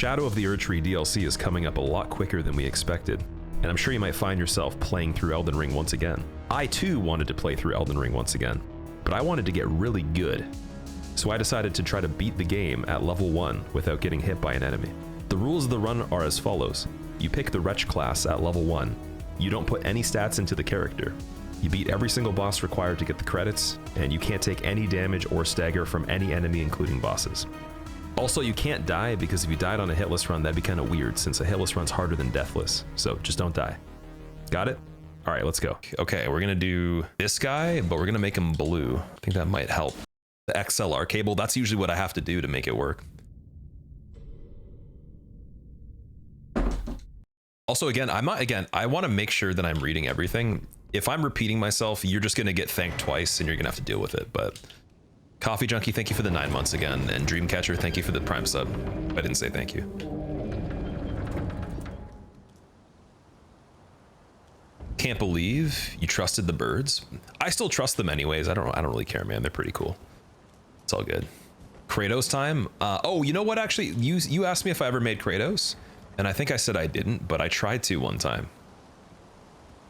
Shadow of the Erdtree DLC is coming up a lot quicker than we expected, and I'm sure you might find yourself playing through Elden Ring once again. I too wanted to play through Elden Ring once again, but I wanted to get really good. So I decided to try to beat the game at level 1 without getting hit by an enemy. The rules of the run are as follows. You pick the Wretch class at level 1. You don't put any stats into the character. You beat every single boss required to get the credits, and you can't take any damage or stagger from any enemy, including bosses. Also, you can't die, because if you died on a hitless run, that'd be kind of weird, since a hitless run's harder than deathless. So just don't die. Got it? All right, let's go. Okay, we're gonna do this guy, but we're gonna make him blue. I think that might help. The XLR cable, that's usually what I have to do to make it work. Also, I want to make sure that I'm reading everything. If I'm repeating myself, you're just gonna get thanked twice, and you're gonna have to deal with it, but... Coffee Junkie, thank you for the 9 months again, and Dreamcatcher, thank you for the Prime sub. I didn't say thank you. Can't believe you trusted the birds. I still trust them anyways. I don't really care, man. They're pretty cool. It's all good. Kratos time. Oh, you know what? Actually, you asked me if I ever made Kratos, and I think I said I didn't, but I tried to one time.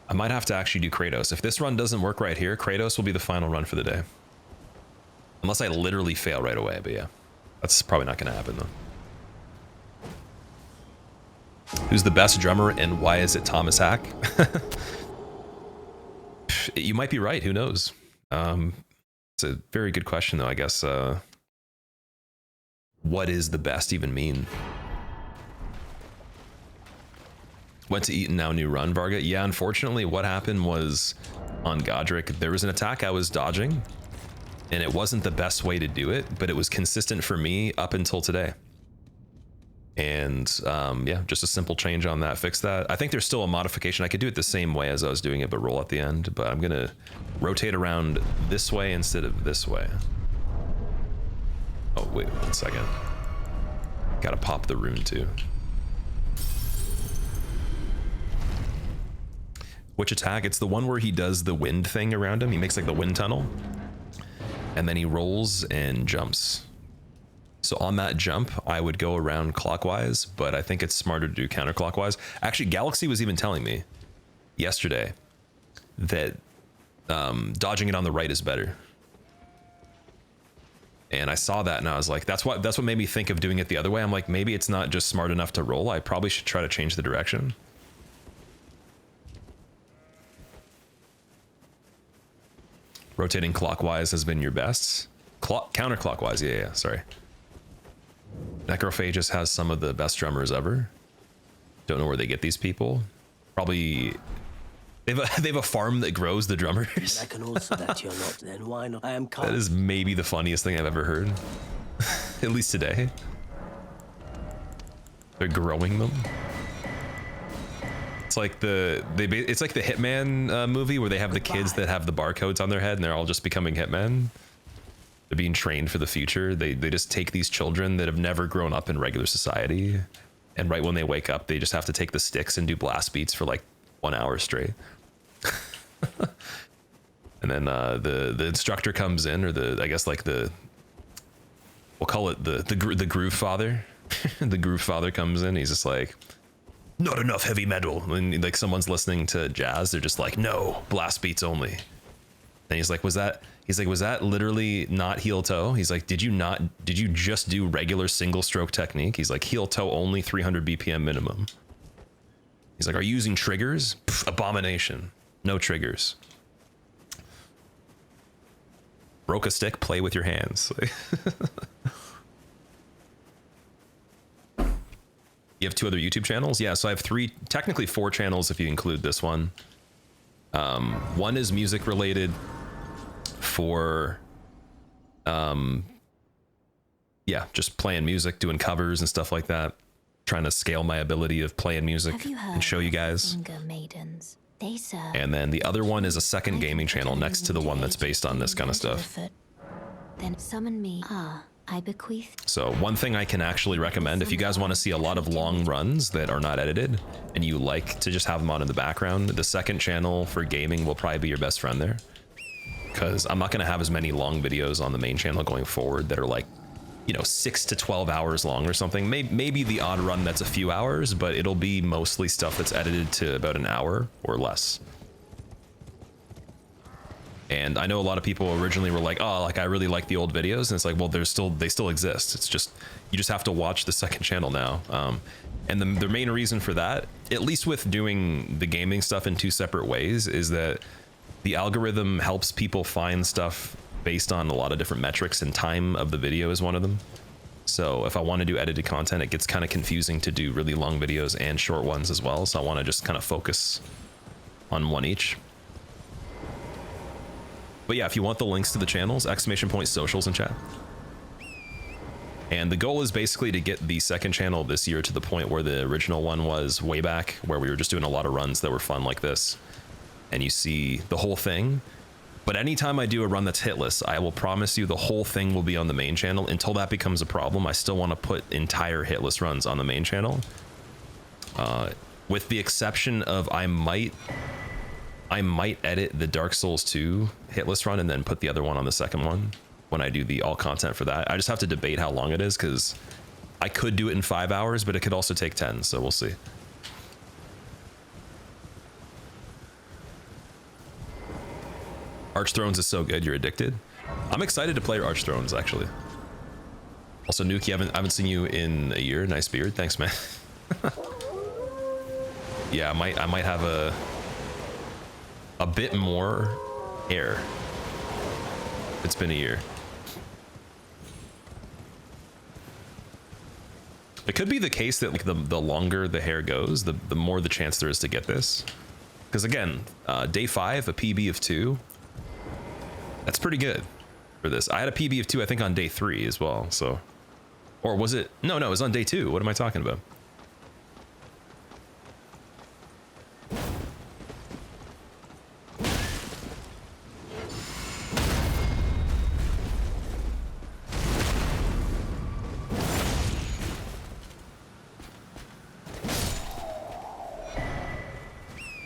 I might have to actually do Kratos. If this run doesn't work right here, Kratos will be the final run for the day. Unless I literally fail right away, but yeah. That's probably not gonna happen though. Who's the best drummer and why is it Thomas Hack? You might be right, who knows? It's a very good question though, I guess. What is the best even mean? Went to Eton, now new run, Varga. Yeah, unfortunately what happened was on Godric, there was an attack I was dodging, and it wasn't the best way to do it, but it was consistent for me up until today. And yeah, just a simple change on that, fix that. I think there's still a modification. I could do it the same way as I was doing it, but roll at the end. But I'm gonna rotate around this way instead of this way. Oh, wait 1 second. Gotta pop the rune too. Which attack? It's the one where he does the wind thing around him. He makes like the wind tunnel. And then he rolls and jumps. So on that jump, I would go around clockwise, but I think it's smarter to do counterclockwise. Actually, Galaxy was even telling me yesterday that dodging it on the right is better. And I saw that and I was like, that's what made me think of doing it the other way. I'm like, maybe it's not just smart enough to roll. I probably should try to change the direction. Rotating clockwise has been your best. Counterclockwise, yeah, sorry. Necrophagus has some of the best drummers ever. Don't know where they get these people. Probably they have a farm that grows the drummers. I can also that you're not. Then why not? I am. That is maybe the funniest thing I've ever heard. At least today. They're growing them. It's like it's like the Hitman movie where they have the kids that have the barcodes on their head and they're all just becoming hitmen. They're being trained for the future. They just take these children that have never grown up in regular society, and right when they wake up, they just have to take the sticks and do blast beats for like 1 hour straight. And then the instructor comes in, or I guess like we'll call it the groove father. The groove father comes in. He's just like, not enough heavy metal. And like someone's listening to jazz, they're just like, no, blast beats only. And he's like, was that literally not heel toe? He's like, did you just do regular single stroke technique? He's like, heel toe only, 300 BPM minimum. He's like, are you using triggers? Pff, abomination. No triggers. Broke a stick, play with your hands. You have 2 other YouTube channels? Yeah, so I have 3, technically 4 channels if you include this one. One is music related for, yeah, just playing music, doing covers and stuff like that. Trying to scale my ability of playing music and show you guys. Maidens? They serve. And then the other one is a second gaming channel next to the one that's based on this kind of stuff. Then summon me. I bequeath. So one thing I can actually recommend, if you guys want to see a lot of long runs that are not edited and you like to just have them on in the background, the second channel for gaming will probably be your best friend there, because I'm not going to have as many long videos on the main channel going forward that are like you know, 6 to 12 hours long or something. Maybe the odd run that's a few hours, but it'll be mostly stuff that's edited to about an hour or less. And I know a lot of people originally were like, oh, like I really like the old videos, and it's like, well, they still exist. It's just, you just have to watch the second channel now. And the main reason for that, at least with doing the gaming stuff in 2 separate ways, is that the algorithm helps people find stuff based on a lot of different metrics, and time of the video is one of them. So if I want to do edited content, it gets kind of confusing to do really long videos and short ones as well. So I want to just kind of focus on one each. But yeah, if you want the links to the channels, !socials in chat. And the goal is basically to get the second channel this year to the point where the original one was way back, where we were just doing a lot of runs that were fun like this. And you see the whole thing. But anytime I do a run that's hitless, I will promise you the whole thing will be on the main channel. Until that becomes a problem, I still want to put entire hitless runs on the main channel. With the exception of I might edit the Dark Souls 2 hitless run and then put the other one on the second one when I do the all content for that. I just have to debate how long it is, because I could do it in 5 hours, but it could also take 10, so we'll see. Arch Thrones is so good, you're addicted. I'm excited to play Arch Thrones, actually. Also, Nuke, I haven't seen you in a year. Nice beard, thanks, man. Yeah, I might have a bit more hair. It's been a year. It could be the case that like the longer the hair goes, the more the chance there is to get this. Because again, day 5, a PB of 2. That's pretty good for this. I had a PB of 2, I think, on day 3 as well. So, or was it? No, it was on day 2. What am I talking about?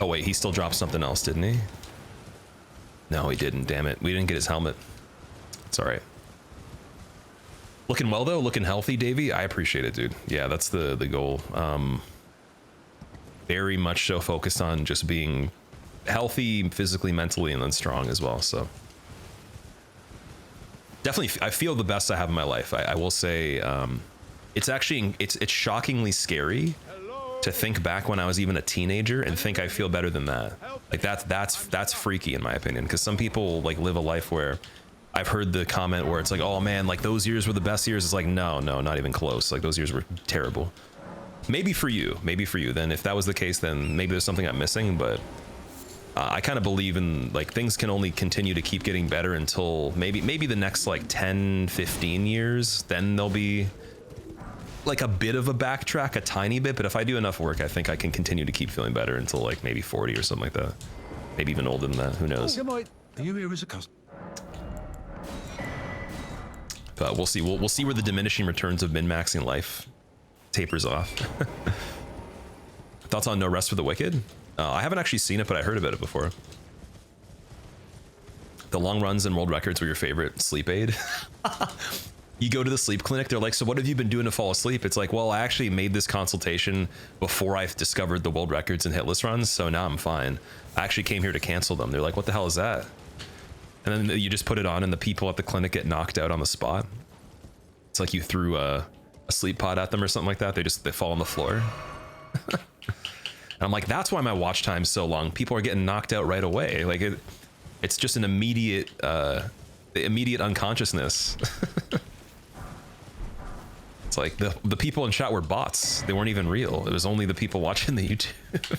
Oh wait, he still dropped something else, didn't he? No, he didn't, damn it. We didn't get his helmet. It's all right. Looking well, though. Looking healthy, Davey. I appreciate it, dude. Yeah, that's the goal. Very much so focused on just being healthy physically, mentally, and then strong as well. So definitely, I feel the best I have in my life. I will say it's actually, it's shockingly scary to think back when I was even a teenager and think I feel better than that. Like that's freaky in my opinion, because some people like live a life where I've heard the comment where it's like, oh man, like those years were the best years. It's like, no, not even close. Like those years were terrible. Maybe for you. Then if that was the case, then maybe there's something I'm missing, but I kind of believe in like things can only continue to keep getting better until maybe the next like 10, 15 years, then there'll be like a bit of a backtrack, a tiny bit, but if I do enough work, I think I can continue to keep feeling better until like maybe 40 or something like that. Maybe even older than that, who knows? Are you here as a customer? But we'll see. We'll see where the diminishing returns of min-maxing life tapers off. Thoughts on No Rest for the Wicked? I haven't actually seen it, but I heard about it before. The long runs and world records were your favorite sleep aid? You go to the sleep clinic, they're like, so what have you been doing to fall asleep? It's like, well, I actually made this consultation before I discovered the world records and hitless runs, so now I'm fine. I actually came here to cancel them. They're like, what the hell is that? And then you just put it on and the people at the clinic get knocked out on the spot. It's like you threw a sleep pod at them or something like that. They fall on the floor. And I'm like, that's why my watch time's so long. People are getting knocked out right away. Like it's just an immediate unconsciousness. It's like the people in chat were bots. They weren't even real. It was only the people watching the YouTube.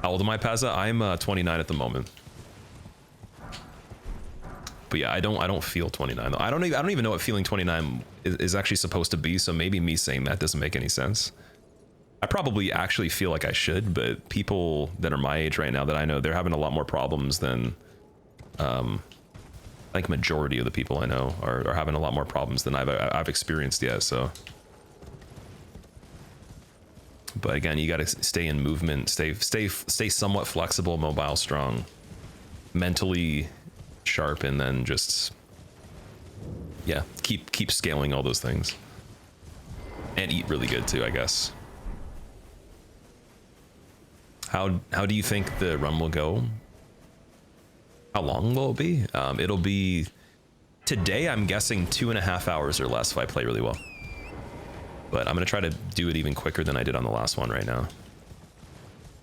How old am I, Pazza? I'm 29 at the moment. But yeah, I don't feel 29 though. I don't even know what feeling 29 is actually supposed to be. So maybe me saying that doesn't make any sense. I probably actually feel like I should, but people that are my age right now that I know, they're having a lot more problems than I think majority of the people I know are having a lot more problems than I've experienced yet. So, but again, you got to stay in movement, stay somewhat flexible, mobile, strong, mentally sharp, and then just yeah, keep scaling all those things. And eat really good too, I guess. How do you think the run will go? How long will it be? It'll be today, I'm guessing 2.5 hours or less if I play really well. But I'm gonna try to do it even quicker than I did on the last one right now.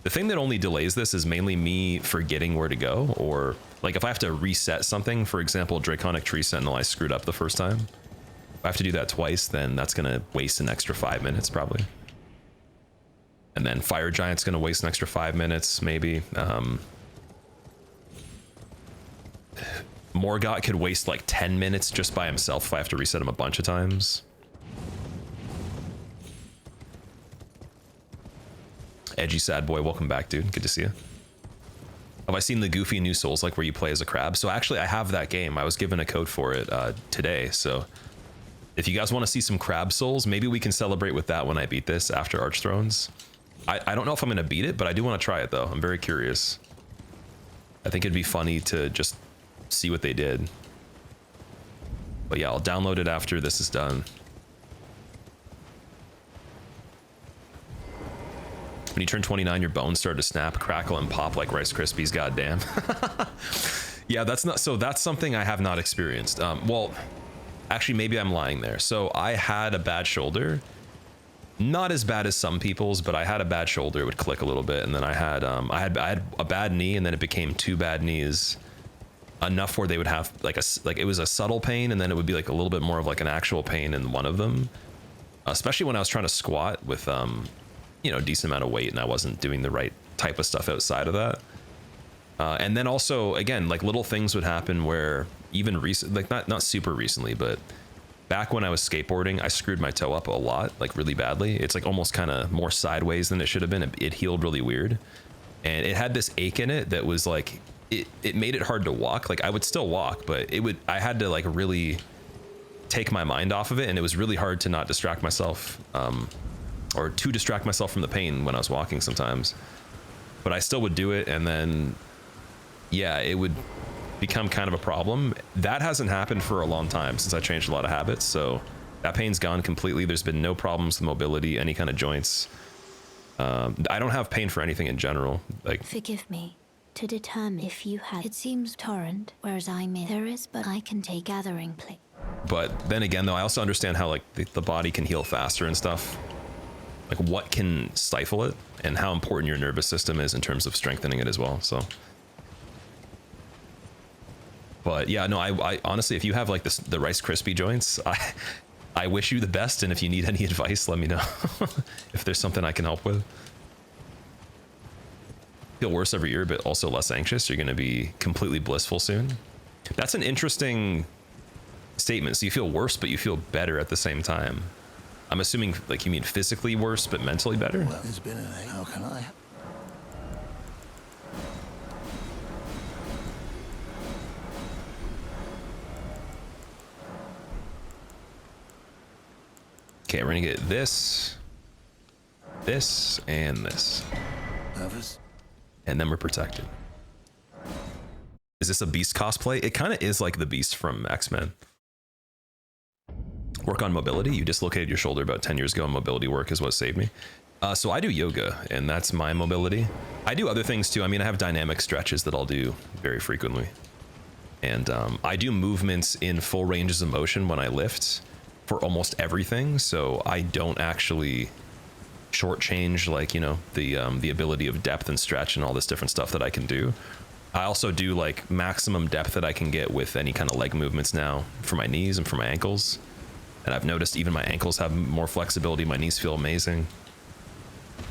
The thing that only delays this is mainly me forgetting where to go, or like if I have to reset something, for example, Draconic Tree Sentinel, I screwed up the first time. If I have to do that twice, then that's gonna waste an extra 5 minutes probably. And then Fire Giant's gonna waste an extra 5 minutes, maybe. Morgott could waste like 10 minutes just by himself if I have to reset him a bunch of times. Edgy Sad Boy, welcome back, dude. Good to see you. Have I seen the goofy new Souls like where you play as a crab? So actually I have that game. I was given a code for it today. So if you guys want to see some crab souls, maybe we can celebrate with that when I beat this after Archthrones. I don't know if I'm going to beat it, but I do want to try it though. I'm very curious. I think it'd be funny to just see what they did. But yeah, I'll download it after this is done. When you turn 29, your bones start to snap, crackle, and pop like Rice Krispies. Goddamn. Yeah, that's something I have not experienced. Well, actually, maybe I'm lying there. So I had a bad shoulder, not as bad as some people's, but I had a bad shoulder. It would click a little bit, and then I had a bad knee, and then it became 2 bad knees, enough where they would have like it was a subtle pain, and then it would be like a little bit more of like an actual pain in one of them, especially when I was trying to squat with you know, decent amount of weight and I wasn't doing the right type of stuff outside of that. And then also, again, like little things would happen where even recent, like not super recently, but back when I was skateboarding, I screwed my toe up a lot, like really badly. It's like almost kind of more sideways than it should have been. It healed really weird. And it had this ache in it that was like, it made it hard to walk. Like I would still walk, but I had to like really take my mind off of it. And it was really hard to not distract myself, or to distract myself from the pain when I was walking sometimes. But I still would do it, and then yeah, it would become kind of a problem. That hasn't happened for a long time since I changed a lot of habits, so that pain's gone completely. There's been no problems with mobility, any kind of joints. I don't have pain for anything in general. Like, Forgive me. To determine if you had, it seems torrent, whereas I may. There is, but I can take gathering place. but then again though, I also understand how like the body can heal faster and stuff. Like what can stifle it and how important your nervous system is in terms of strengthening it as well. So, but yeah, no, I honestly, if you have like the Rice Krispie joints, I wish you the best. And if you need any advice, let me know if there's something I can help with. Feel worse every year, but also less anxious. You're going to be completely blissful soon. That's an interesting statement. So you feel worse, but you feel better at the same time. I'm assuming like you mean physically worse, but mentally better? Well, it's been an how can I? Okay, we're gonna get this, and this. Nervous? And then we're protected. Is this a Beast cosplay? It kind of is like the Beast from X-Men. Work on mobility. You dislocated your shoulder about 10 years ago, and mobility work is what saved me. So I do yoga, and that's my mobility. I do other things too. I mean, I have dynamic stretches that I'll do very frequently. And I do movements in full ranges of motion when I lift for almost everything. So I don't actually shortchange like, you know, the ability of depth and stretch and all this different stuff that I can do. I also do like maximum depth that I can get with any kind of leg movements now for my knees and for my ankles. And I've noticed even my ankles have more flexibility. My knees feel amazing.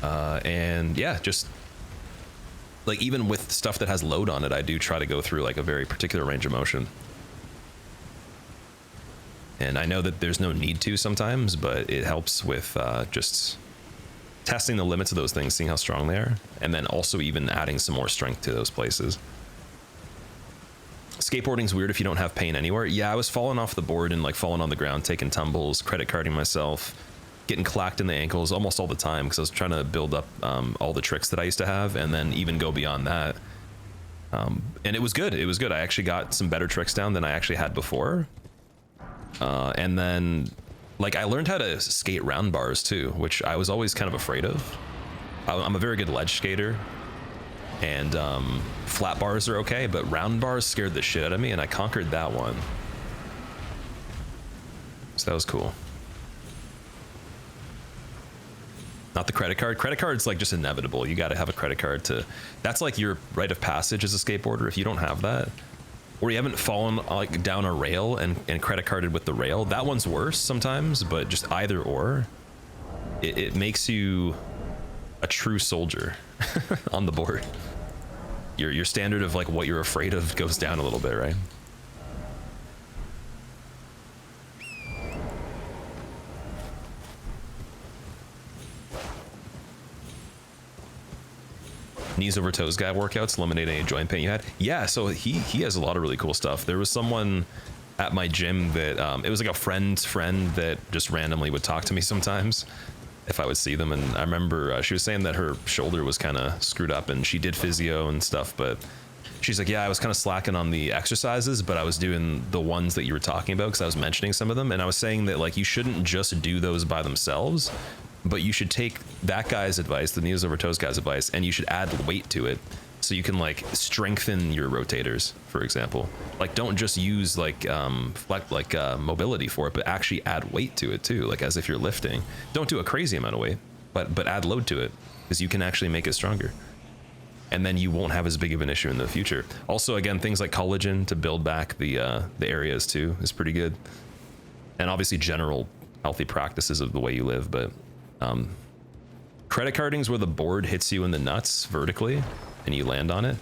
And yeah, just like even with stuff that has load on it, I do try to go through like a very particular range of motion. And I know that there's no need to sometimes, but it helps with just testing the limits of those things, seeing how strong they are, and then also even adding some more strength to those places. Skateboarding's weird if you don't have pain anywhere. Yeah, I was falling off the board and like falling on the ground, taking tumbles, credit carding myself, getting clacked in the ankles almost all the time because I was trying to build up all the tricks that I used to have and then even go beyond that. And it was good. It was good. I actually got some better tricks down than I actually had before. And then, like, I learned how to skate round bars too, which I was always kind of afraid of. I'm a very good ledge skater, and flat bars are okay, but round bars scared the shit out of me, and I conquered that one. So that was cool. Not the credit card. Credit card's like just inevitable. You got to have a credit card to. That's like your rite of passage as a skateboarder. If you don't have that, or you haven't fallen like down a rail and credit carded with the rail, that one's worse sometimes. But just either or, it makes you a true soldier on the board. Your standard of like what you're afraid of goes down a little bit, right? Knees over toes guy workouts, eliminate any joint pain you had. Yeah, so he has a lot of really cool stuff. There was someone at my gym that it was like a friend's friend that just randomly would talk to me sometimes if I would see them, and I remember she was saying that her shoulder was kind of screwed up and she did physio and stuff, but she's like, yeah, I was kind of slacking on the exercises, but I was doing the ones that you were talking about because I was mentioning some of them, and I was saying that like you shouldn't just do those by themselves, but you should take that guy's advice, the knees over toes guy's advice, and you should add weight to it so you can like strengthen your rotators, for example. Like don't just use like mobility for it, but actually add weight to it too, like as if you're lifting. Don't do a crazy amount of weight, but add load to it because you can actually make it stronger. And then you won't have as big of an issue in the future. Also, again, things like collagen to build back the areas too is pretty good. And obviously general healthy practices of the way you live, but credit carding is where the board hits you in the nuts vertically and you land on it.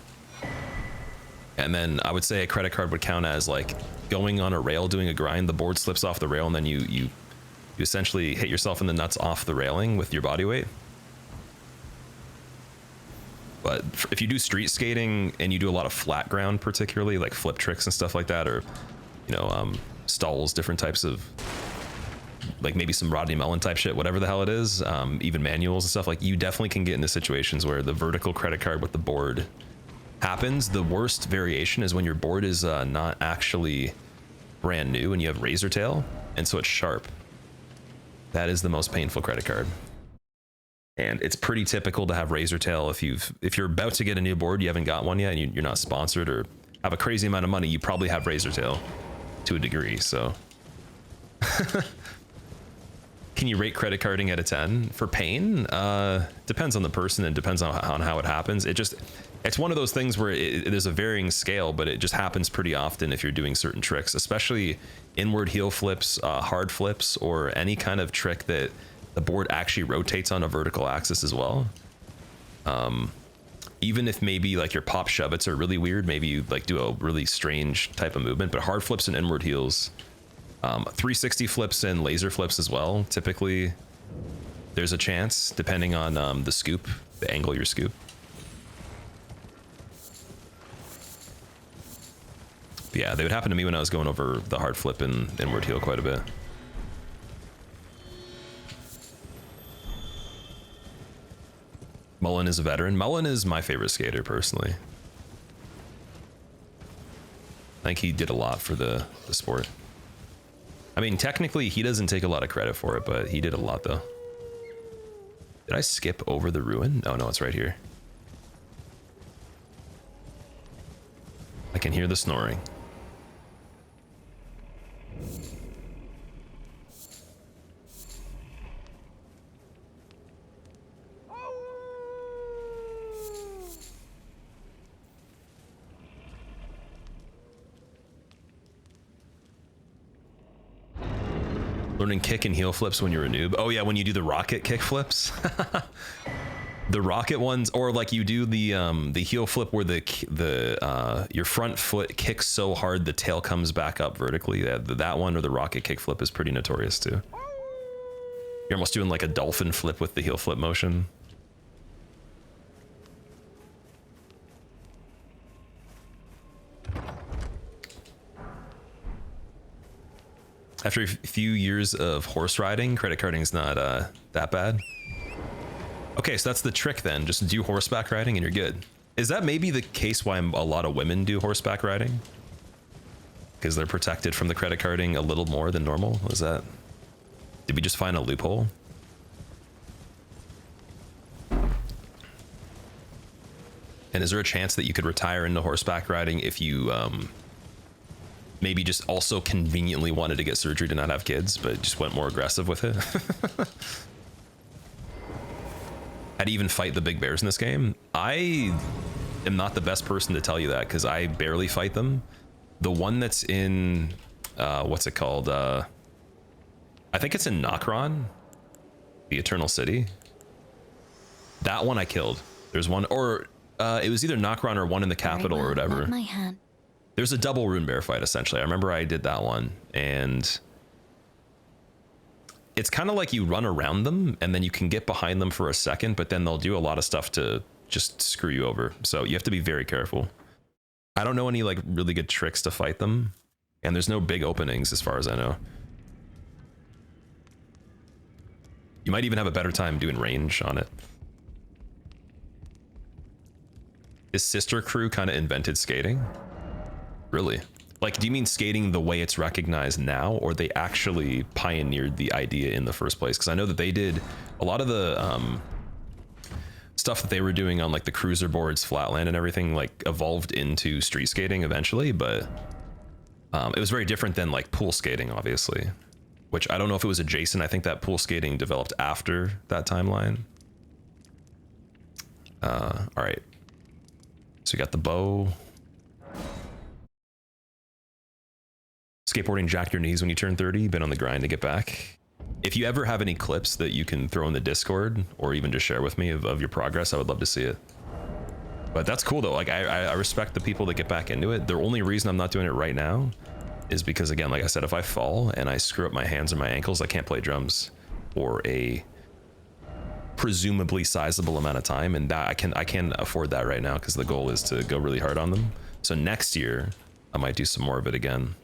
And then I would say a credit card would count as like going on a rail, doing a grind, the board slips off the rail, and then you essentially hit yourself in the nuts off the railing with your body weight. But if you do street skating and you do a lot of flat ground, particularly like flip tricks and stuff like that, or stalls, different types of like maybe some Rodney Mullen type shit, whatever the hell it is, even manuals and stuff, like you definitely can get into situations where the vertical credit card with the board happens. The worst variation is when your board is not actually brand new and you have razor tail, and so it's sharp. That is the most painful credit card. And it's pretty typical to have razor tail if you're about to get a new board, you haven't got one yet, and you're not sponsored or have a crazy amount of money, you probably have razor tail to a degree. So can you rate credit carding out of 10 for pain? Depends on the person and depends on how it happens. It's one of those things where there's a varying scale, but it just happens pretty often if you're doing certain tricks, especially inward heel flips, hard flips, or any kind of trick that the board actually rotates on a vertical axis as well. Even if maybe like your pop shove-its are really weird, maybe you like do a really strange type of movement, but hard flips and inward heels, 360 flips and laser flips as well. Typically, there's a chance depending on the scoop, the angle of your scoop. But yeah, they would happen to me when I was going over the hard flip and inward heel quite a bit. Mullen is a veteran. Mullen is my favorite skater personally. I think he did a lot for the sport. I mean, technically, he doesn't take a lot of credit for it, but he did a lot, though. Did I skip over the ruin? Oh, no, it's right here. I can hear the snoring. Learning kick and heel flips when you're a noob. Oh yeah, when you do the rocket kick flips. The rocket ones, or like you do the heel flip where your front foot kicks so hard the tail comes back up vertically. That one, or the rocket kick flip, is pretty notorious too. You're almost doing like a dolphin flip with the heel flip motion. After a few years of horse riding, credit carding is not that bad. Okay, so that's the trick then. Just do horseback riding and you're good. Is that maybe the case why a lot of women do horseback riding? because they're protected from the credit carding a little more than normal. Was that? Did we just find a loophole? And is there a chance that you could retire into horseback riding if you maybe just also conveniently wanted to get surgery to not have kids, but just went more aggressive with it? How do you even fight the big bears in this game? I am not the best person to tell you that because I barely fight them. The one that's in, what's it called? I think it's in Nokron, the Eternal City. That one I killed. There's one, or it was either Nokron or one in the capital or whatever. My hand. There's a double rune bear fight, essentially. I remember I did that one, and it's kind of like you run around them, and then you can get behind them for a second, but then they'll do a lot of stuff to just screw you over. So you have to be very careful. I don't know any like really good tricks to fight them, and there's no big openings as far as I know. You might even have a better time doing range on it. His sister crew kind of invented skating. Really? Like, do you mean skating the way it's recognized now, or they actually pioneered the idea in the first place? Because I know that they did a lot of the stuff that they were doing on like the cruiser boards, Flatland and everything, like evolved into street skating eventually, but it was very different than like pool skating, obviously, which I don't know if it was adjacent. I think that pool skating developed after that timeline. All right. So we got the bow. Skateboarding jacked your knees when you turn 30. You've been on the grind to get back. If you ever have any clips that you can throw in the Discord or even just share with me of your progress, I would love to see it. But that's cool though. Like I respect the people that get back into it. The only reason I'm not doing it right now is because, again, like I said, if I fall and I screw up my hands or my ankles, I can't play drums for a presumably sizable amount of time, and that I can't afford that right now because the goal is to go really hard on them. So next year I might do some more of it again.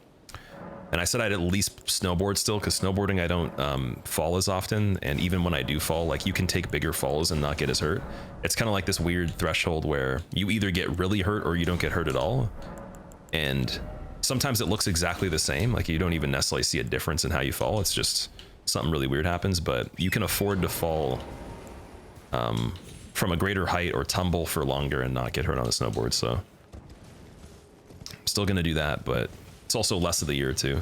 And I said I'd at least snowboard still, because snowboarding I don't fall as often, and even when I do fall, like you can take bigger falls and not get as hurt. It's kind of like this weird threshold where you either get really hurt or you don't get hurt at all, and sometimes it looks exactly the same, like you don't even necessarily see a difference in how you fall. It's just something really weird happens. But you can afford to fall from a greater height or tumble for longer and not get hurt on a snowboard. So I'm still gonna do that, but it's also less of the year too.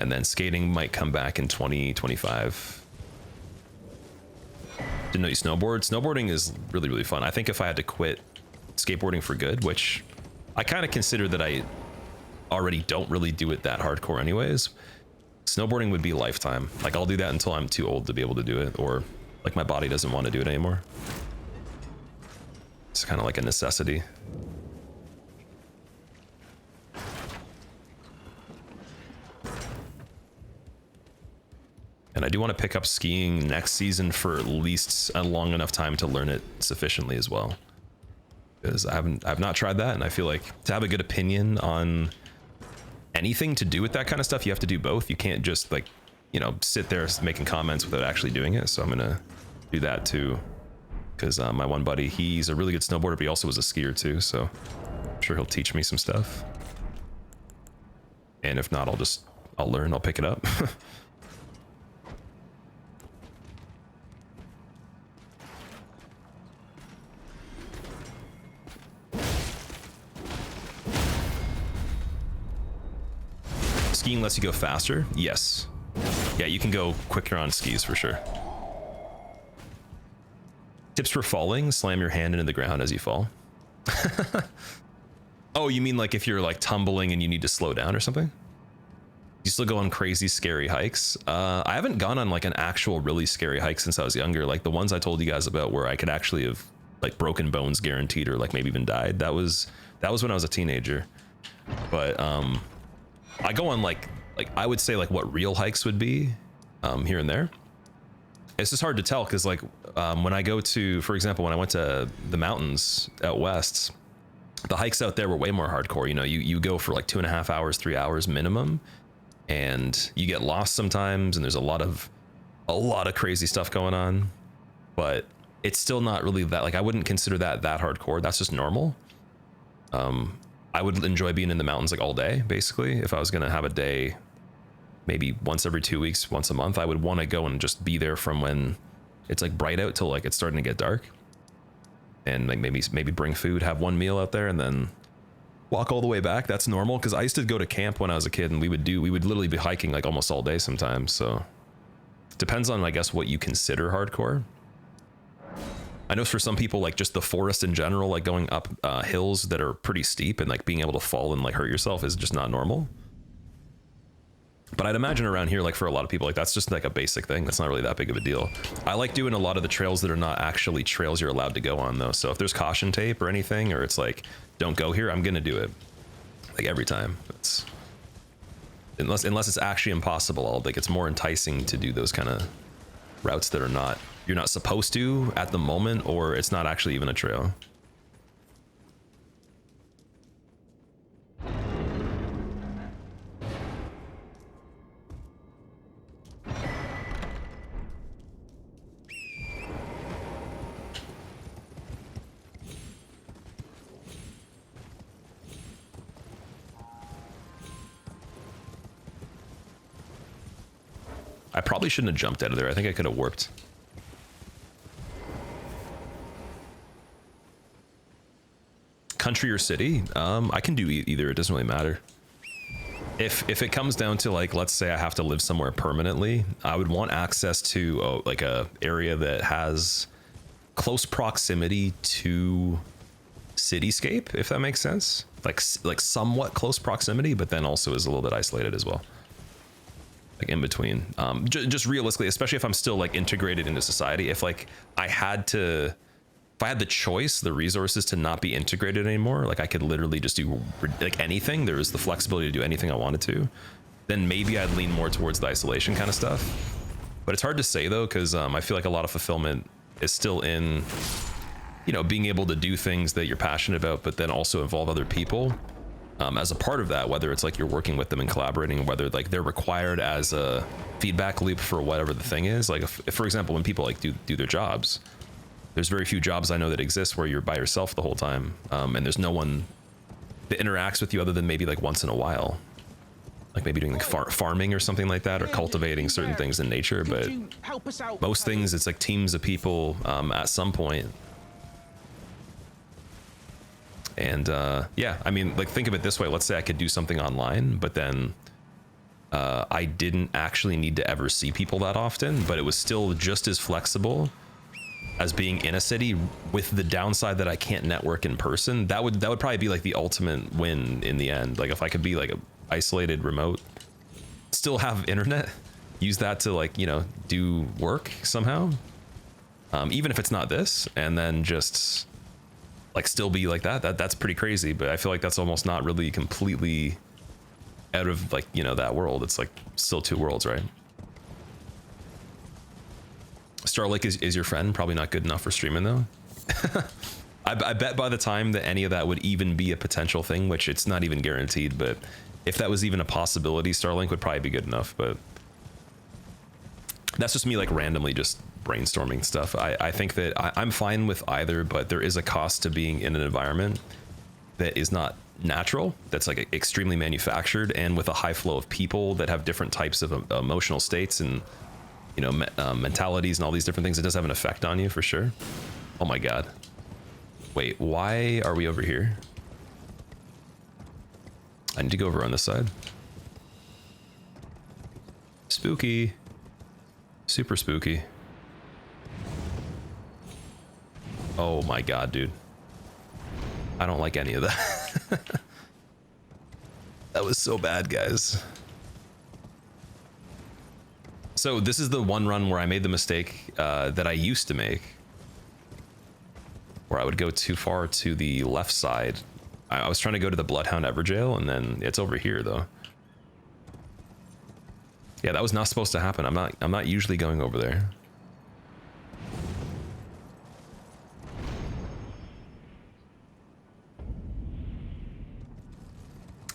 And then skating might come back in 2025. Didn't know you snowboard. Snowboarding is really, really fun. I think if I had to quit skateboarding for good, which I kind of consider that I already don't really do it that hardcore anyways, snowboarding would be lifetime. Like I'll do that until I'm too old to be able to do it, or like my body doesn't want to do it anymore. It's kind of like a necessity. And I do want to pick up skiing next season for at least a long enough time to learn it sufficiently as well, because I've not tried that, and I feel like to have a good opinion on anything to do with that kind of stuff, you have to do both. You can't just like, you know, sit there making comments without actually doing it. So I'm gonna do that too, because my one buddy, he's a really good snowboarder, but he also was a skier too, so I'm sure he'll teach me some stuff. And if not, I'll learn, I'll pick it up. Skiing lets you go faster? Yes. Yeah, you can go quicker on skis for sure. Tips for falling: slam your hand into the ground as you fall. Oh, you mean like if you're like tumbling and you need to slow down or something? You still go on crazy scary hikes? I haven't gone on like an actual really scary hike since I was younger. Like the ones I told you guys about where I could actually have like broken bones guaranteed, or like maybe even died. That was when I was a teenager. But I go on like I would say like what real hikes would be here and there. It's just hard to tell because like when I go to, for example, when I went to the mountains out west, the hikes out there were way more hardcore. You know, you go for like 2.5 hours, 3 hours minimum, and you get lost sometimes, and there's a lot of crazy stuff going on, but it's still not really that, like I wouldn't consider that hardcore. That's just normal. I would enjoy being in the mountains like all day, basically. If I was gonna have a day, maybe once every 2 weeks, once a month, I would want to go and just be there from when it's like bright out till like it's starting to get dark, and like maybe bring food, have one meal out there, and then walk all the way back. That's normal, because I used to go to camp when I was a kid, and we would literally be hiking like almost all day sometimes. So depends on, I guess, what you consider hardcore. I know for some people, like just the forest in general, like going up hills that are pretty steep and like being able to fall and like hurt yourself is just not normal. But I'd imagine around here, like for a lot of people, like that's just like a basic thing. That's not really that big of a deal. I like doing a lot of the trails that are not actually trails you're allowed to go on though. So if there's caution tape or anything, or it's like, don't go here, I'm gonna do it. Like every time. It's unless it's actually impossible, like it's more enticing to do those kind of routes that are you're not supposed to at the moment, or it's not actually even a trail. I probably shouldn't have jumped out of there. I think I could have warped. Country or city? I can do either. It doesn't really matter. If it comes down to, like, let's say I have to live somewhere permanently, I would want access to like a area that has close proximity to cityscape, if that makes sense. Like somewhat close proximity, but then also is a little bit isolated as well. Like in between. Just realistically, especially if I'm still like integrated into society, if like if I had the choice, the resources to not be integrated anymore, like I could literally just do like anything, there was the flexibility to do anything I wanted to, then maybe I'd lean more towards the isolation kind of stuff. But it's hard to say though, because I feel like a lot of fulfillment is still in, you know, being able to do things that you're passionate about, but then also involve other people as a part of that, whether it's like you're working with them and collaborating, whether like they're required as a feedback loop for whatever the thing is. Like if for example, when people like do their jobs, there's very few jobs I know that exist where you're by yourself the whole time, and there's no one that interacts with you other than maybe like once in a while, like maybe doing like farming or something like that, or cultivating certain things in nature. But most things, it's like teams of people at some point. And yeah, I mean, like think of it this way. Let's say I could do something online, but then I didn't actually need to ever see people that often, but it was still just as flexible as being in a city, with the downside that I can't network in person. That would probably be like the ultimate win in the end. Like if I could be like a isolated remote, still have internet, use that to like, you know, do work somehow, even if it's not this, and then just like still be like that's pretty crazy. But I feel like that's almost not really completely out of like, you know, that world. It's like still two worlds, right? Starlink is your friend. Probably not good enough for streaming though. I bet by the time that any of that would even be a potential thing, which it's not even guaranteed, but if that was even a possibility, Starlink would probably be good enough. But that's just me like randomly just brainstorming stuff. I think that I'm fine with either, but there is a cost to being in an environment that is not natural, that's like extremely manufactured, and with a high flow of people that have different types of emotional states and, you know, mentalities and all these different things. It does have an effect on you for sure. Oh my god. Wait, why are we over here? I need to go over on this side. Spooky. Super spooky. Oh my god, dude. I don't like any of that. That was so bad, guys. So this is the one run where I made the mistake that I used to make, where I would go too far to the left side. I was trying to go to the Bloodhound Everjail, and then it's over here though. Yeah, that was not supposed to happen. I'm not usually going over there.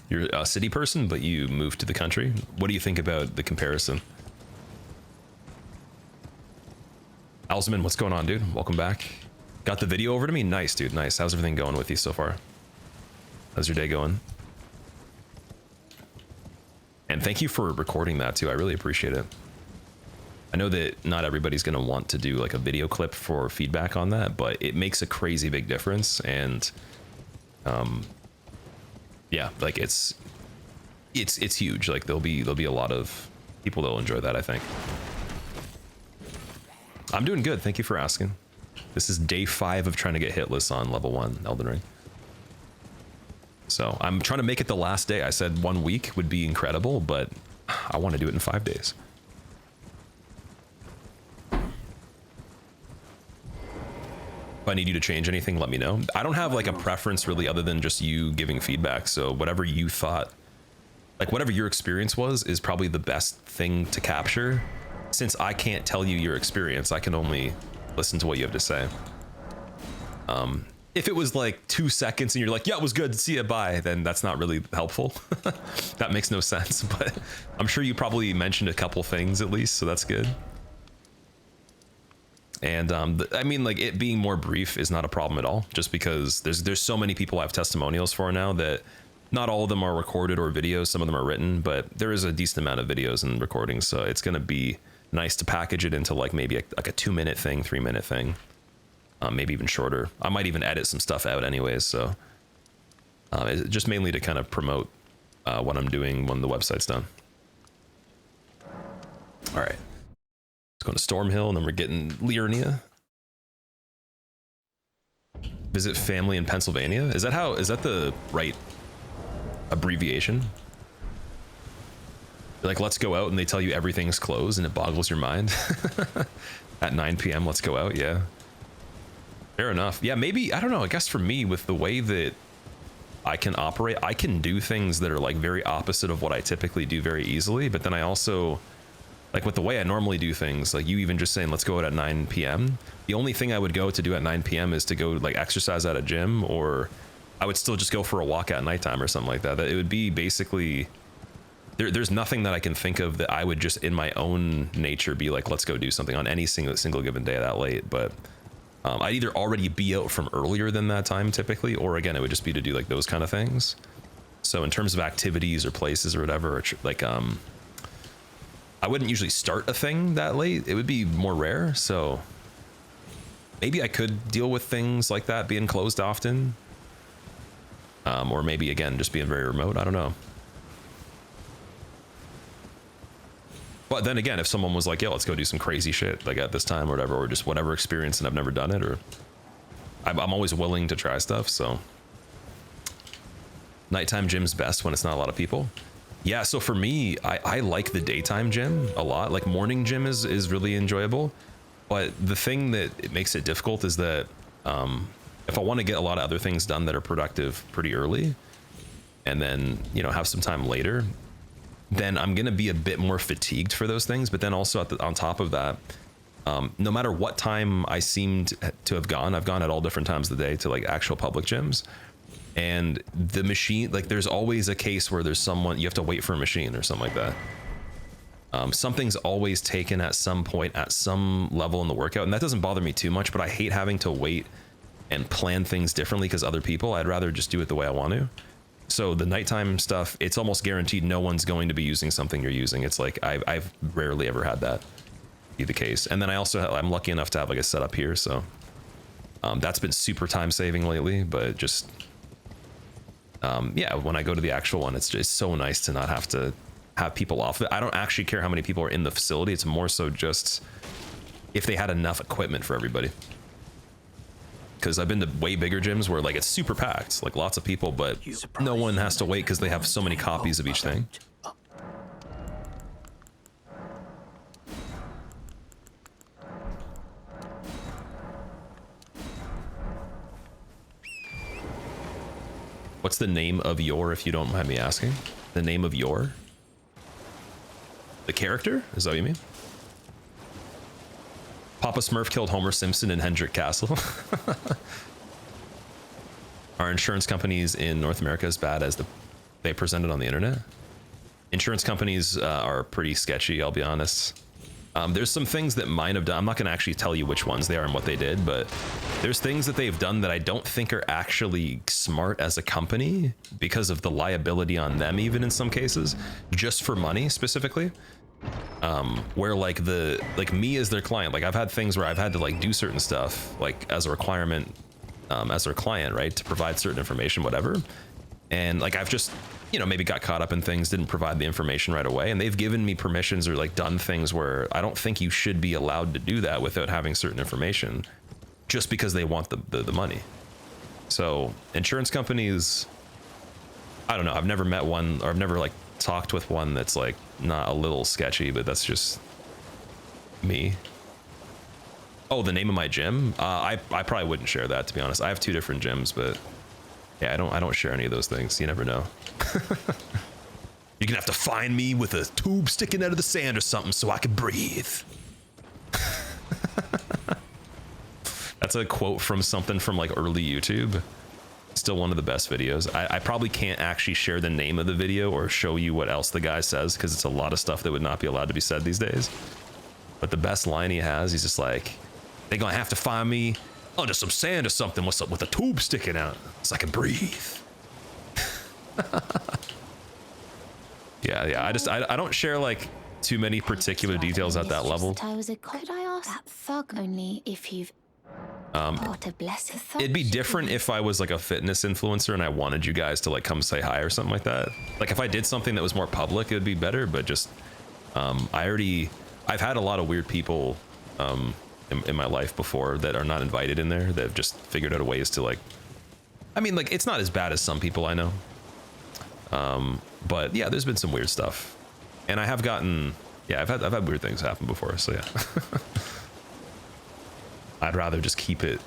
You're a city person, but you moved to the country. What do you think about the comparison? Alzman, what's going on, dude? Welcome back. Got the video over to me? Nice, dude. Nice. How's everything going with you so far? How's your day going? And thank you for recording that too. I really appreciate it. I know that not everybody's going to want to do like a video clip for feedback on that, but it makes a crazy big difference. And yeah, like it's huge. Like there'll be a lot of people that'll enjoy that, I think. I'm doing good. Thank you for asking. This is day 5 of trying to get hitless on level 1 Elden Ring. So I'm trying to make it the last day. I said 1 week would be incredible, but I want to do it in 5 days. If I need you to change anything, let me know. I don't have like a preference really other than just you giving feedback. So whatever you thought, like whatever your experience was, is probably the best thing to capture. Since I can't tell you your experience, I can only listen to what you have to say. If it was like 2 seconds and you're like, yeah, it was good, see ya, bye, then that's not really helpful. That makes no sense, but I'm sure you probably mentioned a couple things at least, so that's good. And I mean, like it being more brief is not a problem at all, just because there's so many people I have testimonials for now that not all of them are recorded or videos. Some of them are written, but there is a decent amount of videos and recordings. So it's going to be nice to package it into like maybe like a 2-minute thing, 3-minute thing, maybe even shorter. I might even edit some stuff out anyways. So it's just mainly to kind of promote what I'm doing when the website's done. All right. Going to Stormhill, and then we're getting Liurnia. Visit family in Pennsylvania. Is that the right abbreviation? Like, let's go out, and they tell you everything's closed, and it boggles your mind. At 9 p.m., let's go out. Yeah. Fair enough. Yeah, maybe, I don't know. I guess for me, with the way that I can operate, I can do things that are like very opposite of what I typically do very easily, but then I also, like with the way I normally do things, like you even just saying, let's go out at 9 p.m. The only thing I would go to do at 9 p.m. is to go like exercise at a gym, or I would still just go for a walk at nighttime or something like that. That it would be basically, there's nothing that I can think of that I would just in my own nature be like, let's go do something on any single given day that late. But I'd either already be out from earlier than that time typically, or again, it would just be to do like those kind of things. So in terms of activities or places or whatever, or like, I wouldn't usually start a thing that late. It would be more rare. So maybe I could deal with things like that being closed often. Or maybe again, just being very remote. I don't know. But then again, if someone was like, yeah, let's go do some crazy shit like at this time or whatever, or just whatever experience and I've never done it, or I'm always willing to try stuff. So nighttime gym's best when it's not a lot of people. Yeah, so for me, I like the daytime gym a lot. Like morning gym is really enjoyable. But the thing that it makes it difficult is that if I want to get a lot of other things done that are productive pretty early, and then, you know, have some time later, then I'm going to be a bit more fatigued for those things. But then also on top of that, no matter what time I seemed to have gone, I've gone at all different times of the day to like actual public gyms. And the machine, like there's always a case where there's someone, you have to wait for a machine or something like that. Something's always taken at some point at some level in the workout. And that doesn't bother me too much, but I hate having to wait and plan things differently because other people, I'd rather just do it the way I want to. So the nighttime stuff, it's almost guaranteed no one's going to be using something you're using. It's like, I've rarely ever had that be the case. And then I'm lucky enough to have like a setup here. So that's been super time saving lately, but just, yeah, when I go to the actual one, it's just so nice to not have to have people off. I don't actually care how many people are in the facility. It's more so just if they had enough equipment for everybody. Because I've been to way bigger gyms where like it's super packed, like lots of people, but no one has to wait because they have so many copies of each thing. What's the name of your, if you don't mind me asking? The name of your? The character? Is that what you mean? Papa Smurf killed Homer Simpson in Hendrick Castle. Are insurance companies in North America as bad as they presented on the internet? Insurance companies are pretty sketchy, I'll be honest. There's some things that mine have done. I'm not going to actually tell you which ones they are and what they did, but there's things that they've done that I don't think are actually smart as a company because of the liability on them, even in some cases, just for money specifically. Where like me as their client, like I've had things where I've had to like do certain stuff like as a requirement as their client, right, to provide certain information, whatever. And like I've just, you know, maybe got caught up in things, didn't provide the information right away, and they've given me permissions or like done things where I don't think you should be allowed to do that without having certain information, just because they want the money. So insurance companies, I don't know, I've never met one, or I've never like talked with one that's like not a little sketchy, but that's just me. Oh, the name of my gym? I probably wouldn't share that, to be honest. I have 2 different gyms, but yeah, I don't share any of those things. You never know. You're gonna have to find me with a tube sticking out of the sand or something so I can breathe. That's a quote from something from like early YouTube. Still one of the best videos. I probably can't actually share the name of the video or show you what else the guy says, because it's a lot of stuff that would not be allowed to be said these days. But the best line he has, he's just like, they're gonna have to find me under some sand or something with a tube sticking out so I can breathe. Yeah. I don't share like too many particular details at that level. Could I ask that thug only if you've got a blessed thug? It'd be different if I was like a fitness influencer and I wanted you guys to like come say hi or something like that. Like if I did something that was more public, it would be better. But just I've had a lot of weird people in my life before that are not invited in there, that have just figured out ways to like, I mean, like it's not as bad as some people I know. But yeah, there's been some weird stuff, and I have gotten, yeah, I've had weird things happen before. So yeah, I'd rather just keep it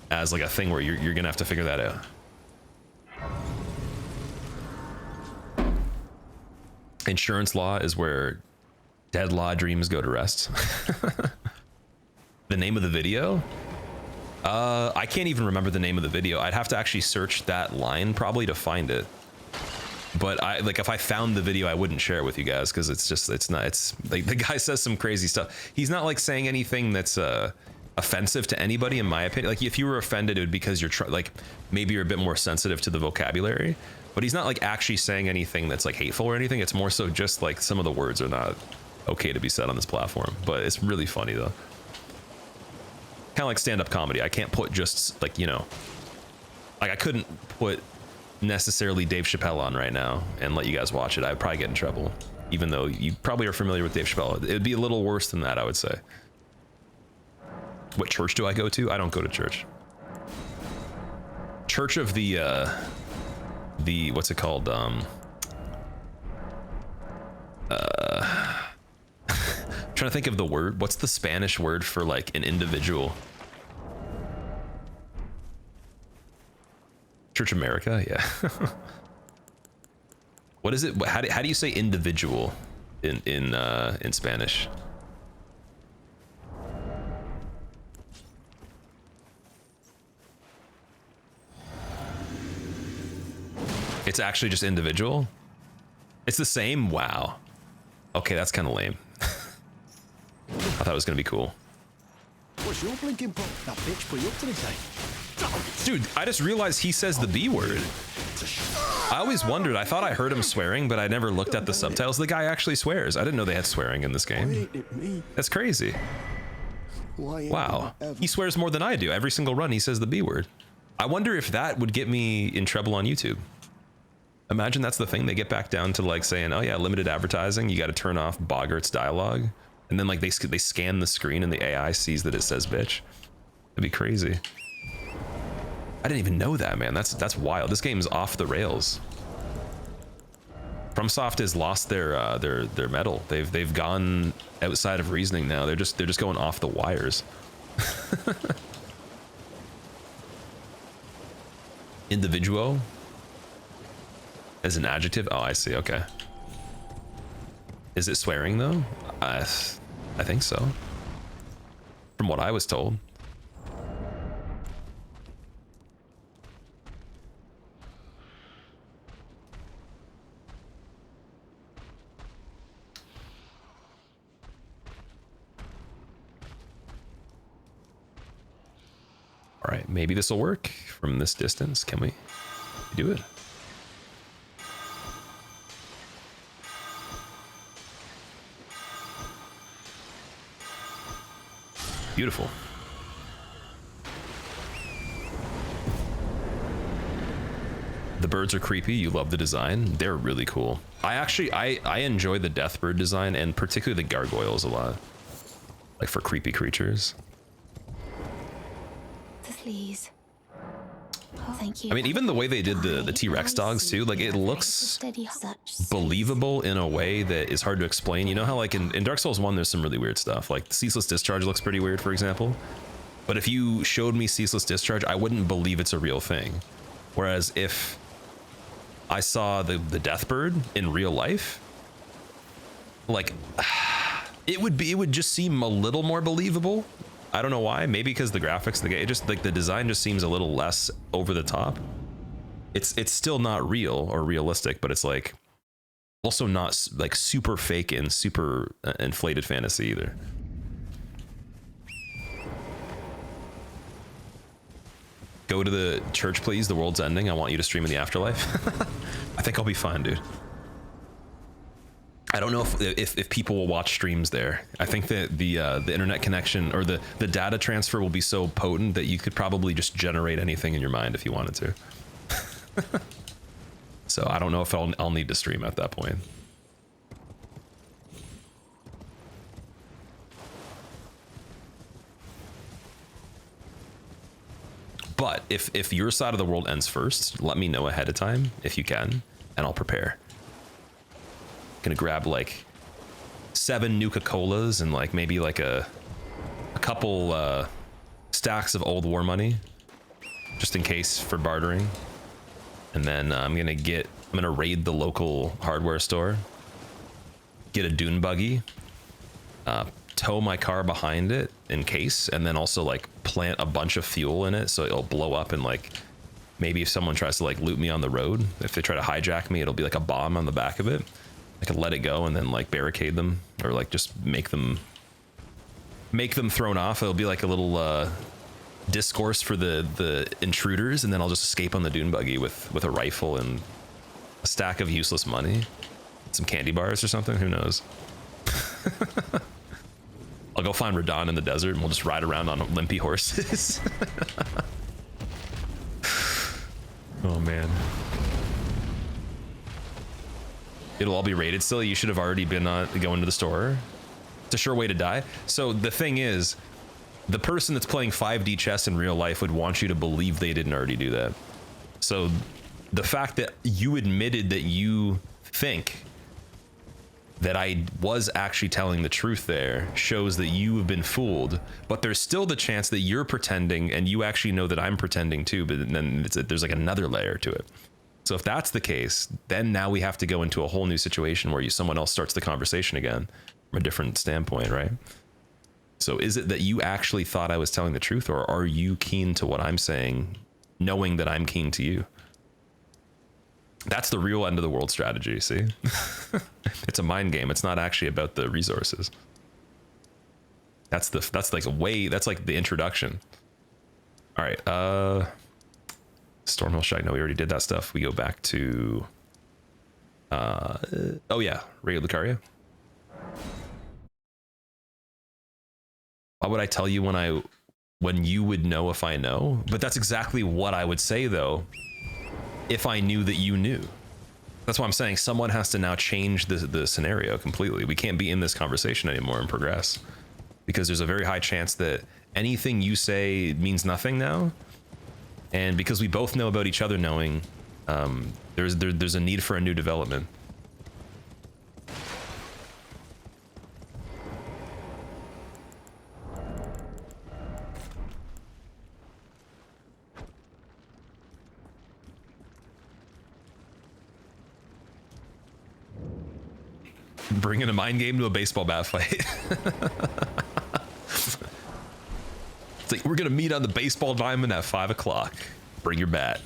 as like a thing where you're gonna have to figure that out. Insurance law is where dead law dreams go to rest. The name of the video? I can't even remember the name of the video. I'd have to actually search that line probably to find it. But like if I found the video, I wouldn't share it with you guys, because it's like the guy says some crazy stuff. He's not like saying anything that's offensive to anybody, in my opinion. Like if you were offended, it would be because you're like maybe you're a bit more sensitive to the vocabulary. But he's not like actually saying anything that's like hateful or anything. It's more so just like some of the words are not okay to be said on this platform. But it's really funny though. Kind of like stand-up comedy. I can't put just like, you know, like I couldn't put necessarily Dave Chappelle on right now and let you guys watch it. I'd probably get in trouble, even though you probably are familiar with Dave Chappelle. It'd be a little worse than that, I would say. What church do I go to? I don't go to church. Church of the what's it called? Trying to think of the word. What's the Spanish word for like an individual? Church America, yeah. What is it? How do you say individual in Spanish? It's actually just individual. It's the same. Wow. Okay, that's kind of lame. I thought it was gonna be cool. What's your blinking pop? That bitch put you up to the day. Dude, I just realized he says the B word. I always wondered. I thought I heard him swearing, but I never looked at the subtitles. The guy actually swears. I didn't know they had swearing in this game. That's crazy. Wow. He swears more than I do. Every single run, he says the B word. I wonder if that would get me in trouble on YouTube. Imagine that's the thing. They get back down to like saying, oh yeah, limited advertising. You got to turn off Boggart's dialogue. And then like they scan the screen and the AI sees that it says bitch. That'd be crazy. I didn't even know that, man. That's wild. This game is off the rails. FromSoft has lost their mettle. They've gone outside of reasoning now. They're just going off the wires. Individuo as an adjective. Oh, I see. Okay. Is it swearing though? I think so. From what I was told. All right, maybe this will work from this distance. Can we do it? Beautiful. The birds are creepy. You love the design. They're really cool. I enjoy the death bird design, and particularly the gargoyles a lot. Like for creepy creatures. Please. Oh, thank you. I mean, even the way they did the T-Rex dogs too, like it looks believable in a way that is hard to explain. You know how like in Dark Souls 1, there's some really weird stuff. Like Ceaseless Discharge looks pretty weird, for example. But if you showed me Ceaseless Discharge, I wouldn't believe it's a real thing. Whereas if I saw the death bird in real life, like it would just seem a little more believable. I don't know why. Maybe because the graphics, it just like the design just seems a little less over the top. It's still not real or realistic, but it's like also not like super fake and super inflated fantasy either. Go to the church, please. The world's ending. I want you to stream in the afterlife. I think I'll be fine, dude. I don't know if people will watch streams there. I think that the internet connection or the data transfer will be so potent that you could probably just generate anything in your mind if you wanted to. So I don't know if I'll need to stream at that point. But if your side of the world ends first, let me know ahead of time if you can, and I'll prepare. Gonna grab like 7 Nuka-Colas and like maybe like a couple stacks of old war money, just in case for bartering. And then I'm gonna raid the local hardware store, get a dune buggy, tow my car behind it in case, and then also like plant a bunch of fuel in it so it'll blow up, and like maybe if someone tries to like loot me on the road, if they try to hijack me, it'll be like a bomb on the back of it. I could let it go and then like barricade them, or like just make them thrown off. It'll be like a little discourse for the intruders, and then I'll just escape on the dune buggy with a rifle and a stack of useless money, some candy bars or something. Who knows? I'll go find Radon in the desert and we'll just ride around on limpy horses. Oh man. It'll all be rated still. You should have already been going to the store. It's a sure way to die. So the thing is, the person that's playing 5D chess in real life would want you to believe they didn't already do that. So the fact that you admitted that you think that I was actually telling the truth there shows that you have been fooled, but there's still the chance that you're pretending and you actually know that I'm pretending too, but then there's like another layer to it. So if that's the case, then now we have to go into a whole new situation where someone else starts the conversation again from a different standpoint, right? So is it that you actually thought I was telling the truth, or are you keen to what I'm saying, knowing that I'm keen to you? That's the real end of the world strategy, see? It's a mind game. It's not actually about the resources. That's like the introduction. All right, Stormhill Shack. No, we already did that stuff. We go back to oh yeah, Ray Lucaria. Why would I tell you when you would know if I know? But that's exactly what I would say though, if I knew that you knew. That's why I'm saying someone has to now change the scenario completely. We can't be in this conversation anymore and progress, because there's a very high chance that anything you say means nothing now. And because we both know about each other knowing, there's a need for a new development. Bringing a mind game to a baseball bat fight. It's like, we're gonna meet on the baseball diamond at 5 o'clock. Bring your bat.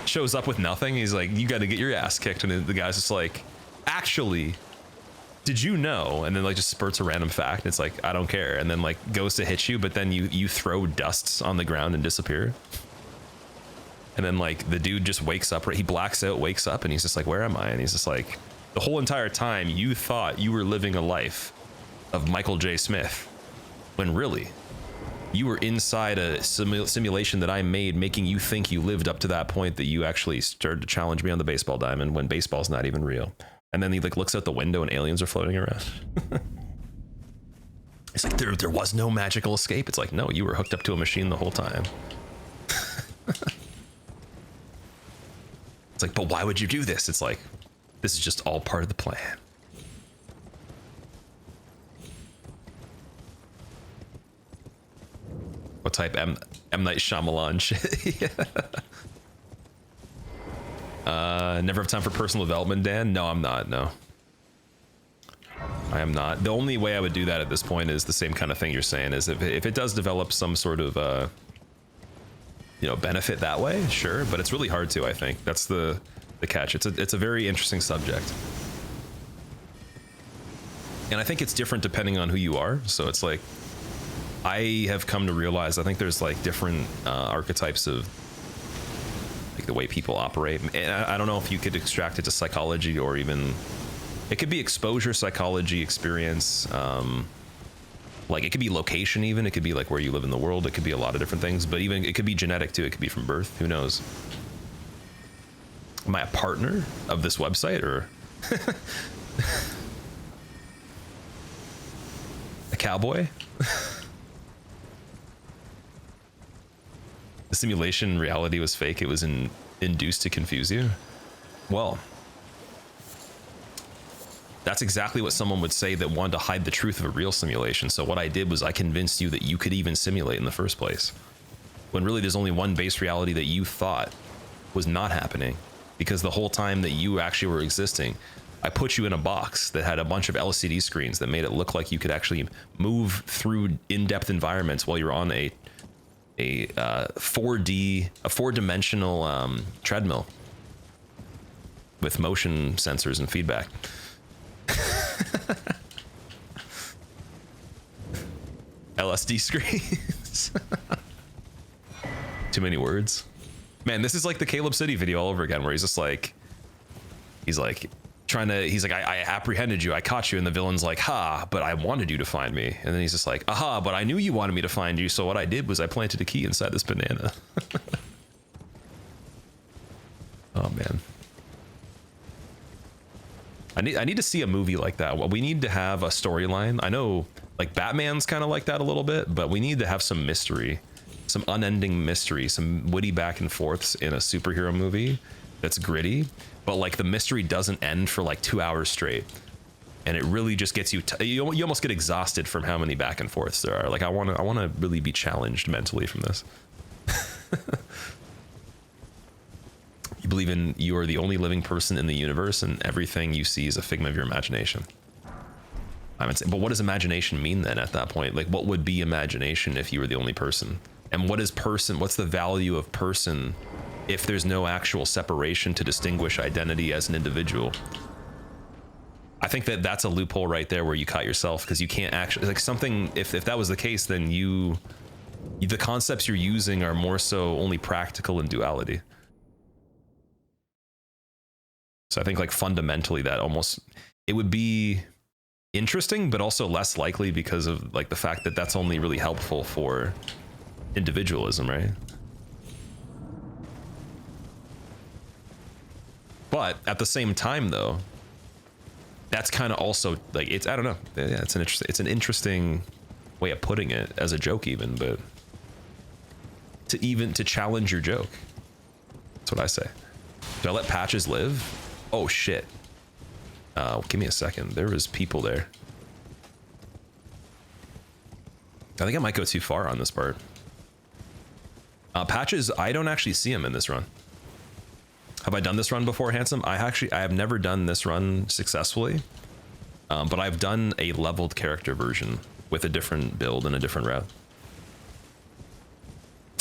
Shows up with nothing. He's like, you gotta get your ass kicked. And the guy's just like, actually, did you know? And then like just spurts a random fact. It's like, I don't care. And then like goes to hit you, but then you throw dusts on the ground and disappear. And then like the dude just wakes up, right? He blacks out, wakes up, and he's just like, where am I? And he's just like, the whole entire time you thought you were living a life of Michael J. Smith, when really you were inside a simulation that I made, making you think you lived up to that point that you actually started to challenge me on the baseball diamond when baseball's not even real. And then he like looks out the window and aliens are floating around. It's like there was no magical escape. It's like, no, you were hooked up to a machine the whole time. It's like, but why would you do this? It's like, this is just all part of the plan. What type? M. Night Shyamalan shit. Yeah. Never have time for personal development, Dan? No, I'm not. No. I am not. The only way I would do that at this point is the same kind of thing you're saying, is if it does develop some sort of, benefit that way, sure. But it's really hard to, I think. That's the catch. It's a very interesting subject. And I think it's different depending on who you are. So it's like, I have come to realize, I think there's like different archetypes of like the way people operate. And I don't know if you could extract it to psychology, or even it could be exposure, psychology, experience. Like it could be location, even it could be like where you live in the world. It could be a lot of different things, but even it could be genetic too. It could be from birth. Who knows? Am I a partner of this website, or a cowboy? The simulation reality was fake. It was induced to confuse you. Well, that's exactly what someone would say that wanted to hide the truth of a real simulation. So what I did was I convinced you that you could even simulate in the first place, when really there's only one base reality that you thought was not happening, because the whole time that you actually were existing, I put you in a box that had a bunch of LCD screens that made it look like you could actually move through in-depth environments while you're on a 4-dimensional treadmill with motion sensors and feedback. LSD screens. Too many words. Man, this is like the Caleb City video all over again, where he's like, I apprehended you, I caught you, and the villain's like, ha, but I wanted you to find me. And then he's just like, aha, but I knew you wanted me to find you, so what I did was I planted a key inside this banana. Oh man. I need to see a movie like that. Well, we need to have a storyline. I know like Batman's kind of like that a little bit, but we need to have some mystery, some unending mystery, some witty back and forths in a superhero movie that's gritty, but like the mystery doesn't end for like 2 hours straight, and it really just gets you you almost get exhausted from how many back and forths there are. Like I want to really be challenged mentally from this. You believe you are the only living person in the universe, and everything you see is a figment of your imagination. But what does imagination mean then at that point? Like what would be imagination if you were the only person? And what is person? What's the value of person if there's no actual separation to distinguish identity as an individual? I think that's a loophole right there where you cut yourself, because you can't actually, like something, if that was the case, then the concepts you're using are more so only practical in duality. So I think like fundamentally that it would be interesting, but also less likely because of like the fact that that's only really helpful for individualism, right? But at the same time though, that's kind of also like, I don't know. Yeah, it's an interesting way of putting it as a joke even, but to challenge your joke. That's what I say. Do I let patches live? Oh shit. Give me a second. There was people there. I think I might go too far on this part. Patches, I don't actually see him in this run. Have I done this run before, Handsome? I have never done this run successfully, but I've done a leveled character version with a different build and a different route.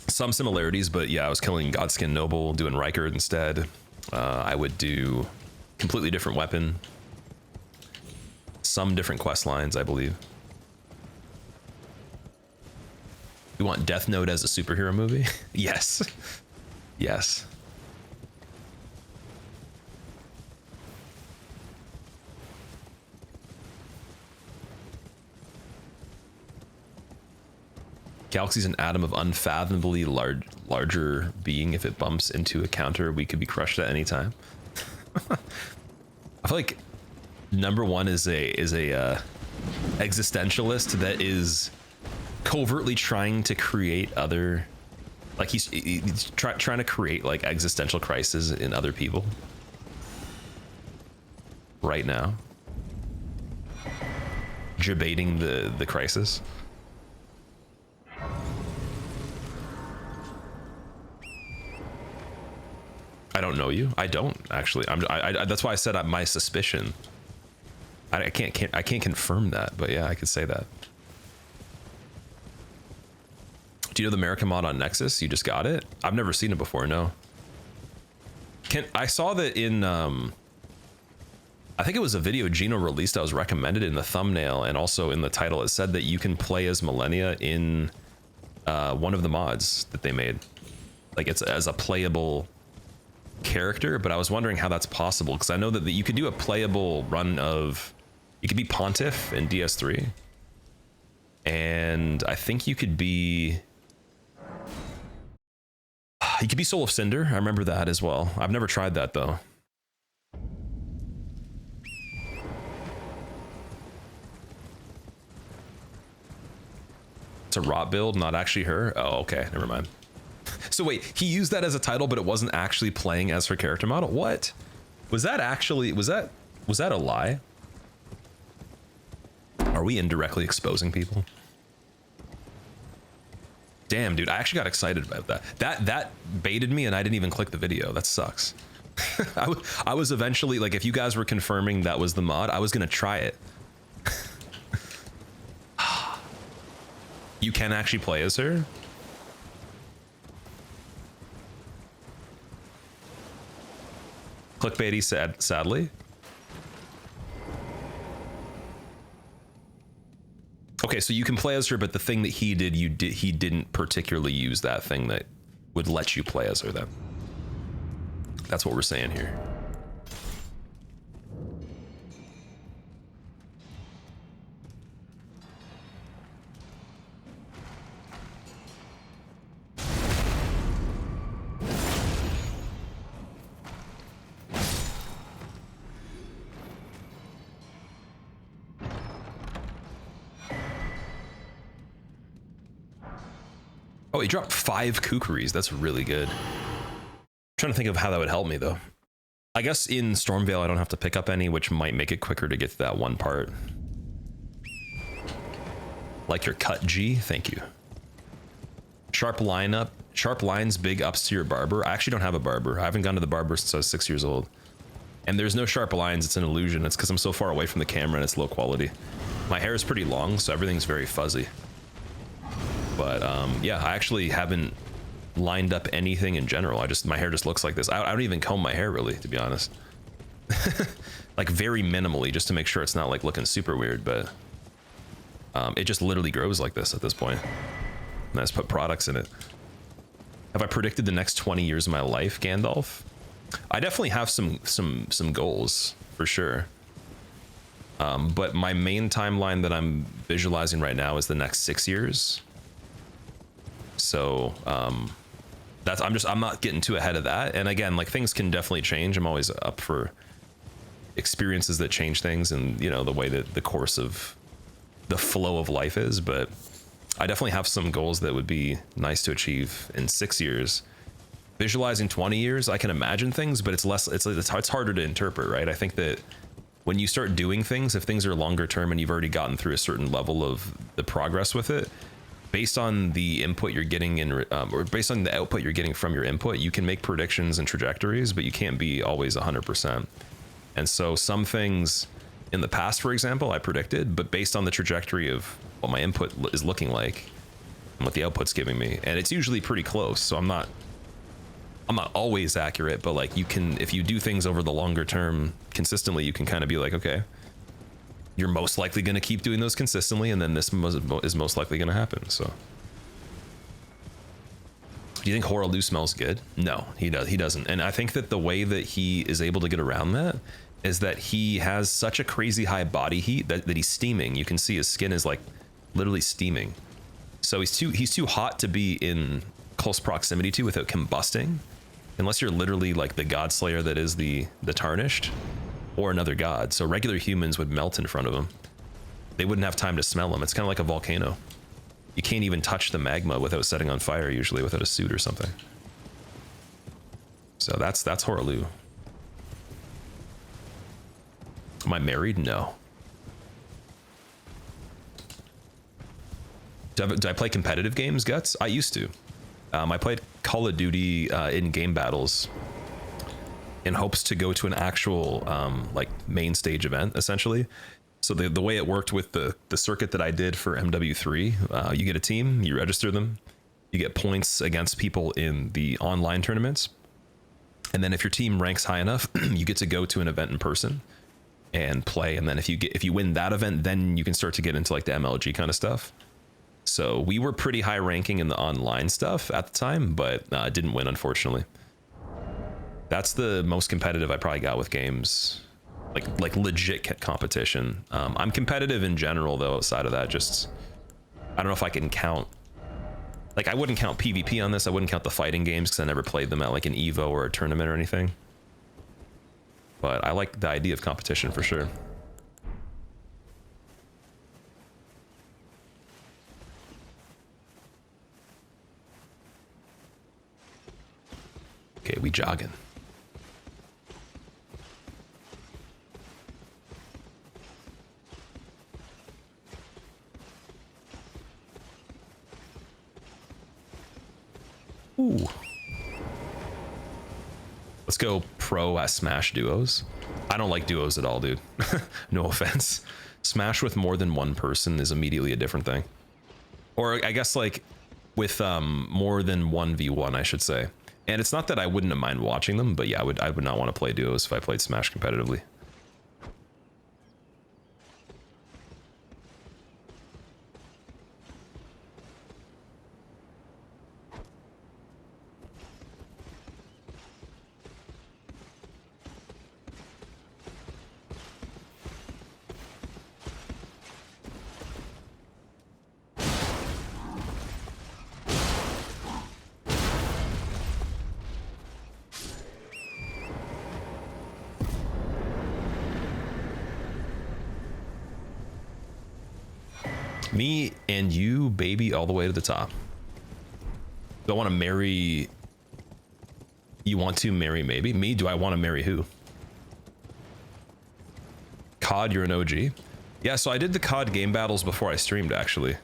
Some similarities, but yeah, I was killing Godskin Noble, doing Rykard instead. I would do completely different weapon. some different quest lines, I believe. You want Death Note as a superhero movie? Yes. Yes. Galaxy's an atom of unfathomably larger being. If it bumps into a counter, we could be crushed at any time. I feel like number one is a existentialist that is covertly trying to create other, like he's trying to create like existential crises in other people right now, debating the crisis. I don't know you. I don't actually. That's why I said my suspicion. I can't confirm that, but yeah, I could say that. Do you know the American mod on Nexus? You just got it? I've never seen it before. No. I saw that in I think it was a video Gino released that was recommended in the thumbnail and also in the title. It said that you can play as Millennia in one of the mods that they made. Like it's as a playable character, but I was wondering how that's possible because I know that you could do a playable run of, you could be Pontiff in DS3, and I think you could be Soul of Cinder. I remember that as well. I've never tried that though. It's a rot build, not actually her. Oh, okay, never mind. So wait, he used that as a title, but it wasn't actually playing as her character model? What? Was that actually, was that a lie? Are we indirectly exposing people? Damn, dude, I actually got excited about that. That baited me and I didn't even click the video. That sucks. I was eventually, like, if you guys were confirming that was the mod, I was gonna try it. You can actually play as her? Clickbaity, sadly. Okay, so you can play as her, but the thing that he did, he didn't particularly use that thing that would let you play as her then. That's what we're saying here. Oh, he dropped 5 kookaries. That's really good. I'm trying to think of how that would help me, though. I guess in Stormveil, I don't have to pick up any, which might make it quicker to get to that one part. Like your cut G? Thank you. Sharp lineup. Sharp lines, big ups to your barber. I actually don't have a barber. I haven't gone to the barber since I was 6 years old. And there's no sharp lines. It's an illusion. It's because I'm so far away from the camera and it's low quality. My hair is pretty long, so everything's very fuzzy. But yeah, I actually haven't lined up anything in general. My hair just looks like this. I don't even comb my hair really, to be honest. Like very minimally, just to make sure it's not like looking super weird, but it just literally grows like this at this point. And I just put products in it. Have I predicted the next 20 years of my life, Gandalf? I definitely have some goals for sure. But my main timeline that I'm visualizing right now is the next 6 years. So I'm not getting too ahead of that. And again, like things can definitely change. I'm always up for experiences that change things and, you know, the way that the course of the flow of life is. But I definitely have some goals that would be nice to achieve in 6 years. Visualizing 20 years, I can imagine things, but it's harder to interpret, right? I think that when you start doing things, if things are longer term and you've already gotten through a certain level of the progress with it, based on the input you're getting in, or based on the output you're getting from your input, you can make predictions and trajectories, but you can't be always 100%. And so some things in the past, for example, I predicted, but based on the trajectory of what my input is looking like and what the output's giving me, and it's usually pretty close. So I'm not always accurate, but like you can, if you do things over the longer term consistently, you can kind of be like, okay, you're most likely going to keep doing those consistently, and then this is most likely going to happen. So, do you think Horaloo smells good? No, he doesn't. And I think that the way that he is able to get around that is that he has such a crazy high body heat that he's steaming. You can see his skin is like literally steaming. So he's too hot to be in close proximity to without combusting, unless you're literally like the god slayer that is the tarnished, or another god. So regular humans would melt in front of him. They wouldn't have time to smell him. It's kind of like a volcano. You can't even touch the magma without setting on fire, usually without a suit or something. So that's Horaloo. Am I married? No. Do I play competitive games, Guts? I used to. I played Call of Duty in game battles in hopes to go to an actual like main stage event, essentially. So the way it worked with the circuit that I did for MW3, you get a team, you register them, you get points against people in the online tournaments, and then if your team ranks high enough, you get to go to an event in person and play. And then if you win that event, then you can start to get into like the MLG kind of stuff. So we were pretty high ranking in the online stuff at the time, but didn't win, unfortunately. That's the most competitive I probably got with games, like legit competition. I'm competitive in general, though. Outside of that, just I don't know if I can count. Like, I wouldn't count PvP on this. I wouldn't count the fighting games because I never played them at like an Evo or a tournament or anything. But I like the idea of competition for sure. Okay, we jogging. Ooh. Let's go pro at Smash duos. I don't like duos at all, dude. No offense. Smash with more than one person is immediately a different thing. Or I guess like with more than 1v1, I should say. And it's not that I wouldn't mind watching them, but yeah, I would not want to play duos if I played Smash competitively. Me and you, baby, all the way to the top. Do I want to marry? You want to marry maybe? Me? Do I want to marry who? COD, you're an OG. Yeah, so I did the COD game battles before I streamed, actually.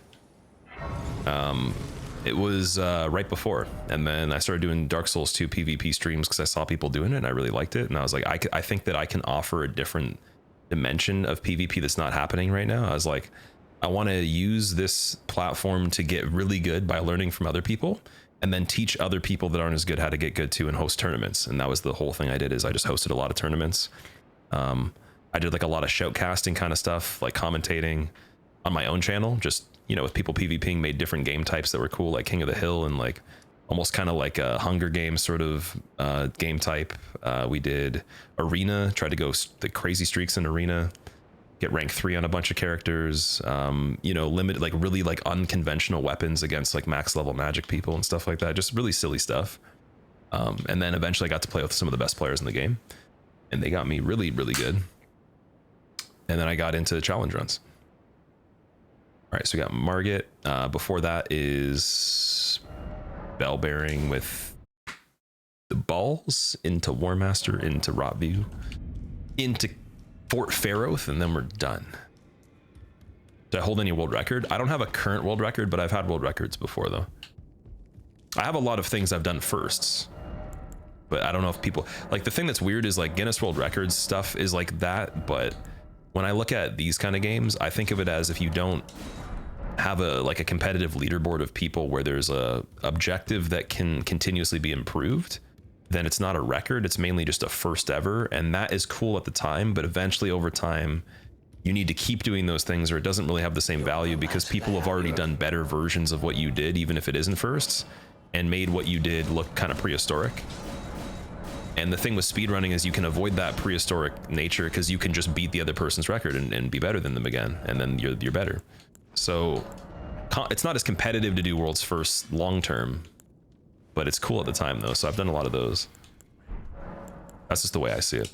It was right before, and then I started doing Dark Souls 2 PvP streams because I saw people doing it and I really liked it, and I was like, I think that I can offer a different dimension of PvP that's not happening right now. I was like, I want to use this platform to get really good by learning from other people, and then teach other people that aren't as good how to get good too, and host tournaments. And that was the whole thing I did, is I just hosted a lot of tournaments. I did like a lot of shoutcasting kind of stuff, like commentating on my own channel, just, you know, with people PvPing, made different game types that were cool, like King of the Hill and like almost kind of like a Hunger Games sort of game type. We did Arena, tried to go the crazy streaks in Arena, get rank 3 on a bunch of characters, you know, limited, like really like unconventional weapons against like max level magic people and stuff like that. Just really silly stuff. And then eventually I got to play with some of the best players in the game, and they got me really, really good. And then I got into challenge runs. All right, so we got Margit. Before that is Bell Bearing with the balls, into War Master, into Rotview, into Fort Pharaoh, and then we're done. Did I hold any world record? I don't have a current world record, but I've had world records before, though. I have a lot of things I've done firsts, but I don't know if people like, the thing that's weird is like Guinness World Records stuff is like that, but when I look at these kind of games, I think of it as if you don't have a competitive leaderboard of people where there's a objective that can continuously be improved, then it's not a record. It's mainly just a first ever, and that is cool at the time, but eventually over time you need to keep doing those things or it doesn't really have the same value because people have already done better versions of what you did, even if it isn't firsts, and made what you did look kind of prehistoric. And the thing with speedrunning is you can avoid that prehistoric nature because you can just beat the other person's record and be better than them again, and then you're better. So it's not as competitive to do world's first long term, but it's cool at the time though. So I've done a lot of those. That's just the way I see it.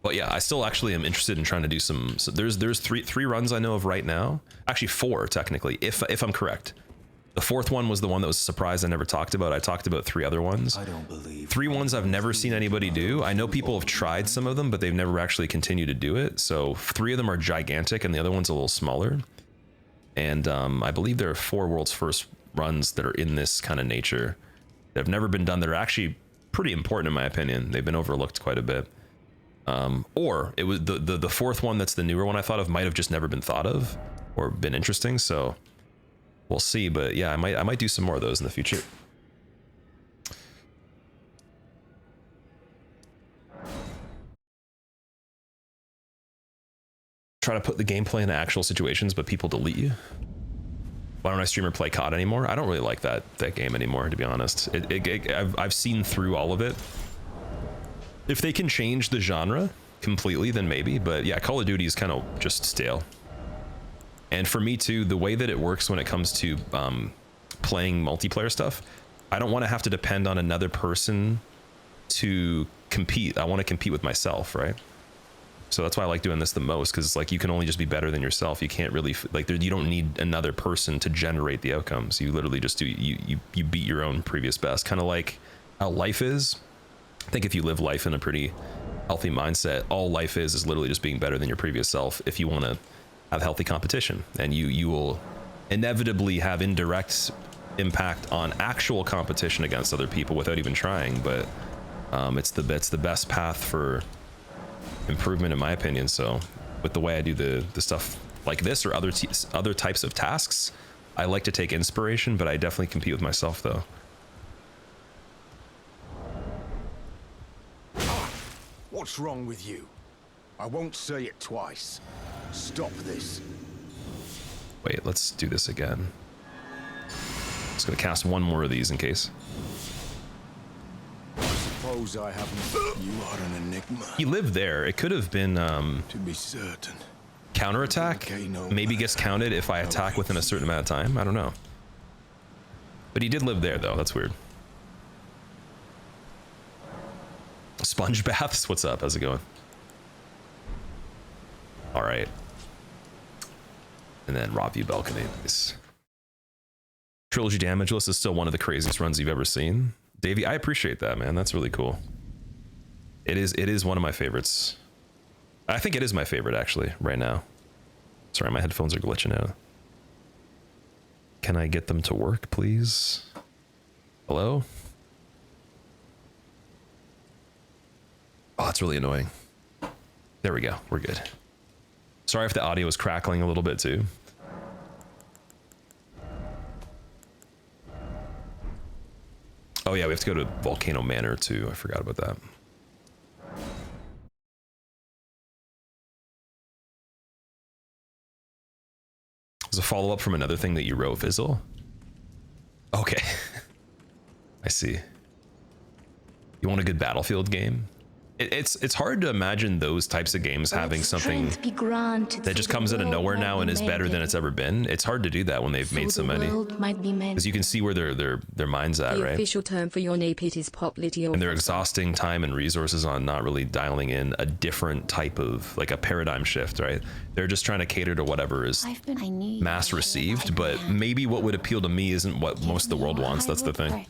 But yeah, I still actually am interested in trying to do some. So there's three runs I know of right now. Actually, 4 technically, if I'm correct. The 4th one was the one that was a surprise I never talked about. I talked about 3 other ones. I don't believe 3 ones I've never seen anybody do. I know people have tried some of them, but they've never actually continued to do it. So 3 of them are gigantic, and the other one's a little smaller. And I believe there are 4 world's first runs that are in this kind of nature that have never been done. That are actually pretty important in my opinion. They've been overlooked quite a bit. Or it was the 4th one that's the newer one I thought of might have just never been thought of or been interesting. So we'll see. But yeah, I might do some more of those in the future. Try to put the gameplay into actual situations, but people delete you. Why don't I stream or play COD anymore? I don't really like that game anymore, to be honest. I've seen through all of it. If they can change the genre completely, then maybe. But yeah, Call of Duty is kind of just stale. And for me too, the way that it works when it comes to playing multiplayer stuff, I don't want to have to depend on another person to compete. I want to compete with myself, right? So that's why I like doing this the most, because it's like you can only just be better than yourself. You can't really you don't need another person to generate the outcomes. You literally just do you beat your own previous best. Kind of like how life is. I think if you live life in a pretty healthy mindset, all life is literally just being better than your previous self if you want to have healthy competition. And you will inevitably have indirect impact on actual competition against other people without even trying. But it's the best path for improvement in my opinion. So with the way I do the stuff like this or other types of tasks, I like to take inspiration, but I definitely compete with myself though. What's wrong with you? I won't say it twice. Stop this. Wait, let's do this again. Just gonna cast one more of these in case. I suppose I haven't. You are an enigma. He lived there. It could have been To be certain. counterattack. Maybe gets counted if I attack within a certain amount of time. I don't know. But he did live there though. That's weird. Sponge baths. What's up? How's it going? All right. And then Rob View Balcony. Nice. Trilogy Damageless is still one of the craziest runs you've ever seen. Davey, I appreciate that, man. That's really cool. It is one of my favorites. I think it is my favorite actually right now. Sorry, my headphones are glitching out. Can I get them to work, please? Hello? Oh, that's really annoying. There we go. We're good. Sorry if the audio is crackling a little bit too. Oh yeah, we have to go to Volcano Manor too. I forgot about that. There's a follow-up from another thing that you wrote, Fizzle. Okay. I see. You want a good Battlefield game? It's hard to imagine those types of games having something that just comes out of nowhere now and is better than it's ever been. It's hard to do that when they've made so many, because you can see where their mind's at, right? The official term for your NAPIT is popliteal. And they're exhausting time and resources on not really dialing in a different type of, like, a paradigm shift, right? They're just trying to cater to whatever is mass received, but maybe what would appeal to me isn't what most of the world wants. That's the thing.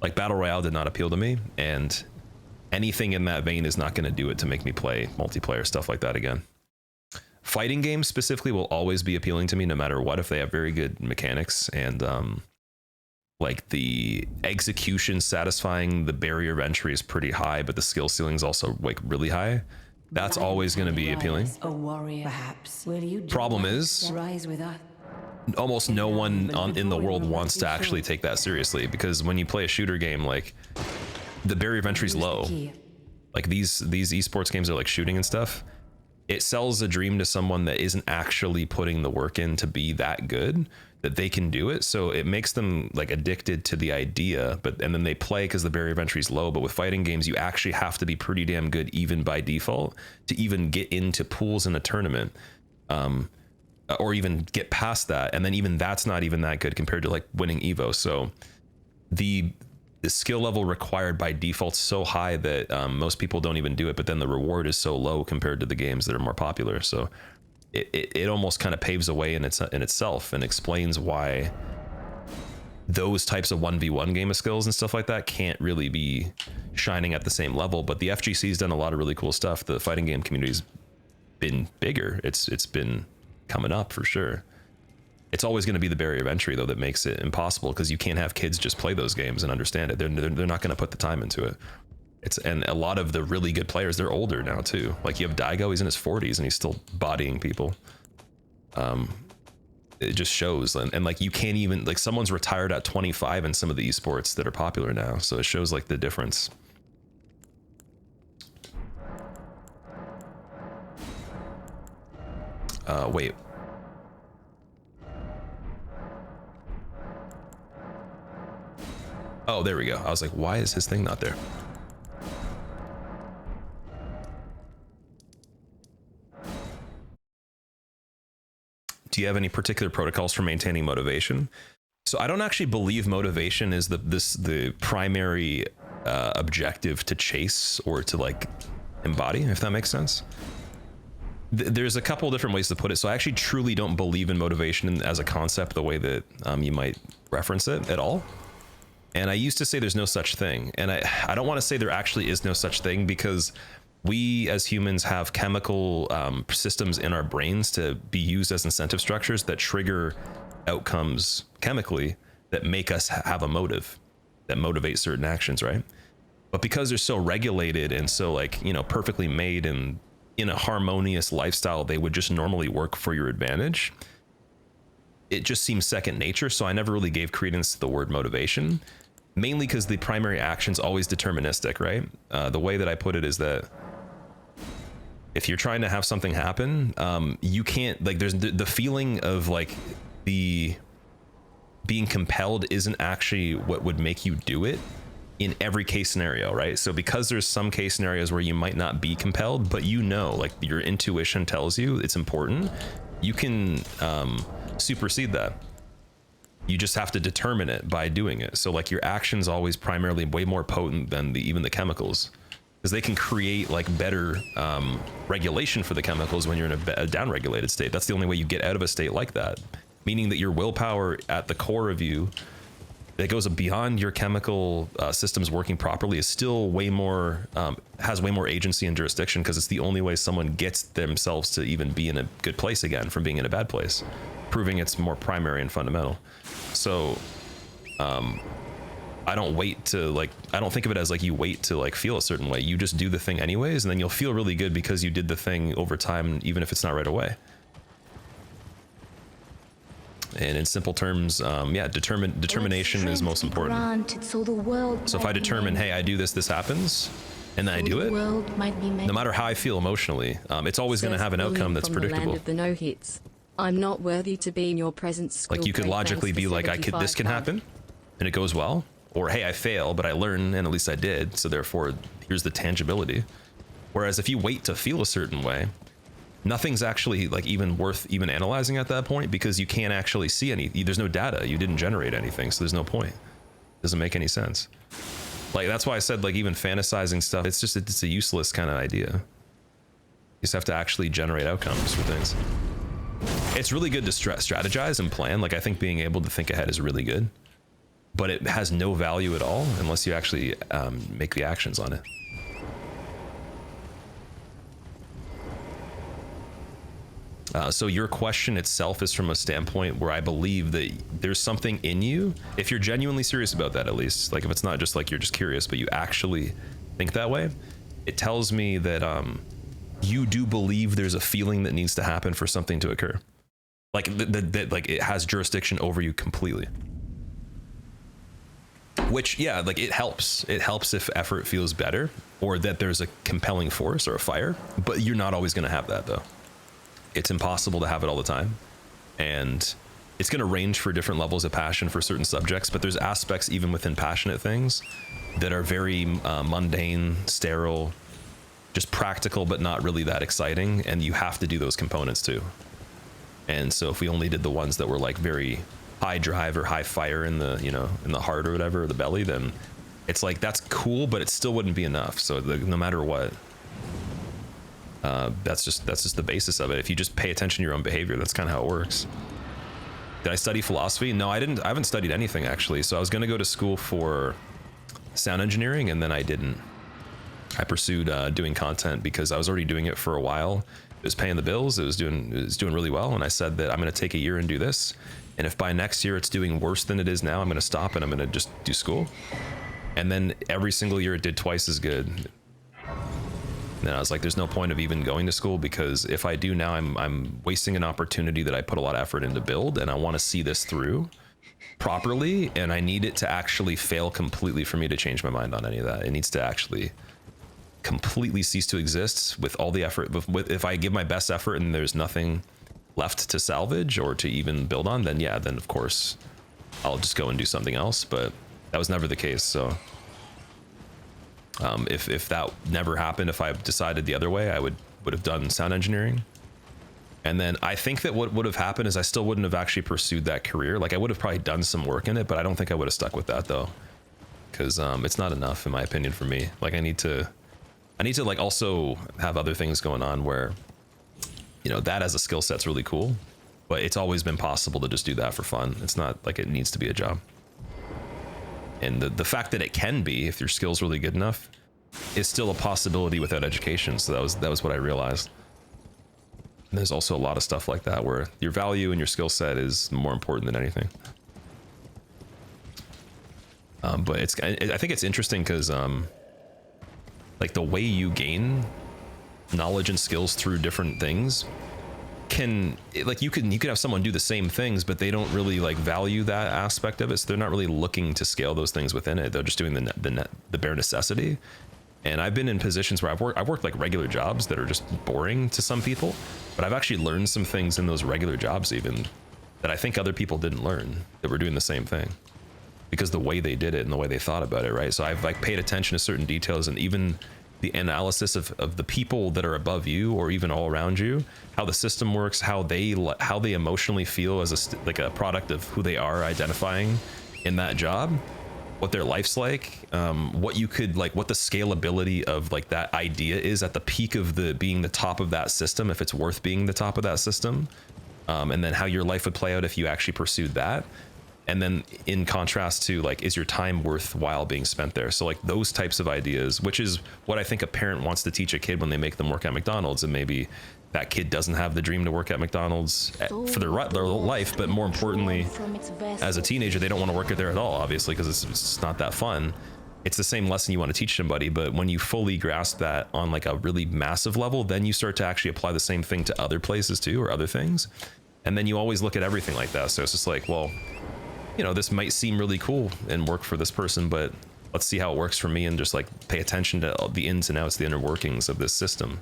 Like, Battle Royale did not appeal to me, and anything in that vein is not going to do it to make me play multiplayer stuff like that again. Fighting games specifically will always be appealing to me no matter what, if they have very good mechanics and like the execution satisfying the barrier of entry is pretty high, but the skill ceiling is also like really high. That's always going to be appealing. A warrior, perhaps. Will you Problem is, rise with us? Almost no one in the world wants to actually take that seriously, because when you play a shooter game, like, the barrier of entry is Use the low. key. Like these esports games are like shooting and stuff. It sells a dream to someone that isn't actually putting the work in to be that good that they can do it. So it makes them like addicted to the idea, and then they play because the barrier of entry is low. But with fighting games, you actually have to be pretty damn good even by default to even get into pools in a tournament, or even get past that. And then even that's not even that good compared to like winning Evo. So the skill level required by default is so high that most people don't even do it, but then the reward is so low compared to the games that are more popular. So it almost kind of paves a way in itself and explains why those types of 1v1 game of skills and stuff like that can't really be shining at the same level. But the FGC's done a lot of really cool stuff. The fighting game community's been bigger. It's been coming up for sure. It's always going to be the barrier of entry though that makes it impossible, because you can't have kids just play those games and understand it. They're not going to put the time into it. And a lot of the really good players, they're older now too. Like you have Daigo, he's in his 40s and he's still bodying people. It just shows. And like you can't even, like someone's retired at 25 in some of the esports that are popular now. So it shows like the difference. Wait. Oh, there we go. I was like, why is his thing not there? Do you have any particular protocols for maintaining motivation? So I don't actually believe motivation is the primary objective to chase or to like embody, if that makes sense. There's a couple different ways to put it. So I actually truly don't believe in motivation as a concept the way that you might reference it at all. And I used to say there's no such thing. And I don't want to say there actually is no such thing, because we as humans have chemical systems in our brains to be used as incentive structures that trigger outcomes chemically that make us have a motive that motivates certain actions, right? But because they're so regulated and so like, you know, perfectly made and in a harmonious lifestyle, they would just normally work for your advantage. It just seems second nature. So I never really gave credence to the word motivation, mainly because the primary action's always deterministic, right? The way that I put it is that if you're trying to have something happen, you can't, like, there's the feeling of like the being compelled isn't actually what would make you do it in every case scenario, right? So because there's some case scenarios where you might not be compelled, but you know, like your intuition tells you it's important, you can supersede that. You just have to determine it by doing it. So like your action's always primarily way more potent than even the chemicals, because they can create like better regulation for the chemicals when you're in a down-regulated state. That's the only way you get out of a state like that, meaning that your willpower at the core of you that goes beyond your chemical systems working properly is still way more, has way more agency and jurisdiction, because it's the only way someone gets themselves to even be in a good place again from being in a bad place, proving it's more primary and fundamental. So I don't wait to like, I don't think of it as like you wait to like feel a certain way. You just do the thing anyways, and then you'll feel really good because you did the thing over time, even if it's not right away. And in simple terms, yeah, determination is most important. So the world So if I determine, hey, I do this, this happens, and then I do it, no matter how I feel emotionally, it's always going to have an outcome that's predictable. Land of the no hits. I'm not worthy to be in your presence. Like you could logically be like, this can happen, and it goes well, or hey, I fail, but I learn, and at least I did, so therefore here's the tangibility. Whereas if you wait to feel a certain way, nothing's actually like even worth even analyzing at that point, because you can't actually see any, there's no data, you didn't generate anything, so there's no point. Doesn't make any sense. Like that's why I said like even fantasizing stuff, it's just, it's a useless kind of idea. You just have to actually generate outcomes for things. It's really good to strategize and plan. Like I think being able to think ahead is really good, but it has no value at all unless you actually make the actions on it. So your question itself is from a standpoint where I believe that there's something in you, if you're genuinely serious about that, at least, like if it's not just like you're just curious, but you actually think that way, it tells me that you do believe there's a feeling that needs to happen for something to occur. Like that like it has jurisdiction over you completely. which, yeah, like it helps if effort feels better or that there's a compelling force or a fire, but you're not always going to have that though. It's impossible to have it all the time, and it's going to range for different levels of passion for certain subjects, but there's aspects even within passionate things that are very mundane, sterile, just practical, but not really that exciting. And you have to do those components too. And so if we only did the ones that were like very high drive or high fire in the, you know, in the heart or whatever, or the belly, then it's like, that's cool, but it still wouldn't be enough. So no matter what, that's just the basis of it. If you just pay attention to your own behavior, that's kind of how it works. Did I study philosophy? No, I didn't. I haven't studied anything actually. So I was going to go to school for sound engineering, and then I didn't. I pursued doing content because I was already doing it for a while. It was paying the bills. It was doing really well. And I said that I'm going to take a year and do this. And if by next year it's doing worse than it is now, I'm going to stop and I'm going to just do school. And then every single year it did twice as good. And then I was like, there's no point of even going to school, because if I do now, I'm wasting an opportunity that I put a lot of effort into build, and I want to see this through properly, and I need it to actually fail completely for me to change my mind on any of that. It needs to actually completely cease to exist with all the effort. If I give my best effort and there's nothing left to salvage or to even build on, then yeah, then of course I'll just go and do something else. But that was never the case. So if that never happened, if I decided the other way, I would have done sound engineering. And then I think that what would have happened is I still wouldn't have actually pursued that career. Like I would have probably done some work in it, but I don't think I would have stuck with that though, because it's not enough in my opinion for me. Like I need to like also have other things going on where, you know, that as a skill set's really cool, but it's always been possible to just do that for fun. It's not like it needs to be a job. And the fact that it can be, if your skill's really good enough, is still a possibility without education. So that was what I realized. And there's also a lot of stuff like that where your value and your skill set is more important than anything. But I think it's interesting because like the way you gain knowledge and skills through different things you could have someone do the same things, but they don't really like value that aspect of it. So they're not really looking to scale those things within it. They're just doing the bare necessity. And I've been in positions where I've worked like regular jobs that are just boring to some people, but I've actually learned some things in those regular jobs even that I think other people didn't learn, that were doing the same thing because the way they did it and the way they thought about it, right? So I've like paid attention to certain details, and even the analysis of the people that are above you or even all around you, how the system works, how they emotionally feel as a product of who they are identifying in that job, what their life's like, what the scalability of like that idea is at the peak of being the top of that system, if it's worth being the top of that system, and then how your life would play out if you actually pursued that. And then in contrast to like, is your time worthwhile being spent there? So like those types of ideas, which is what I think a parent wants to teach a kid when they make them work at McDonald's, and maybe that kid doesn't have the dream to work at McDonald's for their life, but more importantly, as a teenager, they don't want to work there at all, obviously, because it's not that fun. It's the same lesson you want to teach somebody, but when you fully grasp that on like a really massive level, then you start to actually apply the same thing to other places too, or other things. And then you always look at everything like that. So it's just like, well, you know, this might seem really cool and work for this person, but let's see how it works for me, and just like pay attention to the ins and outs, the inner workings of this system,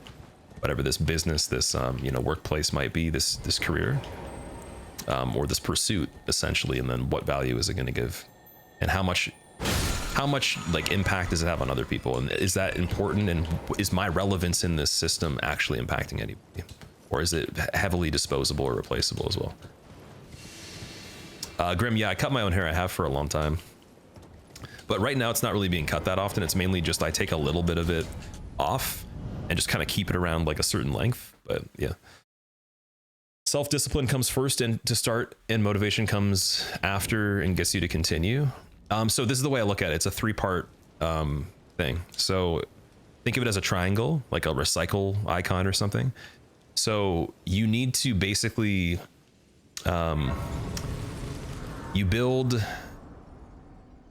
whatever this business, this workplace might be, this career, or this pursuit essentially. And then what value is it going to give, and how much like impact does it have on other people, and is that important, and is my relevance in this system actually impacting anybody, or is it heavily disposable or replaceable as well? Grim, yeah, I cut my own hair. I have for a long time, but right now it's not really being cut that often. It's mainly just I take a little bit of it off and just kind of keep it around like a certain length. But yeah, self-discipline comes first and to start, and motivation comes after and gets you to continue. So this is the way I look at it. It's a 3-part thing. So think of it as a triangle, like a recycle icon or something. So you need to basically you build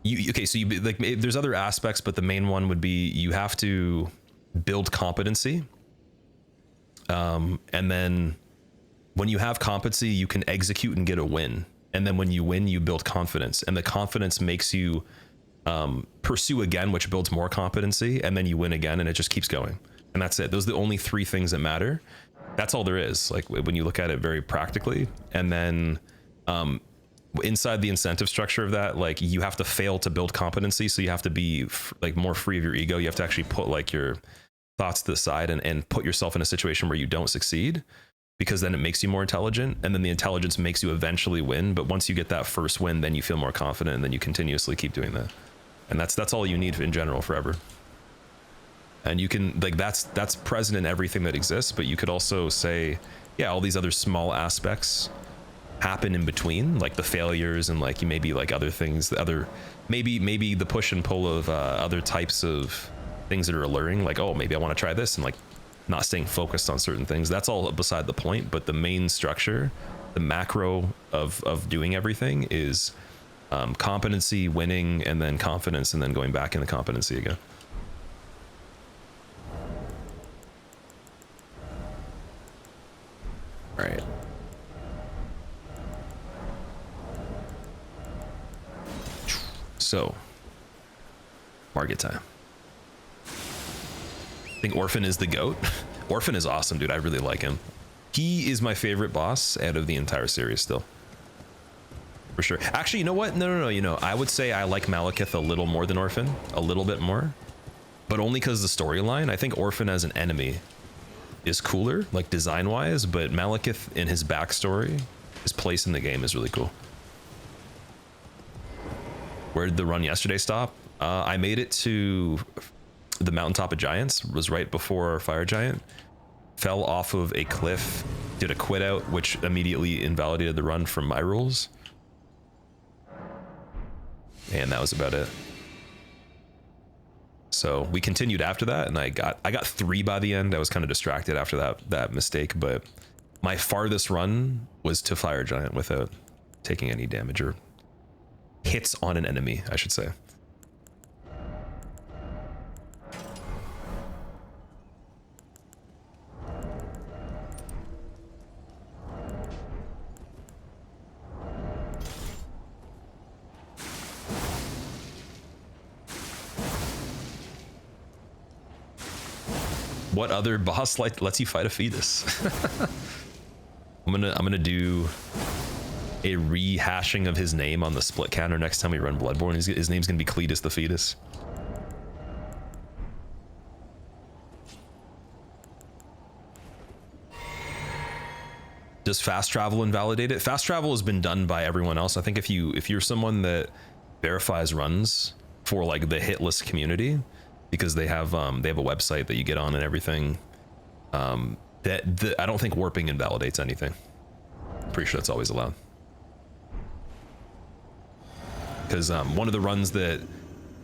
there's other aspects, but the main one would be you have to build competency, and then when you have competency, you can execute and get a win, and then when you win, you build confidence, and the confidence makes you pursue again, which builds more competency, and then you win again, and it just keeps going. And that's it. Those are the only 3 things that matter. That's all there is, like when you look at it very practically. And then inside the incentive structure of that, like you have to fail to build competency, so you have to be like more free of your ego. You have to actually put like your thoughts to the side and put yourself in a situation where you don't succeed, because then it makes you more intelligent, and then the intelligence makes you eventually win. But once you get that first win, then you feel more confident, and then you continuously keep doing that. And that's all you need in general forever. And you can, like, that's present in everything that exists, but you could also say, yeah, all these other small aspects happen in between, like the failures and like maybe like other things, maybe the push and pull of other types of things that are alluring, like, oh, maybe I want to try this, and like not staying focused on certain things. That's all beside the point. But the main structure, the macro of doing everything is competency, winning, and then confidence, and then going back into competency again. All right. So, market time. I think Orphan is the GOAT. Orphan is awesome, dude. I really like him. He is my favorite boss out of the entire series still. For sure. Actually, you know what? No. You know, I would say I like Malekith a little more than Orphan. A little bit more. But only because of the storyline. I think Orphan as an enemy is cooler, like design-wise, but Malekith in his backstory, his place in the game is really cool. Where did the run yesterday stop? I made it to the mountaintop of giants. It was right before Fire Giant. Fell off of a cliff, did a quit out, which immediately invalidated the run from my rules. And that was about it. So we continued after that, and I got 3 by the end. I was kind of distracted after that mistake, but my farthest run was to Fire Giant without taking any damage or hits on an enemy, I should say. What other boss lets you fight a fetus? I'm gonna do a rehashing of his name on the split counter next time we run Bloodborne. His name's gonna be Cletus the Fetus. Does fast travel invalidate it? Fast travel has been done by everyone else. I think if you're someone that verifies runs for like the hitless community, because they have a website that you get on and everything, I don't think warping invalidates anything. I'm pretty sure that's always allowed. Because one of the runs that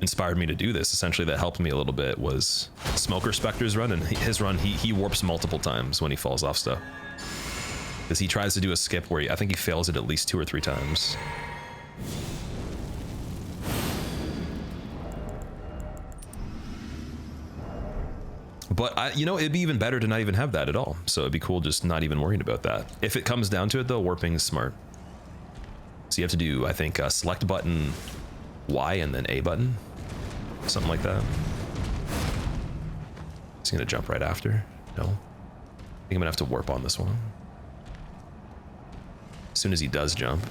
inspired me to do this, essentially that helped me a little bit, was Smoker Spectre's run, and his run, he warps multiple times when he falls off stuff. Because he tries to do a skip where I think he fails it at least 2 or 3 times. But you know, it'd be even better to not even have that at all. So it'd be cool just not even worrying about that. If it comes down to it though, warping is smart. So you have to do, I think, select button Y and then A button. Something like that. Is he gonna jump right after? No. I think I'm gonna have to warp on this one. As soon as he does jump.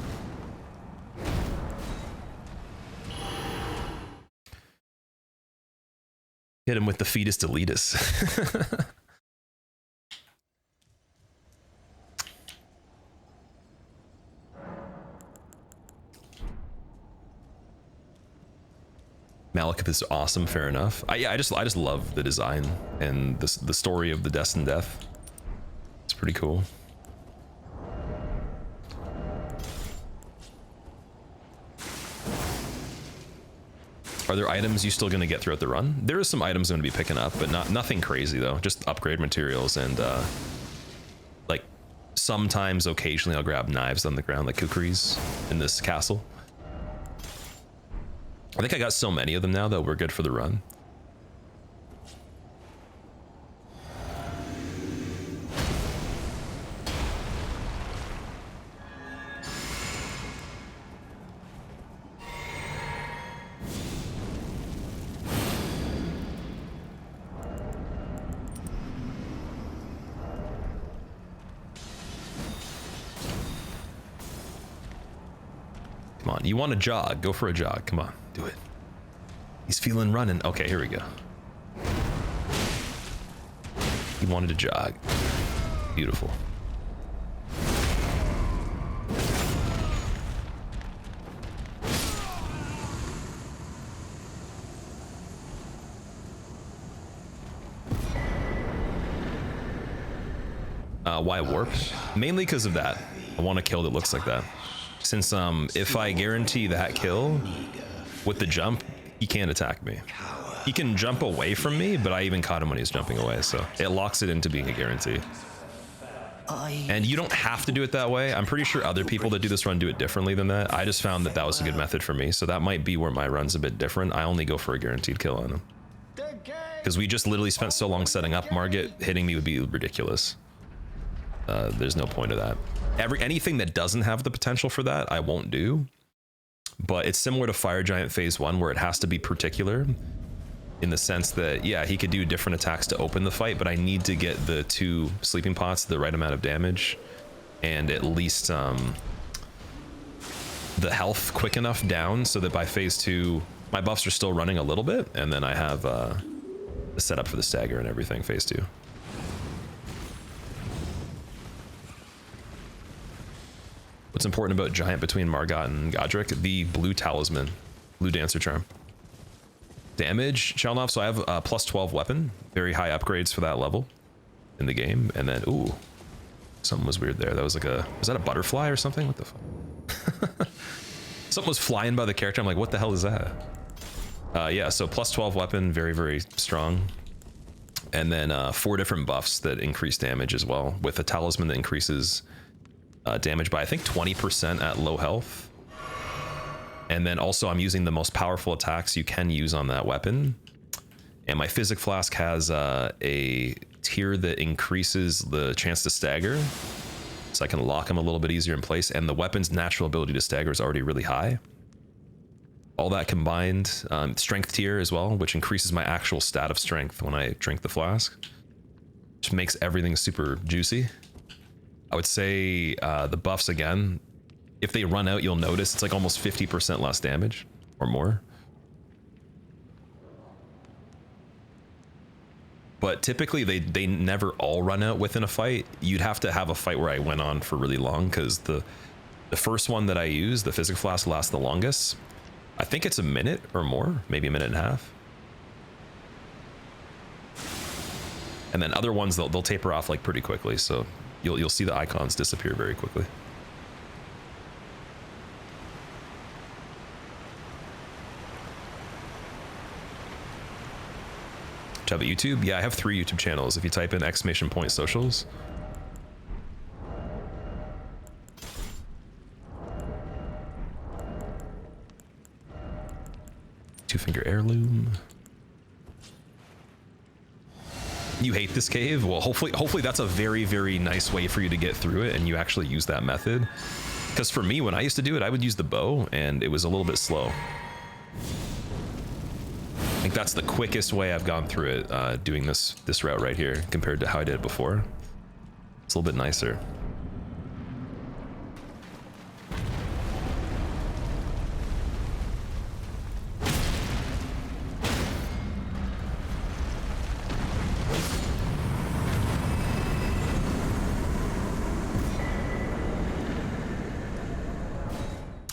Hit him with the fetus deletus. Malekith is awesome, fair enough. I just love the design and the story of the Destined Death. It's pretty cool. Are there items you still gonna get throughout the run? There is some items I'm gonna be picking up, but nothing crazy though. Just upgrade materials and like sometimes occasionally I'll grab knives on the ground like kukris in this castle. I think I got so many of them now that we're good for the run. Come on, you want to jog? Go for a jog. Come on, do it. He's feeling running. Okay, here we go. He wanted to jog. Beautiful. Why warp? Mainly because of that. I want a kill that looks like that. Since if I guarantee that kill with the jump, he can't attack me. He can jump away from me, but I even caught him when he was jumping away, so it locks it into being a guarantee. And you don't have to do it that way. I'm pretty sure other people that do this run do it differently than that. I just found that that was a good method for me, so that might be where my run's a bit different. I only go for a guaranteed kill on him. Because we just literally spent so long setting up, Margit hitting me would be ridiculous. There's no point of that. Anything that doesn't have the potential for that, I won't do. But it's similar to Fire Giant Phase 1, where it has to be particular in the sense that, yeah, he could do different attacks to open the fight, but I need to get the 2 sleeping pots the right amount of damage and at least the health quick enough down so that by Phase 2, my buffs are still running a little bit, and then I have the setup for the stagger and everything, Phase 2. What's important about Giant between Margot and Godric? The blue talisman, blue dancer charm. Damage, Chelnov, so I have a plus 12 weapon, very high upgrades for that level in the game. And then, ooh, something was weird there. That was like was that a butterfly or something? What the fuck? Something was flying by the character. I'm like, what the hell is that? Yeah, so plus 12 weapon, very, very strong. And then 4 different buffs that increase damage as well, with a talisman that increases damage by I think 20% at low health. And then also I'm using the most powerful attacks you can use on that weapon. And my Physic Flask has a tier that increases the chance to stagger, so I can lock him a little bit easier in place. And the weapon's natural ability to stagger is already really high. All that combined, strength tier as well, which increases my actual stat of strength when I drink the flask, which makes everything super juicy. I would say the buffs again, if they run out, you'll notice it's like almost 50% less damage or more. But typically they never all run out within a fight. You'd have to have a fight where I went on for really long, because the first one that I used, the Physic Flask, lasts the longest. I think it's a minute or more, maybe a minute and a half. And then other ones, they'll taper off like pretty quickly, so you'll see the icons disappear very quickly. Do you have a YouTube? Yeah, I have 3 YouTube channels. If you type in !socials. Two-finger heirloom. You hate this cave? Well, hopefully that's a very, very nice way for you to get through it and you actually use that method. Because for me, when I used to do it, I would use the bow and it was a little bit slow. I think that's the quickest way I've gone through it, doing this route right here compared to how I did it before. It's a little bit nicer.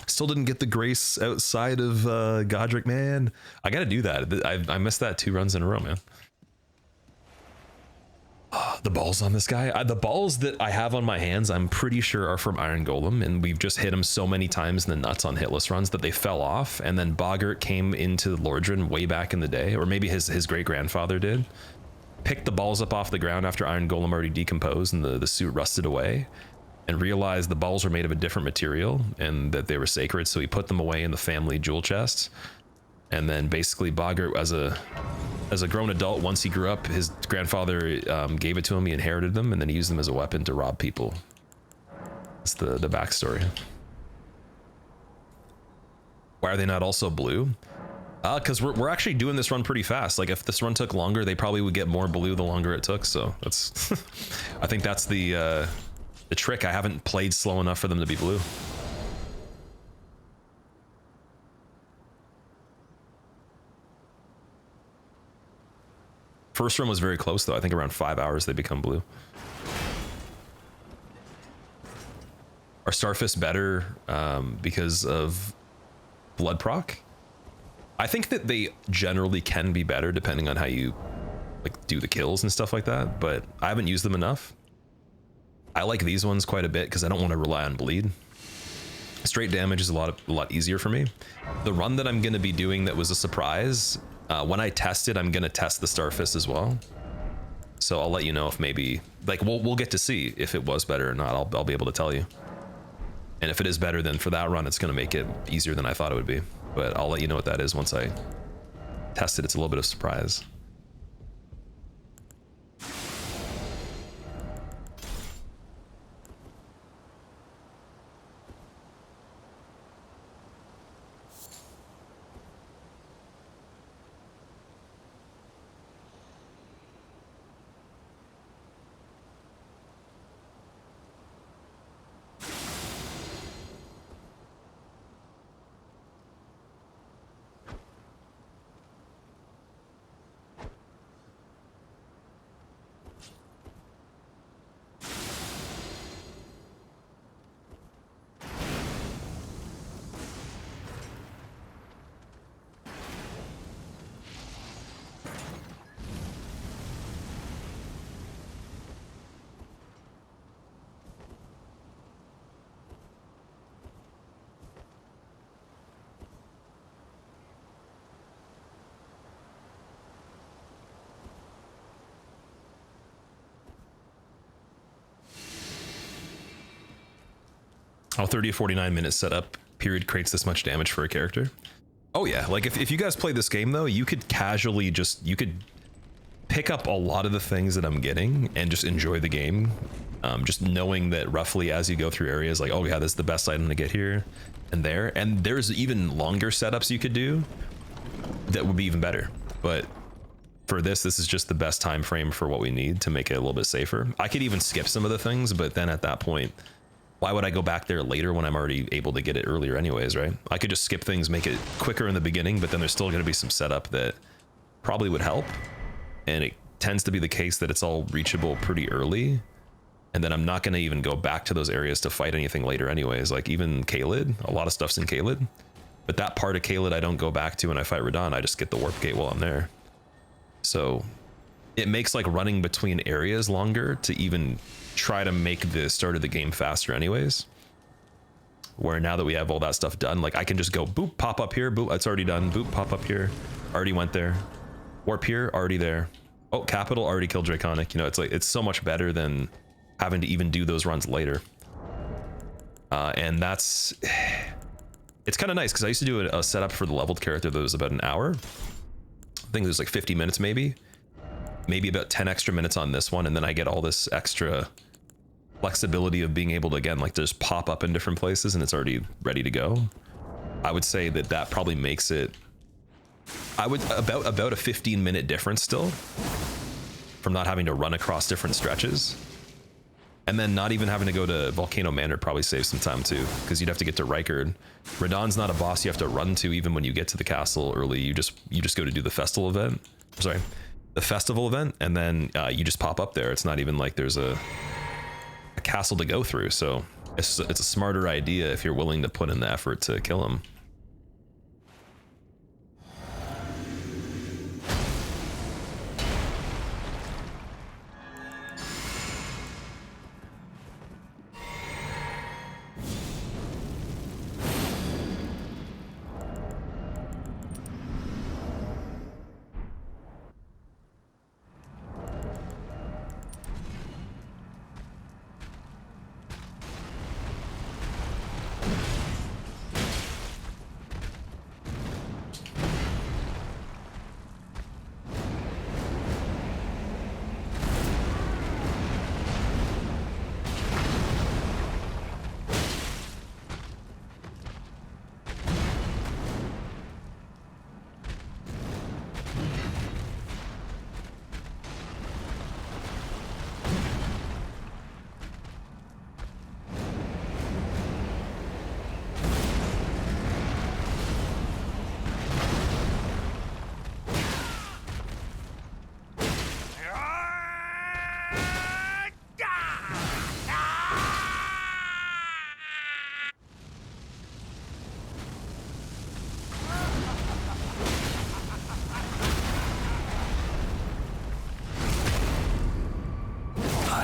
Still didn't get the grace outside of Godric, man. I gotta do that. I missed that 2 runs in a row, man. The balls on this guy. The balls that I have on my hands, I'm pretty sure are from Iron Golem, and we've just hit him so many times in the nuts on hitless runs that they fell off, and then Boggart came into Lordran way back in the day, or maybe his great-grandfather did, picked the balls up off the ground after Iron Golem already decomposed and the suit rusted away, and realized the balls were made of a different material and that they were sacred, so he put them away in the family jewel chest. And then basically Boggart, as a grown adult, once he grew up, his grandfather gave it to him, he inherited them, and then he used them as a weapon to rob people. That's the backstory. Why are they not also blue? Because we're actually doing this run pretty fast. Like, if this run took longer, they probably would get more blue the longer it took, so that's I think that's the trick. I haven't played slow enough for them to be blue. First run was very close though. I think around 5 hours they become blue. Are Starfists better because of blood proc? I think that they generally can be better depending on how you like do the kills and stuff like that, but I haven't used them enough. I like these ones quite a bit because I don't want to rely on bleed. Straight damage is a lot easier for me. The run that I'm going to be doing that was a surprise, when I test it, I'm going to test the Starfist as well. So I'll let you know if maybe like we'll get to see if it was better or not. I'll be able to tell you. And if it is better, then for that run, it's going to make it easier than I thought it would be. But I'll let you know what that is once I test it. It's a little bit of surprise. How 30 to 49 minute setup period creates this much damage for a character? Oh yeah, like if you guys play this game though, you could casually you could pick up a lot of the things that I'm getting and just enjoy the game. Just knowing that roughly as you go through areas, like, oh yeah, this is the best item to get here and there. And there's even longer setups you could do that would be even better. But for this is just the best time frame for what we need to make it a little bit safer. I could even skip some of the things, but then at that point, why would I go back there later when I'm already able to get it earlier anyways, right? I could just skip things, make it quicker in the beginning, but then there's still going to be some setup that probably would help. And it tends to be the case that it's all reachable pretty early. And then I'm not going to even go back to those areas to fight anything later anyways. Like even Caelid, a lot of stuff's in Caelid. But that part of Caelid I don't go back to when I fight Radahn. I just get the warp gate while I'm there. So it makes like running between areas longer to even try to make the start of the game faster anyways. Where now that we have all that stuff done, like I can just go boop, pop up here, boop, it's already done, boop, pop up here, already went there, warp here, already there, oh, capital, already killed Draconic. You know, it's like it's so much better than having to even do those runs later. And that's, it's kind of nice because I used to do a setup for the leveled character that was about an hour. I think it was like 50 minutes maybe about 10 extra minutes on this one, and then I get all this extra flexibility of being able to, again, like just pop up in different places and it's already ready to go. I would say that probably makes it, I would about a 15-minute difference still from not having to run across different stretches. And then not even having to go to Volcano Manor probably saves some time too, because you'd have to get to Rykard. Radahn's not a boss you have to run to even when you get to the castle early. You just go to do the festival event. Sorry, the festival event, and then you just pop up there. It's not even like there's a castle to go through. So it's a smarter idea if you're willing to put in the effort to kill him.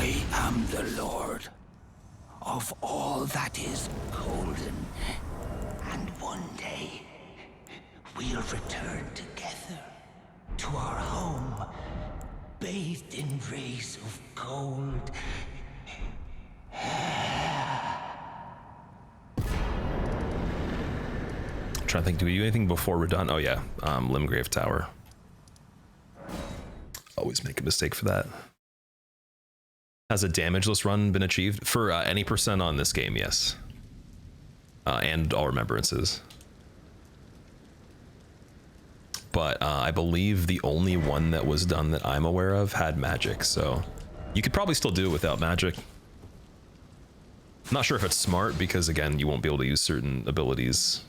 I am the Lord of all that is golden. And one day, we'll return together to our home, bathed in rays of gold. Trying to think, do we do anything before we're done? Oh yeah, Limgrave Tower. Always make a mistake for that. Has a damageless run been achieved? For any percent on this game, yes. And all remembrances. But I believe the only one that was done that I'm aware of had magic, so you could probably still do it without magic. I'm not sure if it's smart because, again, you won't be able to use certain abilities.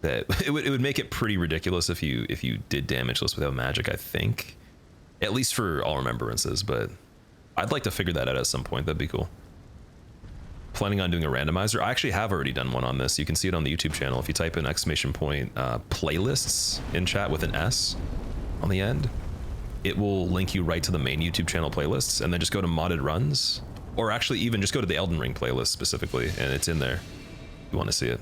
That it would make it pretty ridiculous if you did damageless without magic, I think. At least for all remembrances, but I'd like to figure that out at some point. That'd be cool. Planning on doing a randomizer. I actually have already done one on this. You can see it on the YouTube channel. If you type in !playlists in chat with an S on the end, it will link you right to the main YouTube channel playlists, and then just go to modded runs, or actually even just go to the Elden Ring playlist specifically, and it's in there if you want to see it.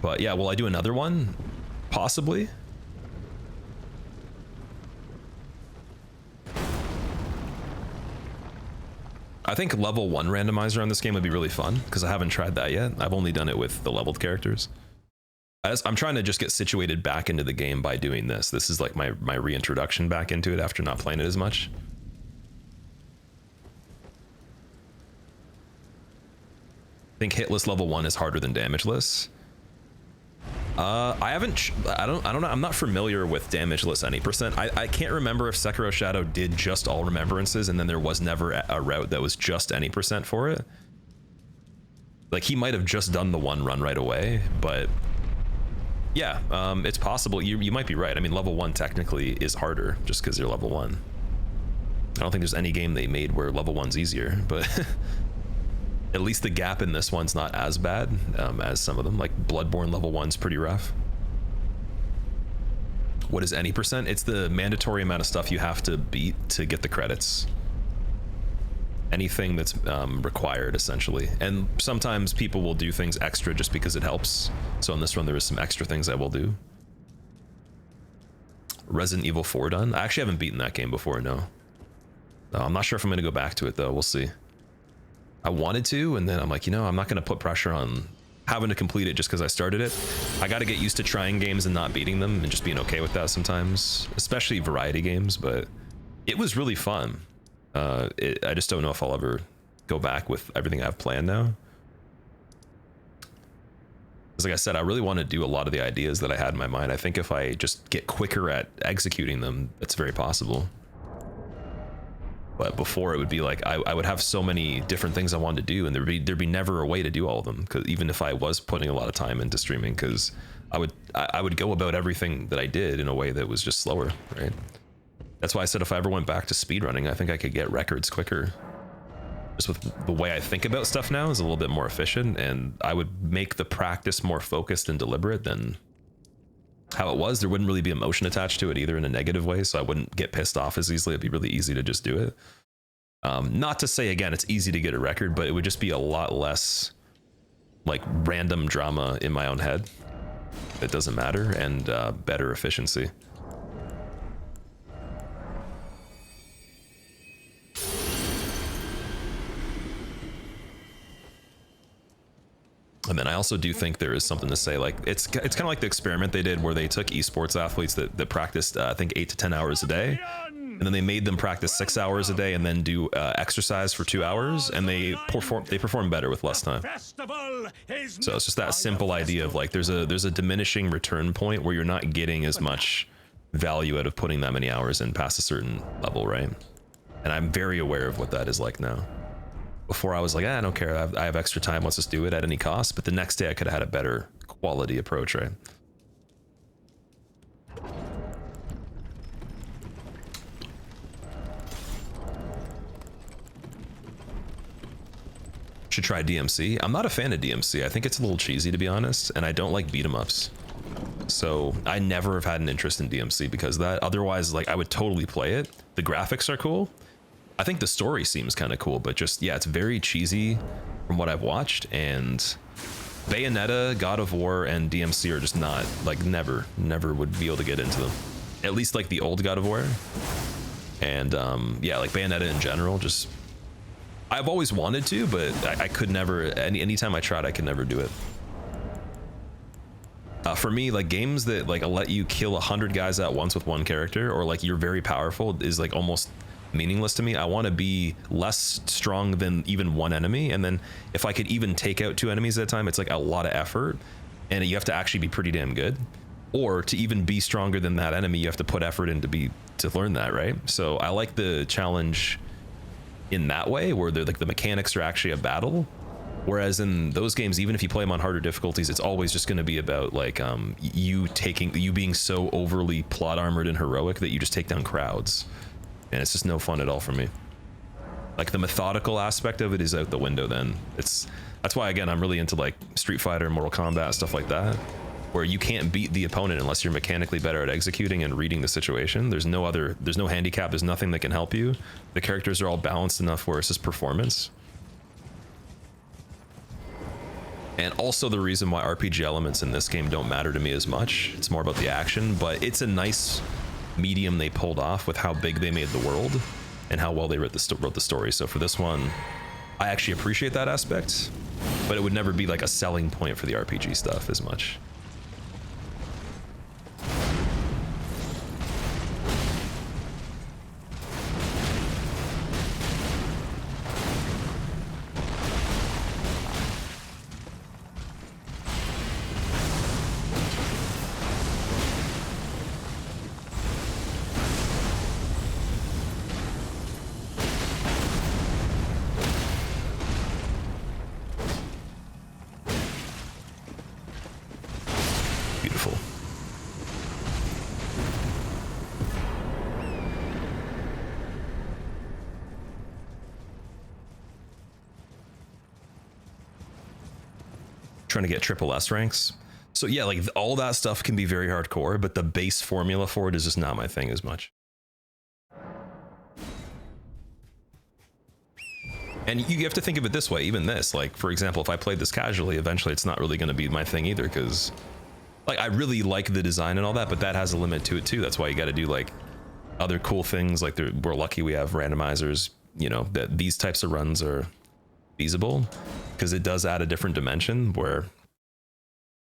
But yeah, will I do another one? Possibly. I think level 1 randomizer on this game would be really fun, because I haven't tried that yet. I've only done it with the leveled characters. I'm trying to just get situated back into the game by doing this. This is like my reintroduction back into it after not playing it as much. I think hitless level 1 is harder than damageless. I don't know. I'm not familiar with damageless any percent. I can't remember if Sekiro Shadow did just all remembrances and then there was never a route that was just any percent for it. Like, he might have just done the one run right away, but yeah, it's possible. You might be right. I mean, level 1 technically is harder just because you're level 1. I don't think there's any game they made where level 1's easier, but at least the gap in this one's not as bad as some of them. Like Bloodborne level 1's pretty rough. What is any percent? It's the mandatory amount of stuff you have to beat to get the credits. Anything that's required, essentially. And sometimes people will do things extra just because it helps. So in this run, there is some extra things I will do. Resident Evil 4 done? I actually haven't beaten that game before, no. I'm not sure if I'm going to go back to it, though. We'll see. I wanted to, and then I'm like, you know, I'm not going to put pressure on having to complete it just because I started it. I got to get used to trying games and not beating them and just being okay with that sometimes, especially variety games, but it was really fun. I just don't know if I'll ever go back with everything I have planned now. Because like I said, I really want to do a lot of the ideas that I had in my mind. I think if I just get quicker at executing them, it's very possible. But before, it would be like I would have so many different things I wanted to do, and there'd be never a way to do all of them. Because even if I was putting a lot of time into streaming, because I would go about everything that I did in a way that was just slower, right? That's why I said if I ever went back to speedrunning, I think I could get records quicker. Just with the way I think about stuff now is a little bit more efficient, and I would make the practice more focused and deliberate than how it was. There wouldn't really be emotion attached to it either in a negative way, so I wouldn't get pissed off as easily. It'd be really easy to just do it. Not to say, again, it's easy to get a record, but it would just be a lot less like random drama in my own head. It doesn't matter, and better efficiency. And then I also do think there is something to say, like, it's kind of like the experiment they did where they took esports athletes that practiced, I think 8 to 10 hours a day, and then they made them practice 6 hours a day and then do exercise for 2 hours, and they perform better with less time. So it's just that simple idea of like there's a diminishing return point where you're not getting as much value out of putting that many hours in past a certain level, right? And I'm very aware of what that is like now. Before I was like, I don't care, I have extra time, let's just do it at any cost. But the next day I could have had a better quality approach, right? Should should try DMC. I'm not a fan of DMC. I think it's a little cheesy, to be honest, and I don't like beat 'em ups. So I never have had an interest in DMC because of that. Otherwise, like, I would totally play it. The graphics are cool. I think the story seems kind of cool, but just, yeah, it's very cheesy from what I've watched. And Bayonetta, God of War, and DMC are just not, like, never would be able to get into them. At least like the old God of War. And yeah, like Bayonetta in general, just, I've always wanted to, but I could never, anytime I tried, I could never do it. For me, like, games that like let you kill 100 guys at once with one character, or like you're very powerful, is like almost meaningless to me. I want to be less strong than even one enemy, and then if I could even take out 2 enemies at a time, it's like a lot of effort, and you have to actually be pretty damn good. Or to even be stronger than that enemy, you have to put effort in to learn that, right? So I like the challenge in that way, where they're like the mechanics are actually a battle. Whereas in those games, even if you play them on harder difficulties, it's always just going to be about like you being so overly plot armored and heroic that you just take down crowds, and it's just no fun at all for me. Like, the methodical aspect of it is out the window. Then that's why, again, I'm really into like Street Fighter, Mortal Kombat, stuff like that, where you can't beat the opponent unless you're mechanically better at executing and reading the situation. There's no handicap, there's nothing that can help you. The characters are all balanced enough where it's just performance. And also the reason why RPG elements in this game don't matter to me as much. It's more about the action, but it's a nice medium they pulled off with how big they made the world and how well they wrote the story. So for this one, I actually appreciate that aspect, but it would never be like a selling point for the RPG stuff as much. Beautiful. Trying to get triple S ranks. So yeah, like all that stuff can be very hardcore, but the base formula for it is just not my thing as much. And you have to think of it this way, even this, like, for example, if I played this casually, eventually it's not really going to be my thing either, because like, I really like the design and all that, but that has a limit to it too. That's why you got to do like other cool things. Like, we're lucky we have randomizers, you know, that these types of runs are feasible, because it does add a different dimension where,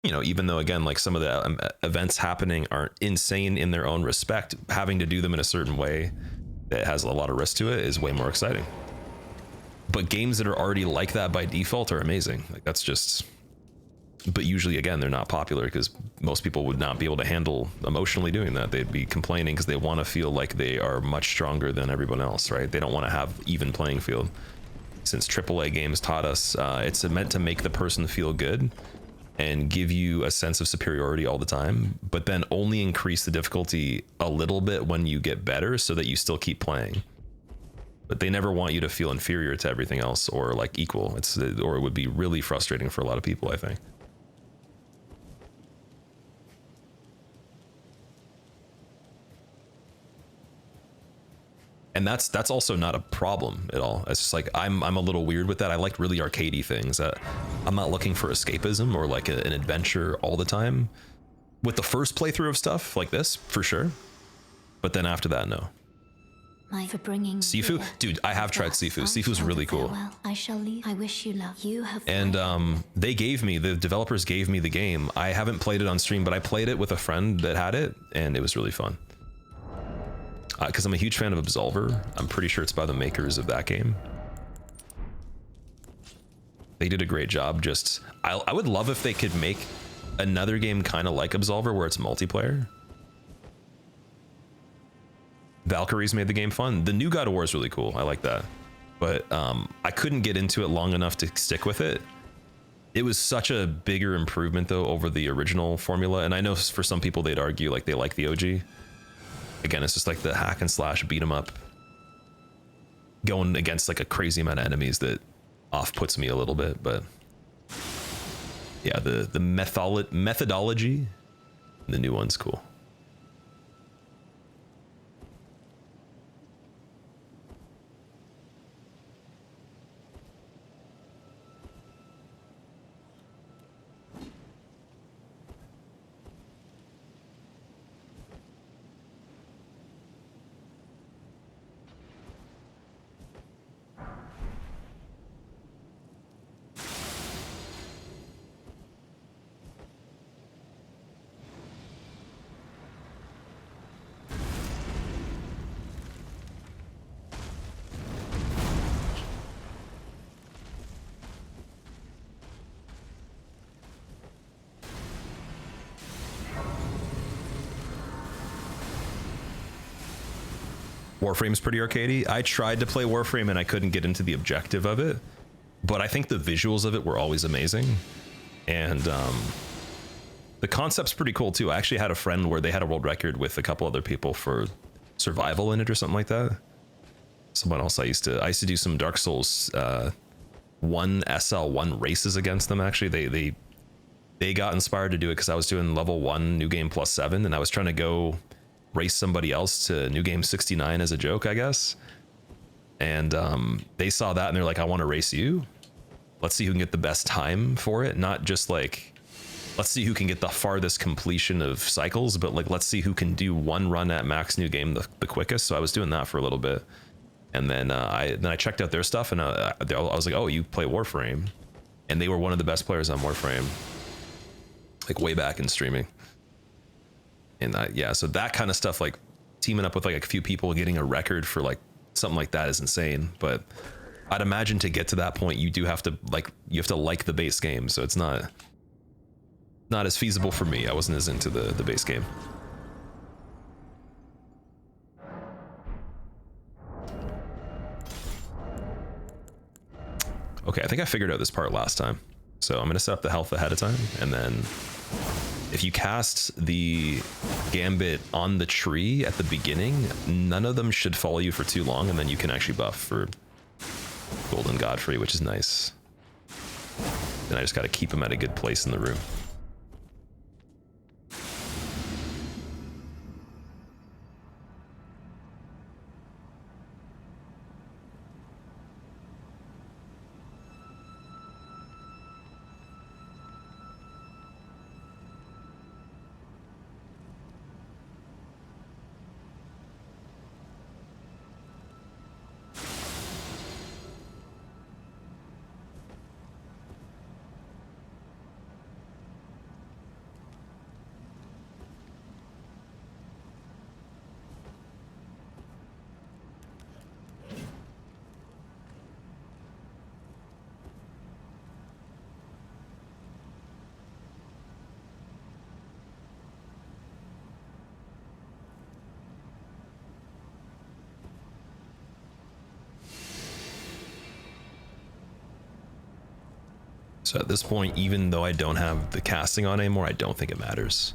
you know, even though, again, like some of the events happening aren't insane in their own respect, having to do them in a certain way that has a lot of risk to it is way more exciting. But games that are already like that by default are amazing. Like, that's just, but usually, again, they're not popular because most people would not be able to handle emotionally doing that. They'd be complaining because they want to feel like they are much stronger than everyone else, right? They don't want to have even playing field. Since AAA games taught us, it's meant to make the person feel good and give you a sense of superiority all the time, but then only increase the difficulty a little bit when you get better so that you still keep playing. But they never want you to feel inferior to everything else or like equal. Or it would be really frustrating for a lot of people, I think. And that's also not a problem at all. It's just like, I'm a little weird with that. I like really arcadey things. I'm not looking for escapism or like an adventure all the time. With the first playthrough of stuff like this, for sure. But then after that, no. For bringing Sifu, dude, I have tried Sifu. Sifu's really cool. I shall leave. I wish you luck. You have. And the developers gave me the game. I haven't played it on stream, but I played it with a friend that had it, and it was really fun. Because I'm a huge fan of Absolver. I'm pretty sure it's by the makers of that game. They did a great job. Just, I would love if they could make another game kind of like Absolver where it's multiplayer. Valkyrie's made the game fun. The new God of War is really cool. I like that. But I couldn't get into it long enough to stick with it. It was such a bigger improvement, though, over the original formula. And I know for some people, they'd argue like they like the OG. Again, it's just like the hack and slash beat 'em up going against like a crazy amount of enemies that off puts me a little bit, but yeah, the methodology, the new one's cool. Warframe's pretty arcadey. I tried to play Warframe and I couldn't get into the objective of it, but I think the visuals of it were always amazing. And the concept's pretty cool too. I actually had a friend where they had a world record with a couple other people for survival in it or something like that. Someone else I used to do some Dark Souls 1 SL1 races against them. Actually, they got inspired to do it because I was doing level 1 new game plus 7 and I was trying to go race somebody else to new game 69 as a joke, I guess. And they saw that and they're like, I want to race you. Let's see who can get the best time for it. Not just like, let's see who can get the farthest completion of cycles, but like, let's see who can do one run at max new game the quickest. So I was doing that for a little bit. And then I checked out their stuff and I was like, oh, you play Warframe. And they were one of the best players on Warframe, like way back in streaming. And yeah, so that kind of stuff, like teaming up with like a few people, getting a record for like something like that is insane. But I'd imagine to get to that point, you do have to like the base game. So it's not as feasible for me. I wasn't as into the base game. Okay, I think I figured out this part last time. So I'm gonna set up the health ahead of time, and then if you cast the Gambit on the tree at the beginning, none of them should follow you for too long, and then you can actually buff for Golden Godfrey, which is nice. And I just gotta keep him at a good place in the room. So at this point, even though I don't have the casting on anymore, I don't think it matters.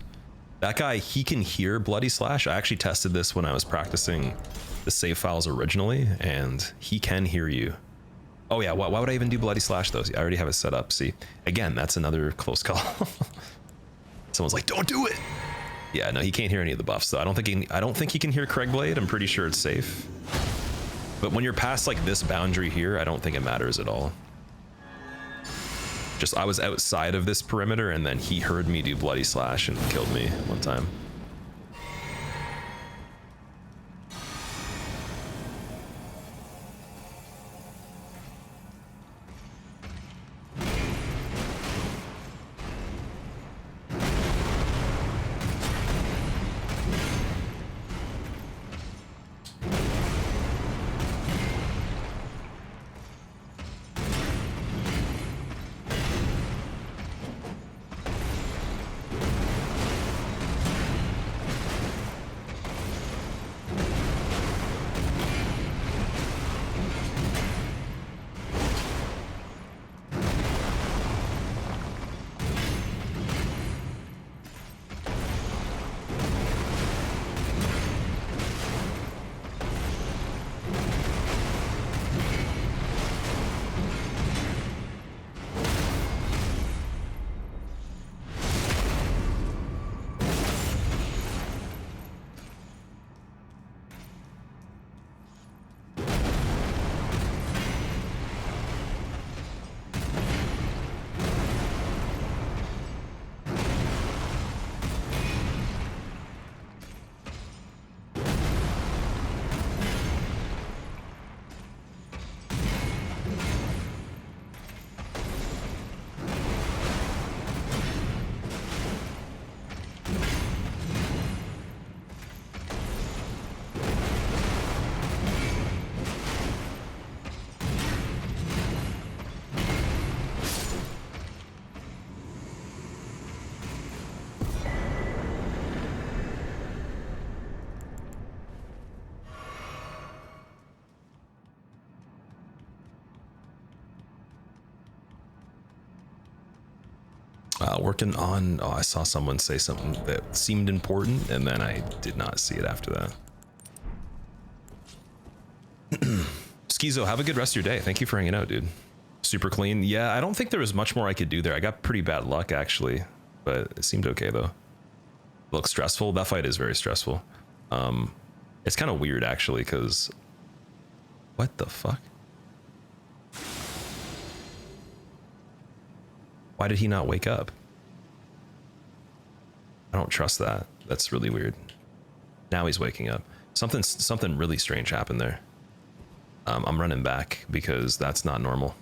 That guy, he can hear Bloody Slash. I actually tested this when I was practicing the save files originally, and he can hear you. Oh yeah, why would I even do Bloody Slash though? I already have it set up. See, again, that's another close call. Someone's like, don't do it. Yeah, no, he can't hear any of the buffs, so I don't think he can hear Craigblade. I'm pretty sure it's safe. But when you're past like this boundary here, I don't think it matters at all. Just I was outside of this perimeter and then he heard me do Bloody Slash and killed me one time. Working on, oh, I saw someone say something that seemed important, and then I did not see it after that. Schizo, have a good rest of your day. Thank you for hanging out, dude. Super clean. Yeah, I don't think there was much more I could do there. I got pretty bad luck, actually, but it seemed okay, though. Looks stressful. That fight is very stressful. It's kind of weird, actually, because... What the fuck? Why did he not wake up? I don't trust that. That's really weird. Now he's waking up. Something really strange happened there. I'm running back because that's not normal.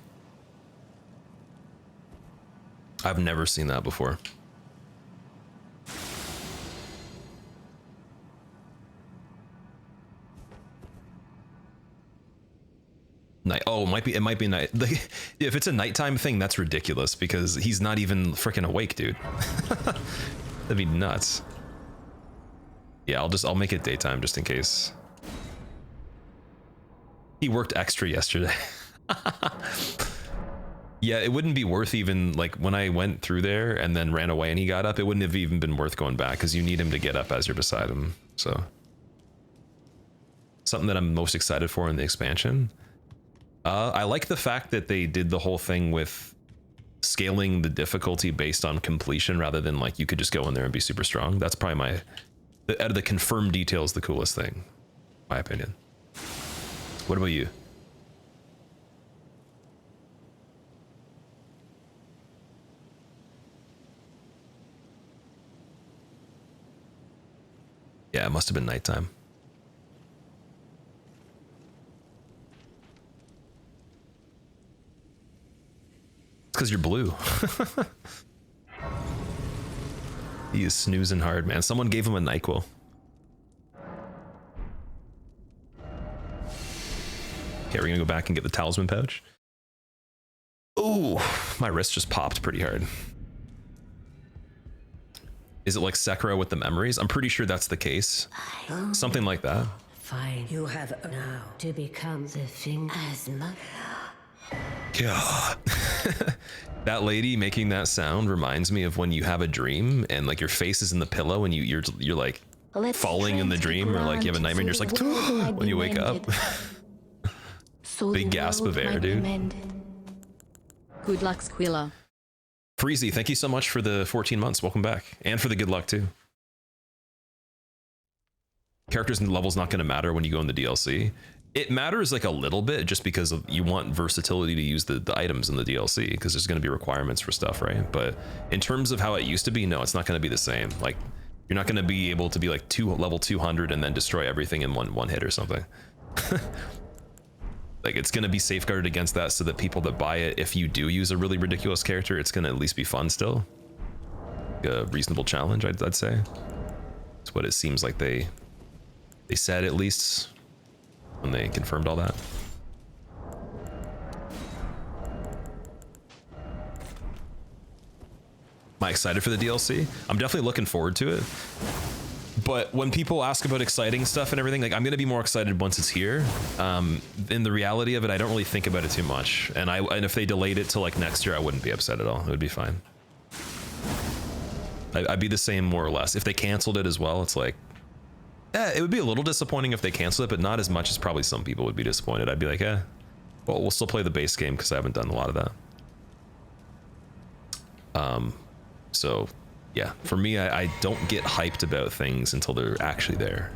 I've never seen that before. Night. Oh, it might be night. If it's a nighttime thing, that's ridiculous because he's not even freaking awake, dude. That'd be nuts. Yeah, I'll make it daytime just in case. He worked extra yesterday. Yeah, it wouldn't be worth even, like, when I went through there and then ran away and he got up, it wouldn't have even been worth going back because you need him to get up as you're beside him. So something that I'm most excited for in the expansion. I like the fact that they did the whole thing with scaling the difficulty based on completion rather than like you could just go in there and be super strong. That's probably out of the confirmed details, the coolest thing, in my opinion. What about you? Yeah, it must have been nighttime. It's because you're blue. He is snoozing hard, man. Someone gave him a NyQuil. Okay, we're gonna go back and get the talisman pouch. Ooh, my wrist just popped pretty hard. Is it like Sekiro with the memories? I'm pretty sure that's the case. Something like that. Fine. You have now to become the thing as much. God. That lady making that sound reminds me of when you have a dream and like your face is in the pillow and you're like falling in the dream, or like you have a nightmare and you're just like when you wake up. Big gasp of air, dude. Good luck, Squilla. Freezy, thank you so much for the 14 months. Welcome back. And for the good luck, too. Characters and levels not going to matter when you go in the DLC. It matters like a little bit just because you want versatility to use the items in the DLC because there's going to be requirements for stuff, right? But in terms of how it used to be, no, it's not going to be the same. Like, you're not going to be able to be like level 200 and then destroy everything in one hit or something. Like, it's going to be safeguarded against that so that people that buy it, if you do use a really ridiculous character, it's going to at least be fun still. A reasonable challenge, I'd say. It's what it seems like they said, at least, when they confirmed all that. Am I excited for the DLC? I'm definitely looking forward to it. But when people ask about exciting stuff and everything, like, I'm going to be more excited once it's here. In the reality of it, I don't really think about it too much. And if they delayed it till like next year, I wouldn't be upset at all. It would be fine. I'd be the same more or less. If they canceled it as well, it's like, yeah, it would be a little disappointing if they canceled it, but not as much as probably some people would be disappointed. I'd be like, well, we'll still play the base game because I haven't done a lot of that. So yeah, for me, I don't get hyped about things until they're actually there.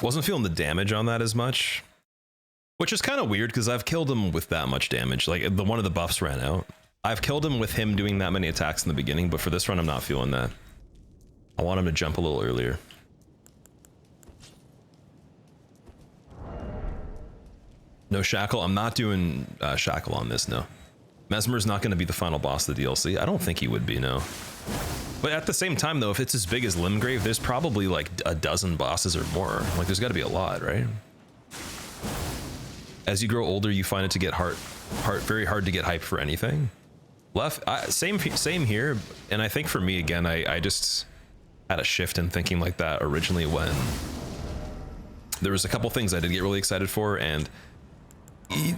Wasn't feeling the damage on that as much, which is kind of weird because I've killed him with that much damage. Like the one of the buffs ran out. I've killed him with him doing that many attacks in the beginning, but for this run, I'm not feeling that. I want him to jump a little earlier. No Shackle. I'm not doing Shackle on this, no. Mesmer's not going to be the final boss of the DLC. I don't think he would be, no. But at the same time, though, if it's as big as Limgrave, there's probably like a dozen bosses or more. Like, there's got to be a lot, right? As you grow older, you find it to get very hard to get hyped for anything. Same here. And I think for me, again, I just had a shift in thinking like that originally when there was a couple things I did get really excited for, and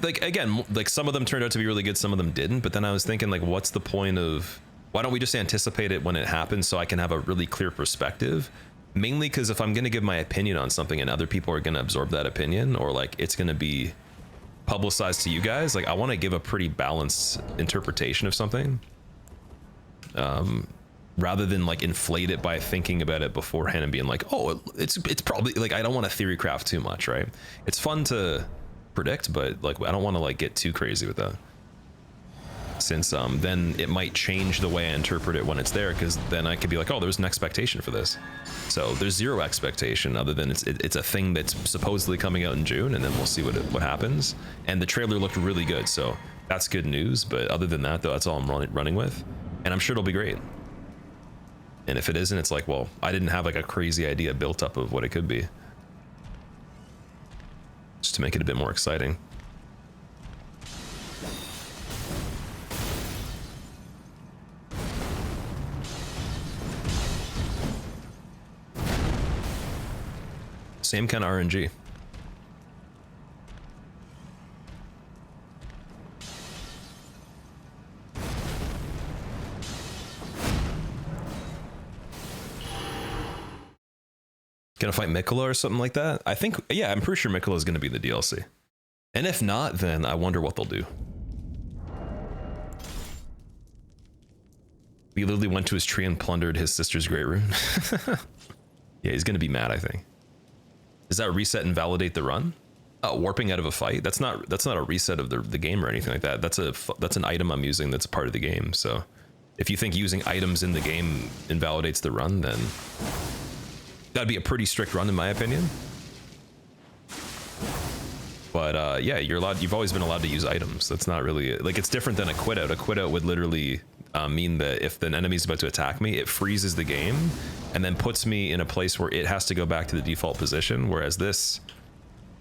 like, again, like some of them turned out to be really good, some of them didn't. But then I was thinking, like, what's the point of, why don't we just anticipate it when it happens so I can have a really clear perspective? Mainly because if I'm going to give my opinion on something and other people are going to absorb that opinion, or like it's going to be publicized to you guys, like I want to give a pretty balanced interpretation of something, rather than like inflate it by thinking about it beforehand and being like, oh, it's probably, like, I don't want to theory craft too much, right? It's fun to predict, but like I don't want to like get too crazy with that, since then it might change the way I interpret it when it's there, because then I could be like, oh, there's an expectation for this. So there's zero expectation other than it's a thing that's supposedly coming out in June, and then we'll see what happens. And the trailer looked really good, so that's good news. But other than that, though, that's all I'm running with, and I'm sure it'll be great. And if it isn't, it's like, well, I didn't have like a crazy idea built up of what it could be, just to make it a bit more exciting. Same kind of RNG. Gonna fight Mikola or something like that? I think, yeah, I'm pretty sure Mikola is gonna be the DLC. And if not, then I wonder what they'll do. We literally went to his tree and plundered his sister's great rune. Yeah, he's gonna be mad, I think. Does that reset and validate the run? Warping out of a fight? That's not a reset of the game or anything like that. That's an item I'm using that's a part of the game. So if you think using items in the game invalidates the run, then that'd be a pretty strict run in my opinion. But yeah, you've always been allowed to use items. That's not really, like, it's different than a quit out. A quit out would literally mean that if an enemy's about to attack me, it freezes the game and then puts me in a place where it has to go back to the default position. Whereas this,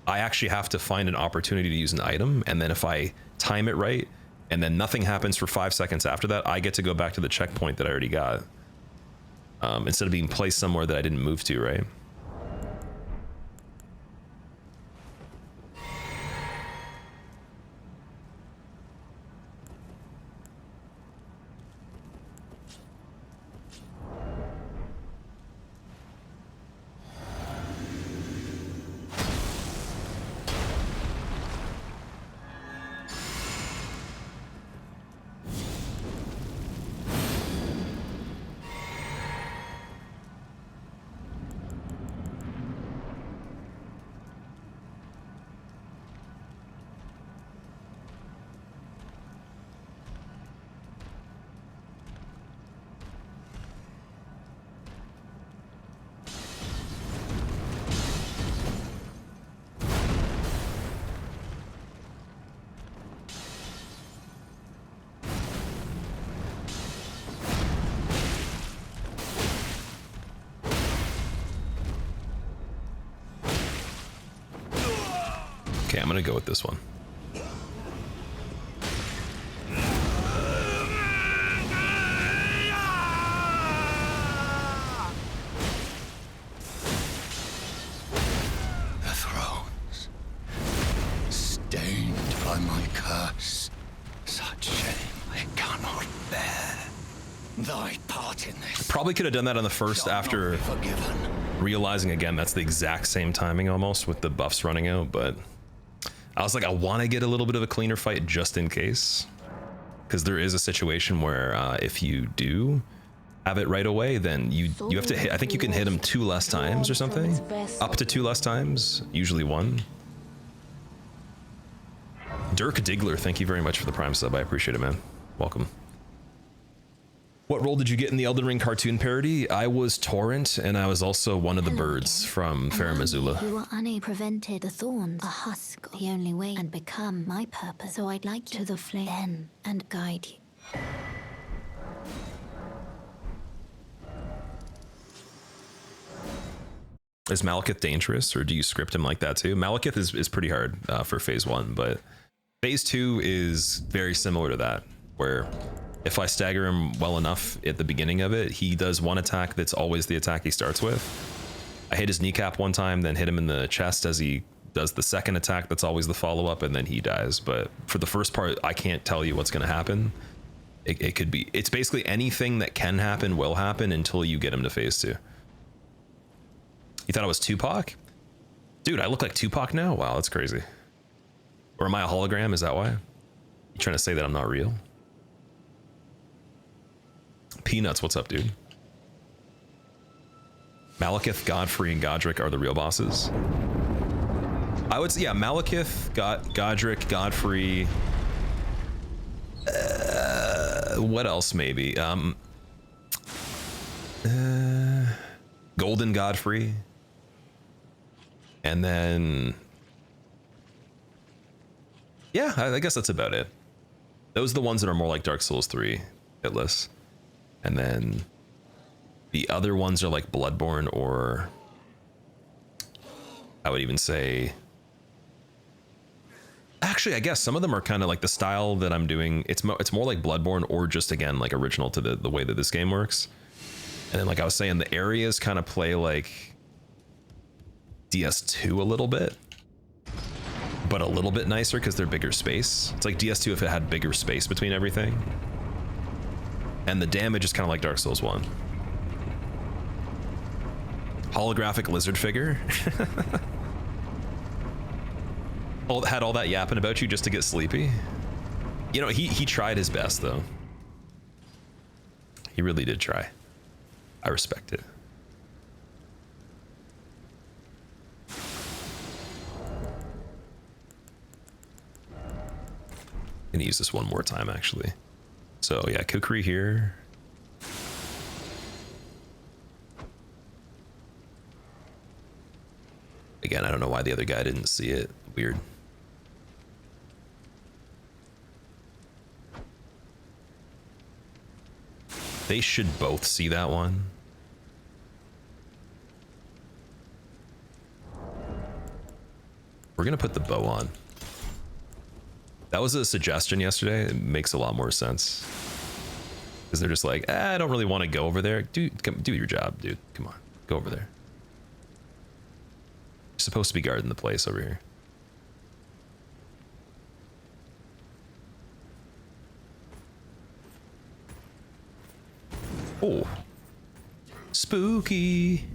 I actually have to find an opportunity to use an item, and then if I time it right and then nothing happens for 5 seconds after that, I get to go back to the checkpoint that I already got, instead of being placed somewhere that I didn't move to, right? Okay, I'm gonna go with this one. The thrones, stained by my curse. Such shame I cannot bear. Thy part in this. Probably could have done that on the first after realizing again that's the exact same timing almost with the buffs running out, but I was like, I want to get a little bit of a cleaner fight just in case, because there is a situation where if you do, have it right away, then you have to hit, I think you can hit him 2 less times or something. Up to 2 less times, usually 1. Dirk Diggler, thank you very much for the Prime sub. I appreciate it, man. Welcome. What role did you get in the Elden Ring cartoon parody? I was Torrent, and I was also one of the birds from Farum Azula. You were unable to prevented the thorns, a husk, the only way, and become my purpose. So I'd like you to the flame then and guide you. Is Malekith dangerous, or do you script him like that too? Malekith is pretty hard for phase 1, but phase 2 is very similar to that, where if I stagger him well enough at the beginning of it, he does one attack that's always the attack he starts with. I hit his kneecap one time, then hit him in the chest as he does the second attack that's always the follow-up, and then he dies. But for the first part, I can't tell you what's going to happen. It could be, it's basically anything that can happen will happen until you get him to phase 2. You thought I was Tupac? Dude, I look like Tupac now? Wow, that's crazy. Or am I a hologram? Is that why? You trying to say that I'm not real? Peanuts, what's up, dude? Malekith, Godfrey, and Godric are the real bosses. I would say, yeah, Malekith, Godric, Godfrey. What else, maybe? Golden Godfrey. And then, yeah, I guess that's about it. Those are the ones that are more like Dark Souls 3, hitless. And then the other ones are like Bloodborne, or I would even say, actually, I guess some of them are kind of like the style that I'm doing. It's more like Bloodborne, or just, again, like original to the way that this game works. And then, like I was saying, the areas kind of play like DS2 a little bit, but a little bit nicer because they're bigger space. It's like DS2 if it had bigger space between everything. And the damage is kind of like Dark Souls 1. Holographic lizard figure. Had all that yapping about you just to get sleepy. You know, he tried his best, though. He really did try. I respect it. I'm gonna use this one more time, actually. So yeah, Kukri here. Again, I don't know why the other guy didn't see it. Weird. They should both see that one. We're gonna put the bow on. That was a suggestion yesterday. It makes a lot more sense. Because they're just like, I don't really want to go over there. Dude, come do your job, dude. Come on, go over there. You're supposed to be guarding the place over here. Oh. Spooky.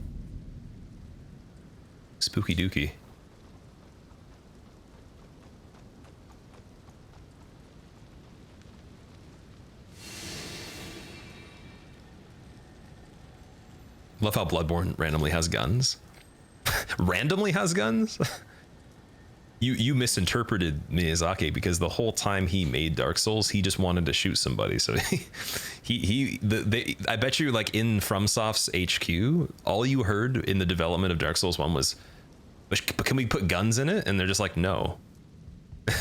Spooky dookie. Love how Bloodborne randomly has guns. Randomly has guns? You misinterpreted Miyazaki, because the whole time he made Dark Souls, he just wanted to shoot somebody. So I bet you, like, in FromSoft's HQ, all you heard in the development of Dark Souls 1 was, but can we put guns in it? And they're just like, no.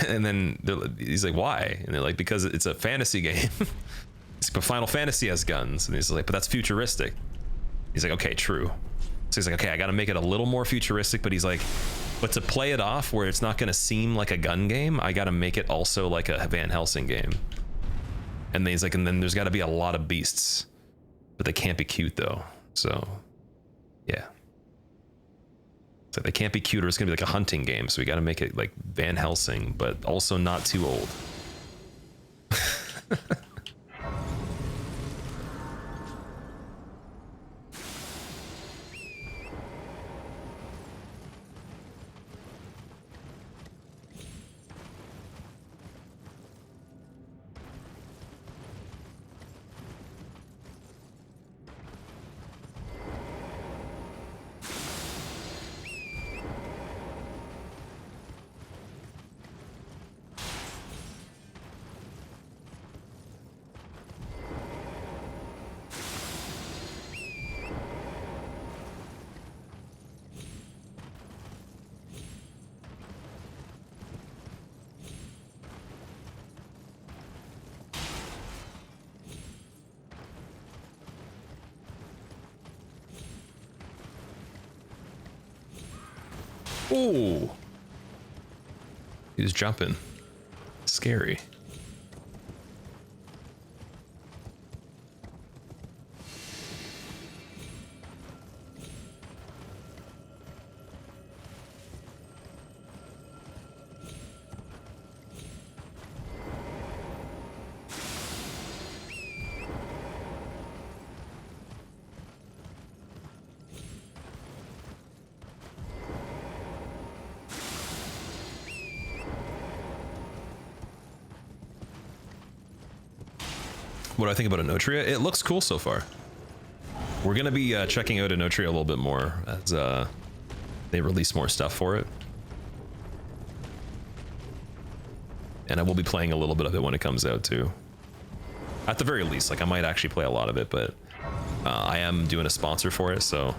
And then he's like, why? And they're like, because it's a fantasy game. But Final Fantasy has guns. And he's like, but that's futuristic. He's like, okay, true. So he's like, okay, I got to make it a little more futuristic, but he's like, but to play it off where it's not going to seem like a gun game, I got to make it also like a Van Helsing game. And then he's like, and then there's got to be a lot of beasts, but they can't be cute though. So yeah. So they can't be cute, or it's going to be like a hunting game. So we got to make it like Van Helsing, but also not too old. Oh, he was jumping. Scary. What do I think about Enotria? It looks cool so far. We're gonna be checking out Enotria a little bit more as they release more stuff for it. And I will be playing a little bit of it when it comes out too. At the very least, like I might actually play a lot of it, but I am doing a sponsor for it, so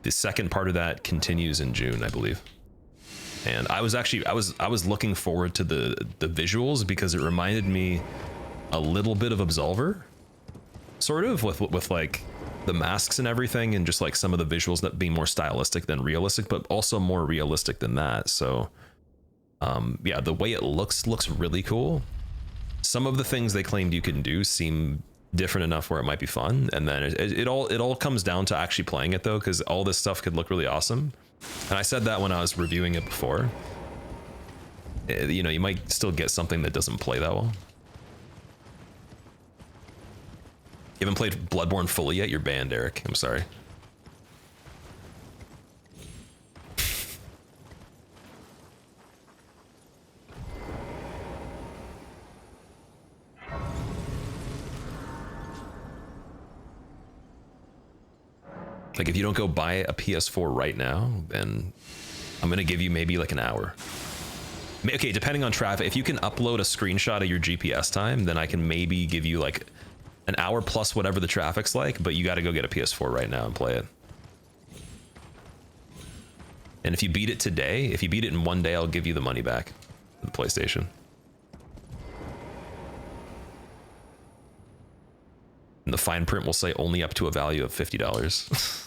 the second part of that continues in June, I believe. And I was actually I was looking forward to the visuals because it reminded me a little bit of Absolver, sort of, with like the masks and everything, and just like some of the visuals that being more stylistic than realistic, but also more realistic than that. So yeah, the way it looks really cool. Some of the things they claimed you can do seem different enough where it might be fun, and then it all comes down to actually playing it though, because all this stuff could look really awesome. And I said that when I was reviewing it before. You know, you might still get something that doesn't play that well. You haven't played Bloodborne fully yet? You're banned, Eric. I'm sorry. Like, if you don't go buy a PS4 right now, then I'm gonna give you maybe like an hour. Okay, depending on traffic. If you can upload a screenshot of your GPS time, then I can maybe give you like an hour plus whatever the traffic's like, but you got to go get a PS4 right now and play it. And if you beat it today, if you beat it in one day, I'll give you the money back for the PlayStation. And the fine print will say only up to a value of $50.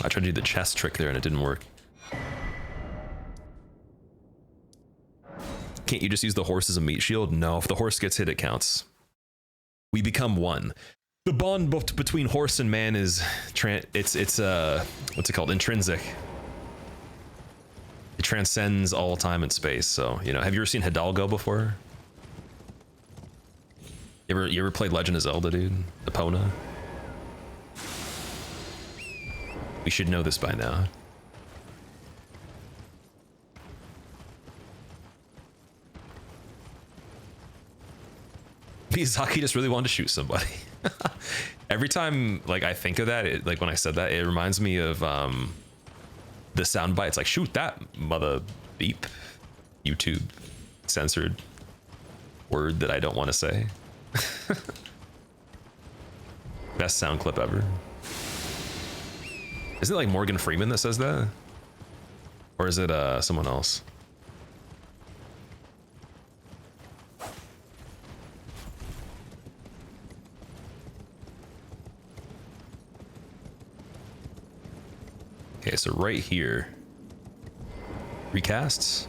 I tried to do the chest trick there and it didn't work. Can't you just use the horse as a meat shield? No, if the horse gets hit, it counts. We become one. The bond between horse and man is it's what's it called? Intrinsic. It transcends all time and space. So, you know, have you ever seen Hidalgo before? You ever played Legend of Zelda, dude? Epona? We should know this by now. Miyazaki just really wanted to shoot somebody. Every time, like, I think of that, like when I said that, it reminds me of the soundbite. It's like, shoot that mother beep. YouTube censored word that I don't want to say. Best sound clip ever. Isn't it like Morgan Freeman that says that? Or is it someone else? Okay, so right here, recasts.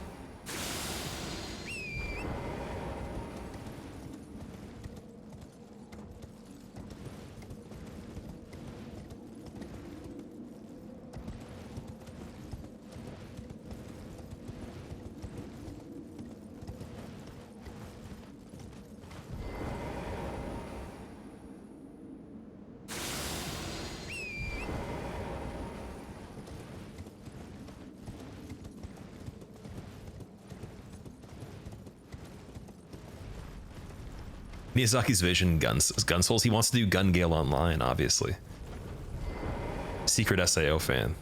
Miyazaki's vision, gun souls. He wants to do Gun Gale Online, obviously. Secret SAO fan.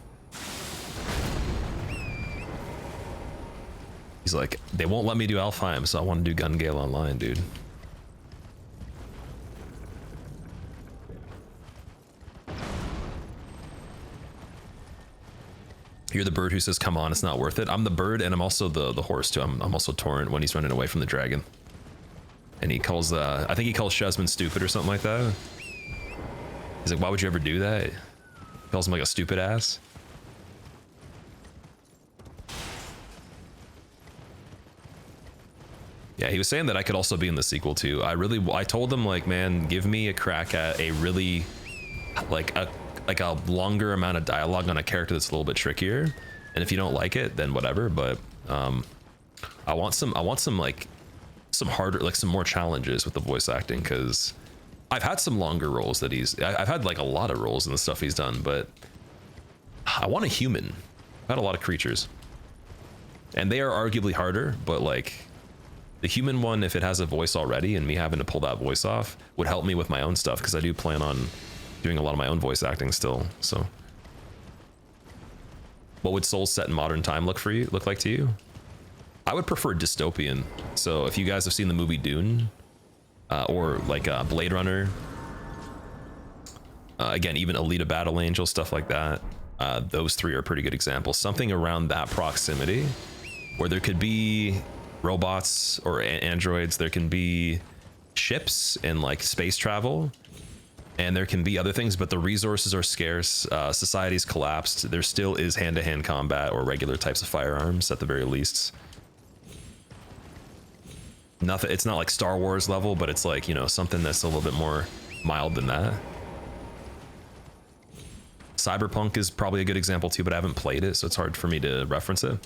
He's like, they won't let me do Alfheim, so I want to do Gun Gale Online, dude. You're the bird who says, come on, it's not worth it. I'm the bird, and I'm also the horse, too. I'm also Torrent when he's running away from the dragon. And he calls, I think he calls Shazman stupid or something like that. He's like, why would you ever do that? He calls him like a stupid ass. Yeah, he was saying that I could also be in the sequel too. I told him like, man, give me a crack at a really like a longer amount of dialogue on a character that's a little bit trickier. And if you don't like it, then whatever. But I want some like some harder, like some more challenges with the voice acting, because I've had some longer roles that I've had like a lot of roles in the stuff he's done, but I want a human. I've had a lot of creatures, and they are arguably harder, but like the human one, if it has a voice already and me having to pull that voice off, would help me with my own stuff, because I do plan on doing a lot of my own voice acting still. So what would Souls set in modern time look like to you? I would prefer dystopian. So if you guys have seen the movie Dune, or like Blade Runner, again, even Alita Battle Angel, stuff like that, those three are pretty good examples. Something around that proximity where there could be robots or androids, there can be ships and like space travel, and there can be other things, but the resources are scarce. Society's collapsed. There still is hand-to-hand combat or regular types of firearms at the very least. Nothing, it's not like Star Wars level, but it's like, you know, something that's a little bit more mild than that. Cyberpunk is probably a good example too, but I haven't played it, so it's hard for me to reference it.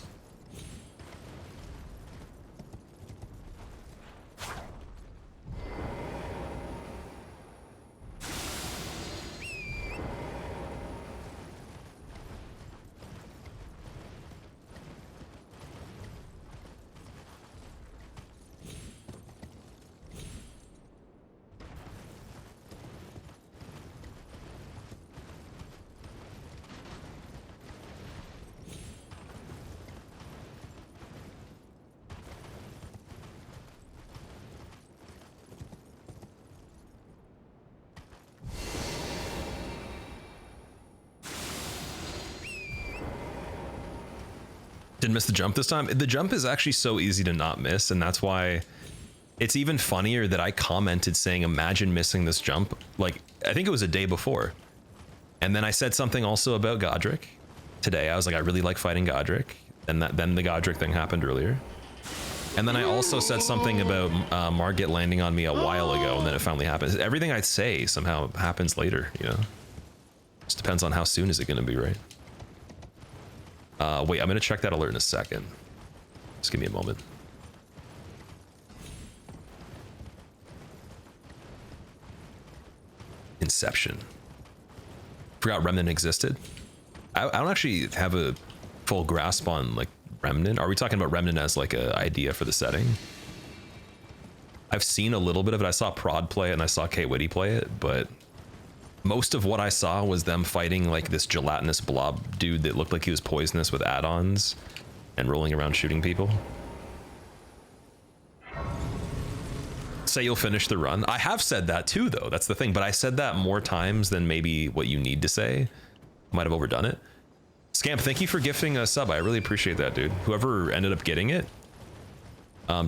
Didn't miss the jump this time. The jump is actually so easy to not miss, and that's why it's even funnier that I commented saying, imagine missing this jump. Like, I think it was a day before. And then I said something also about Godric today. I was like, I really like fighting Godric. And then the Godric thing happened earlier. And then I also said something about Margit landing on me a while ago, and then it finally happens. Everything I say somehow happens later, you know? Just depends on how soon is it going to be, right? Wait, I'm going to check that alert in a second. Just give me a moment. Inception. Forgot Remnant existed. I don't actually have a full grasp on like Remnant. Are we talking about Remnant as like an idea for the setting? I've seen a little bit of it. I saw Prod play it and I saw Kate Whitty play it, but most of what I saw was them fighting like this gelatinous blob dude that looked like he was poisonous with add-ons and rolling around shooting people. Say you'll finish the run. I have said that too, though. That's the thing, but I said that more times than maybe what you need to say. Might have overdone it. Scamp, thank you for gifting a sub. I really appreciate that, dude. Whoever ended up getting it.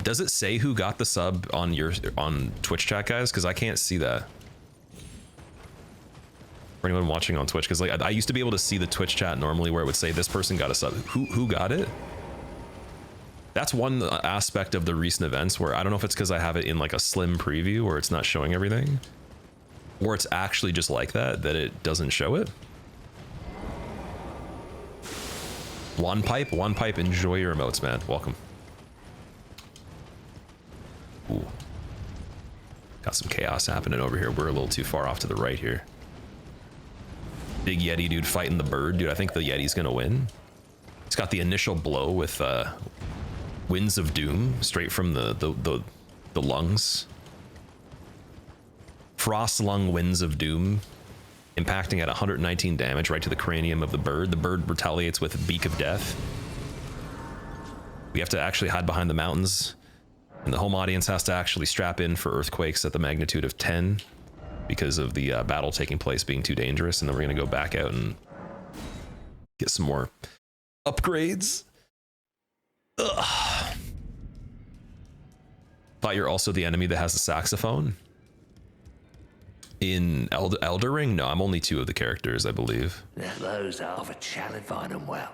Does it say who got the sub on Twitch chat, guys? Because I can't see that. For anyone watching on Twitch, because like I used to be able to see the Twitch chat normally where it would say this person got a sub. Who got it? That's one aspect of the recent events where I don't know if it's because I have it in like a slim preview where it's not showing everything, or it's actually just like that it doesn't show it. One pipe, enjoy your emotes, man. Welcome. Ooh. Got some chaos happening over here. We're a little too far off to the right here. Big Yeti dude fighting the bird. Dude, I think the Yeti's gonna win. It's got the initial blow with Winds of Doom straight from the lungs. Frost lung Winds of Doom impacting at 119 damage right to the cranium of the bird. The bird retaliates with Beak of Death. We have to actually hide behind the mountains, and the home audience has to actually strap in for earthquakes at the magnitude of 10 because of the battle taking place being too dangerous, and then we're going to go back out and get some more upgrades. Ugh. But you're also the enemy that has the saxophone. In Elden Ring? No, I'm only 2 of the characters, I believe. Those of a challenge find them well.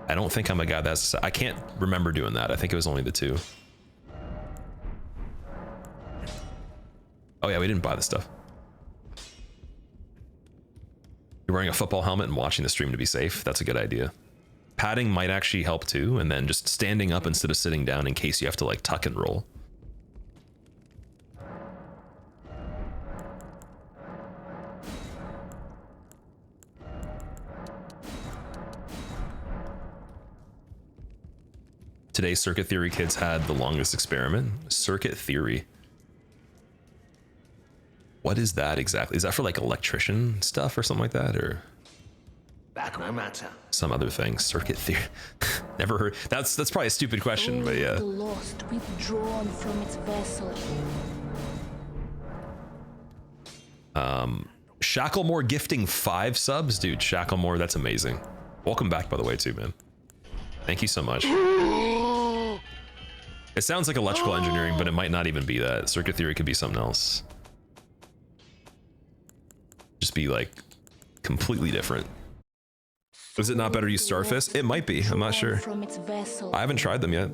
I don't think I'm a guy that's... I can't remember doing that. I think it was only the 2. Oh yeah, we didn't buy the stuff. You're wearing a football helmet and watching the stream to be safe. That's a good idea. Padding might actually help too, and then just standing up instead of sitting down in case you have to like tuck and roll. Today, Circuit Theory Kids had the longest experiment. Circuit Theory. What is that exactly? Is that for like electrician stuff or something like that, or Back no matter. some other thing? Circuit Theory. Never heard. That's probably a stupid question, but yeah. The lost withdrawn from its vessel. Shacklemore gifting 5 subs, dude. Shacklemore, that's amazing. Welcome back, by the way, too, man. Thank you so much. It sounds like electrical engineering, but it might not even be that. Circuit theory could be something else. Just be like completely different. Is it not better to use Starfist? It might be. I'm not sure. I haven't tried them yet,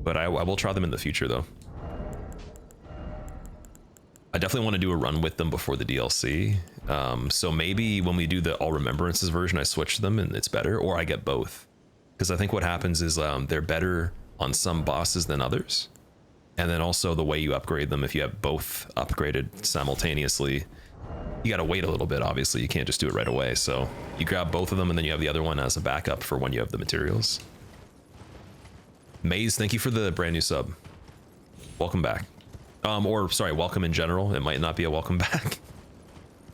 but I will try them in the future though. I definitely want to do a run with them before the DLC. So maybe when we do the All Remembrances version, I switch them and it's better, or I get both. Because I think what happens is they're better on some bosses than others. And then also the way you upgrade them, if you have both upgraded simultaneously, you gotta wait a little bit, obviously. You can't just do it right away. So you grab both of them and then you have the other one as a backup for when you have the materials. Maze, thank you for the brand new sub. Welcome back. Or sorry, welcome in general. It might not be a welcome back.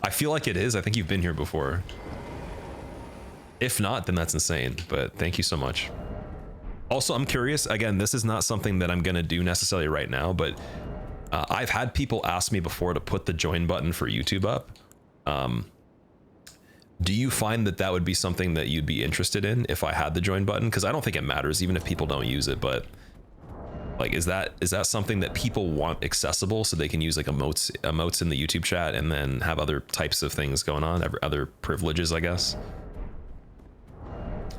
I feel like it is. I think you've been here before. If not, then that's insane, but thank you so much. Also, I'm curious, again, this is not something that I'm gonna do necessarily right now, but I've had people ask me before to put the join button for YouTube up. Do you find that that would be something that you'd be interested in if I had the join button? Because I don't think it matters, even if people don't use it, but like, is that something that people want accessible so they can use like emotes in the YouTube chat and then have other types of things going on, other privileges, I guess?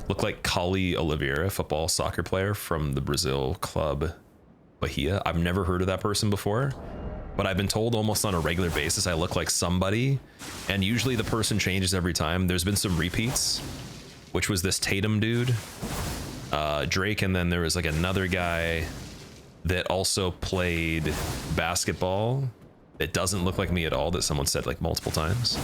Look like Kali Oliveira, football soccer player from the Brazil club Bahia. I've never heard of that person before, but I've been told almost on a regular basis I look like somebody, and usually the person changes every time. There's been some repeats, which was this Tatum dude, Drake, and then there was like another guy that also played basketball that doesn't look like me at all, that someone said like multiple times.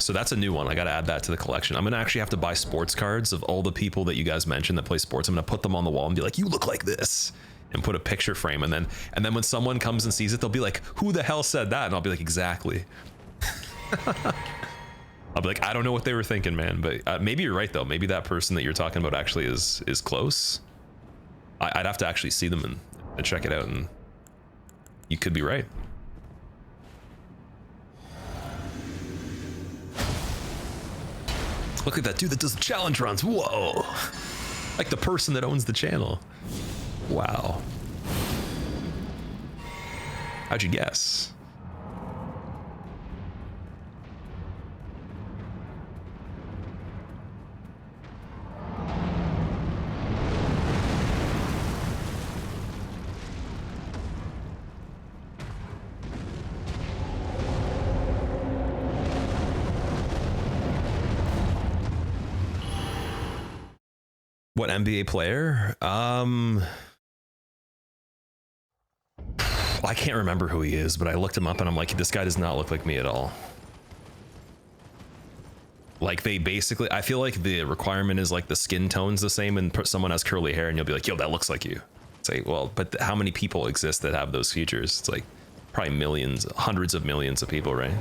So that's a new one. I got to add that to the collection. I'm going to actually have to buy sports cards of all the people that you guys mentioned that play sports. I'm going to put them on the wall and be like, you look like this, and put a picture frame. And then when someone comes and sees it, they'll be like, who the hell said that? And I'll be like, exactly. I'll be like, I don't know what they were thinking, man. But maybe you're right though. Maybe that person that you're talking about actually is close. I'd have to actually see them and check it out, and you could be right. Look at that dude that does the challenge runs. Whoa. Like the person that owns the channel. Wow. How'd you guess? What NBA player? I can't remember who he is, but I looked him up and I'm like, this guy does not look like me at all. Like they basically, I feel like the requirement is like the skin tone's the same and someone has curly hair and you'll be like, yo, that looks like you. It's like, well, but how many people exist that have those features? It's like probably millions, hundreds of millions of people, right?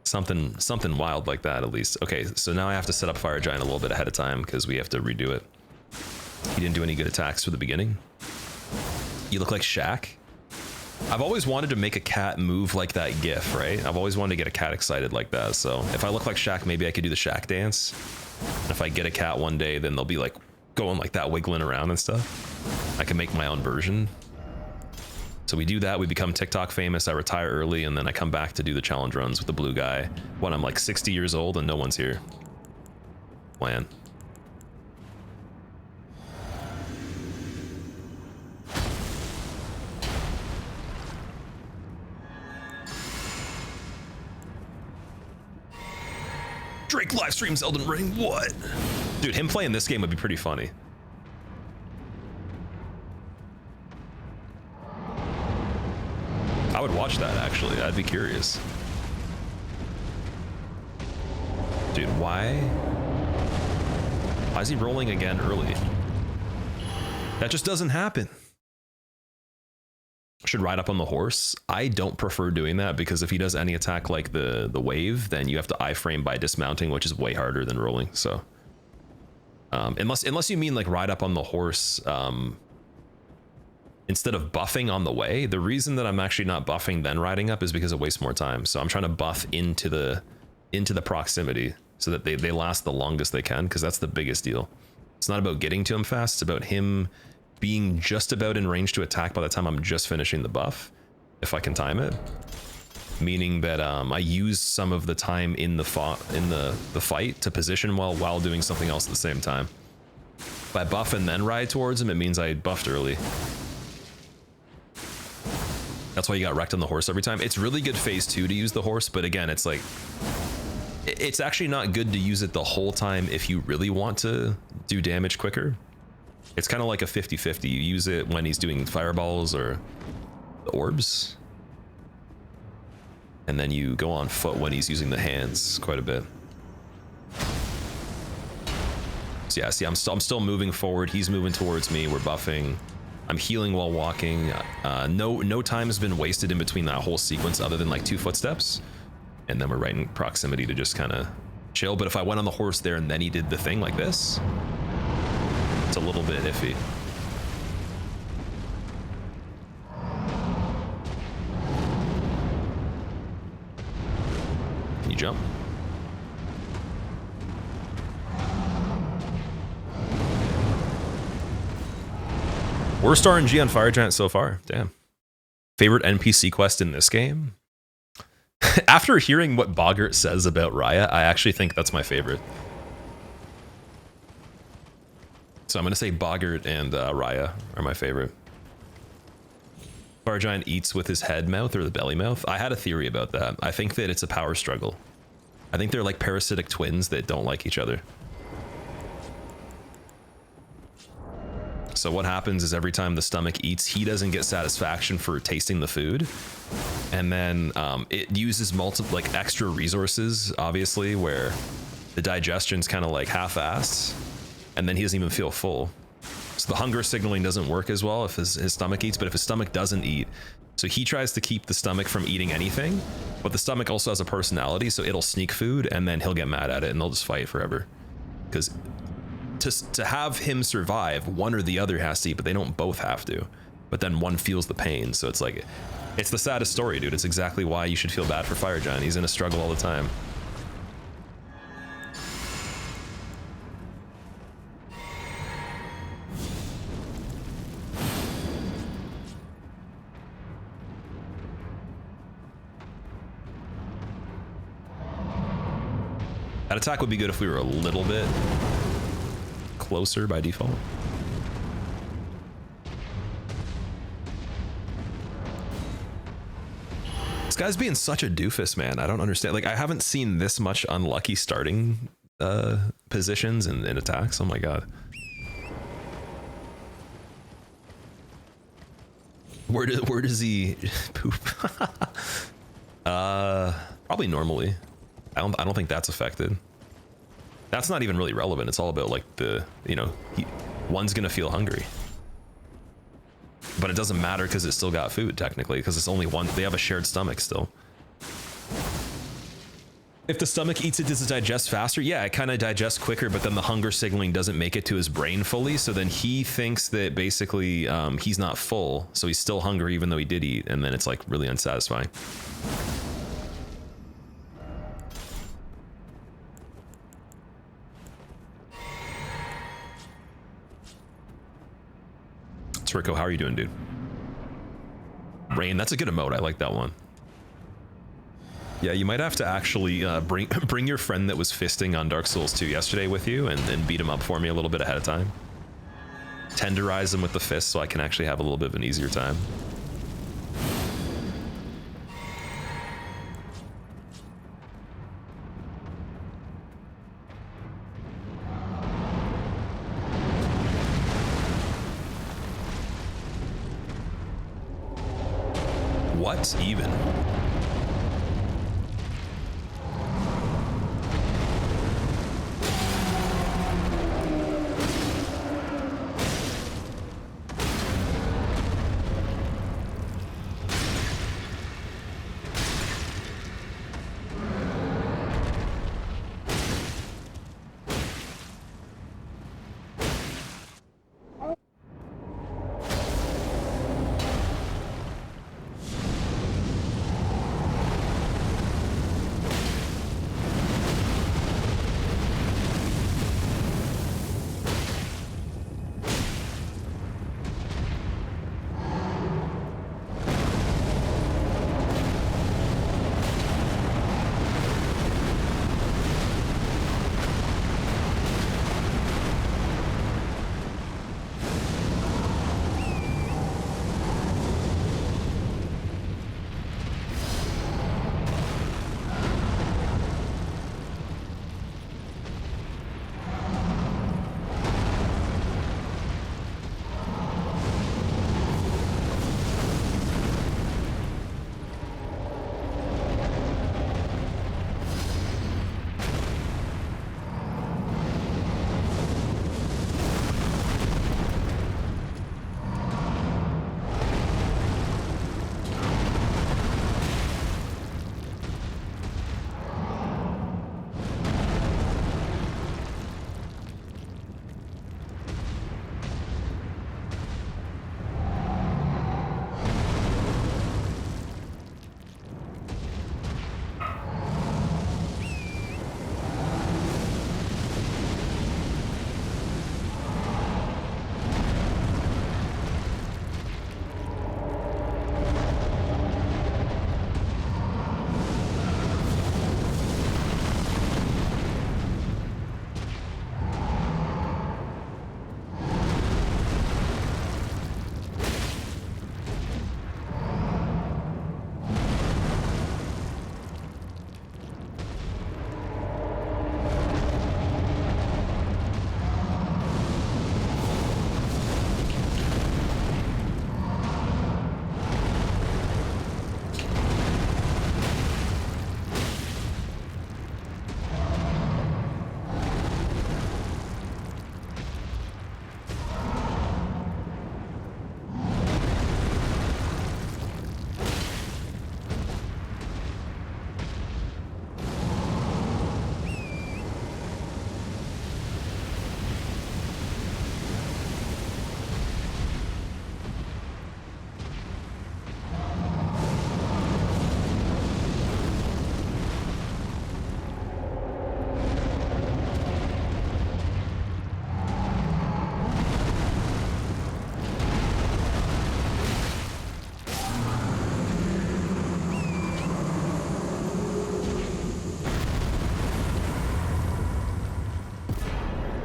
Something wild like that, at least. Okay, so now I have to set up Fire Giant a little bit ahead of time because we have to redo it. He didn't do any good attacks for the beginning. You look like Shaq. I've always wanted to make a cat move like that GIF, right? I've always wanted to get a cat excited like that. So if I look like Shaq, maybe I could do the Shaq dance. And if I get a cat one day, then they'll be like going like that, wiggling around and stuff. I can make my own version. So we do that, we become TikTok famous, I retire early, and then I come back to do the challenge runs with the blue guy when I'm like 60 years old and no one's here. Plan. Drake live streams Elden Ring, what? Dude, him playing this game would be pretty funny. I would watch that, actually. I'd be curious. Dude, why is he rolling again early? That just doesn't happen. Should ride up on the horse. I don't prefer doing that because if he does any attack like the wave, then you have to iframe by dismounting, which is way harder than rolling. So unless you mean like ride up on the horse instead of buffing on the way. The reason that I'm actually not buffing then riding up is because it wastes more time. So I'm trying to buff into the proximity so that they last the longest they can, because that's the biggest deal. It's not about getting to him fast, it's about him being just about in range to attack by the time I'm just finishing the buff, if I can time it. Meaning that I use some of the time in the fight to position well while doing something else at the same time. If I buff and then ride towards him, it means I buffed early. That's why you got wrecked on the horse every time. It's really good phase 2 to use the horse, but again, it's like, it's actually not good to use it the whole time if you really want to do damage quicker. It's kind of like a 50-50. You use it when he's doing fireballs or the orbs. And then you go on foot when he's using the hands quite a bit. So yeah, see, I'm still moving forward. He's moving towards me. We're buffing. I'm healing while walking. No time has been wasted in between that whole sequence other than like 2 footsteps. And then we're right in proximity to just kind of chill. But if I went on the horse there and then he did the thing like this, it's a little bit iffy. Can you jump? Worst RNG on Fire Giant so far. Damn. Favorite NPC quest in this game? After hearing what Boggart says about Raya, I actually think that's my favorite. So I'm going to say Boggart and Raya are my favorite. Fire Giant eats with his head mouth or the belly mouth. I had a theory about that. I think that it's a power struggle. I think they're like parasitic twins that don't like each other. So what happens is every time the stomach eats, he doesn't get satisfaction for tasting the food. And then it uses multiple, like extra resources, obviously, where the digestion's kind of like half-assed. And then he doesn't even feel full. So the hunger signaling doesn't work as well if his stomach eats, but if his stomach doesn't eat, so he tries to keep the stomach from eating anything, but the stomach also has a personality, so it'll sneak food and then he'll get mad at it and they'll just fight forever. Because to have him survive, one or the other has to eat, but they don't both have to. But then one feels the pain, so it's like, it's the saddest story, dude. It's exactly why you should feel bad for Fire Giant. He's in a struggle all the time. That attack would be good if we were a little bit closer by default. This guy's being such a doofus, man. I don't understand. Like, I haven't seen this much unlucky starting positions and attacks. Oh my god. Where does he poop? Probably normally. I don't think that's affected. That's not even really relevant. It's all about like one's gonna feel hungry. But it doesn't matter because it's still got food technically, because it's only one. They have a shared stomach still. If the stomach eats it, does it digest faster? Yeah, it kind of digests quicker, but then the hunger signaling doesn't make it to his brain fully. So then he thinks that basically he's not full, so he's still hungry even though he did eat, and then it's like really unsatisfying. Rico, how are you doing, dude? Rain, that's a good emote. I like that one. Yeah, you might have to actually bring your friend that was fisting on Dark Souls 2 yesterday with you and beat him up for me a little bit ahead of time. Tenderize him with the fist so I can actually have a little bit of an easier time. What even?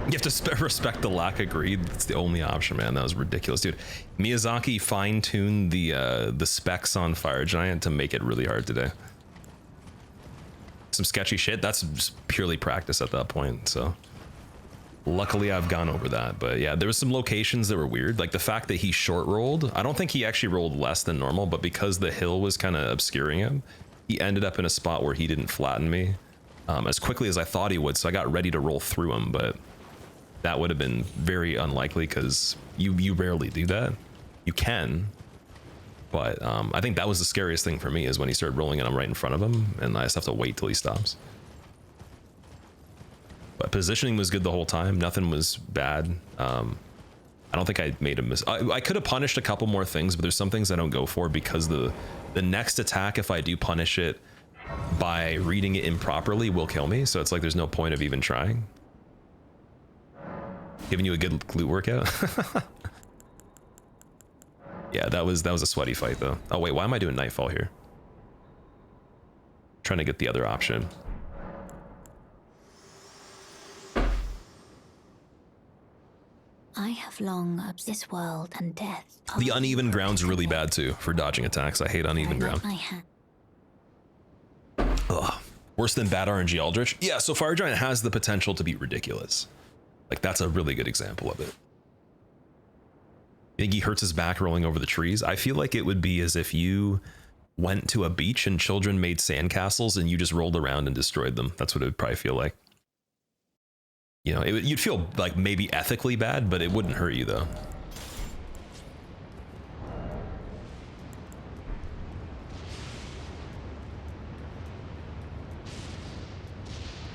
You have to respect the lack of greed. That's the only option, man. That was ridiculous, dude. Miyazaki fine-tuned the specs on Fire Giant to make it really hard today. Some sketchy shit. That's just purely practice at that point. So luckily I've gone over that. But yeah, there was some locations that were weird. Like the fact that he short rolled. I don't think he actually rolled less than normal, but because the hill was kind of obscuring him, he ended up in a spot where he didn't flatten me as quickly as I thought he would. So I got ready to roll through him, but that would have been very unlikely because you rarely do that. You can, but I think that was the scariest thing for me is when he started rolling and I'm right in front of him and I just have to wait till he stops. But positioning was good the whole time. Nothing was bad. I don't think I made a I could have punished a couple more things, but there's some things I don't go for because the next attack, if I do punish it by reading it improperly, will kill me. So it's like there's no point of even trying. Giving you a good glute workout. Yeah, that was a sweaty fight though. Oh wait, why am I doing Nightfall here? Trying to get the other option. I have long observed this world and death. The uneven ground's really bad too for dodging attacks. I hate uneven ground. Ugh. Worse than bad RNG Eldritch? Yeah, so Fire Giant has the potential to be ridiculous. Like, that's a really good example of it. I think he hurts his back rolling over the trees. I feel like it would be as if you went to a beach and children made sandcastles and you just rolled around and destroyed them. That's what it would probably feel like. You know, you'd feel like maybe ethically bad, but it wouldn't hurt you though.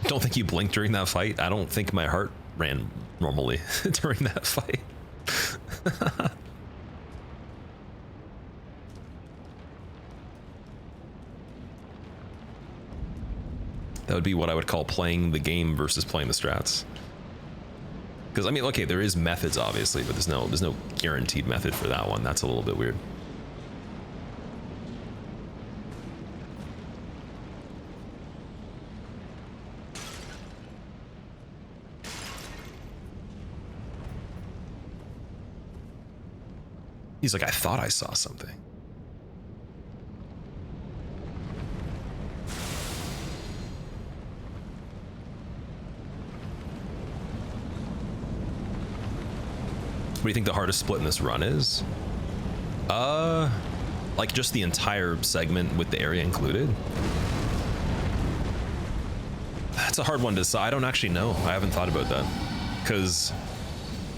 Don't think you blinked during that fight. I don't think my heart ran normally during that fight. That would be what I would call playing the game versus playing the strats. Because I mean, okay, there is methods obviously, but there's no guaranteed method for that one. That's a little bit weird. He's like, I thought I saw something. What do you think the hardest split in this run is? Like just the entire segment with the area included? That's a hard one to decide. I don't actually know. I haven't thought about that. Because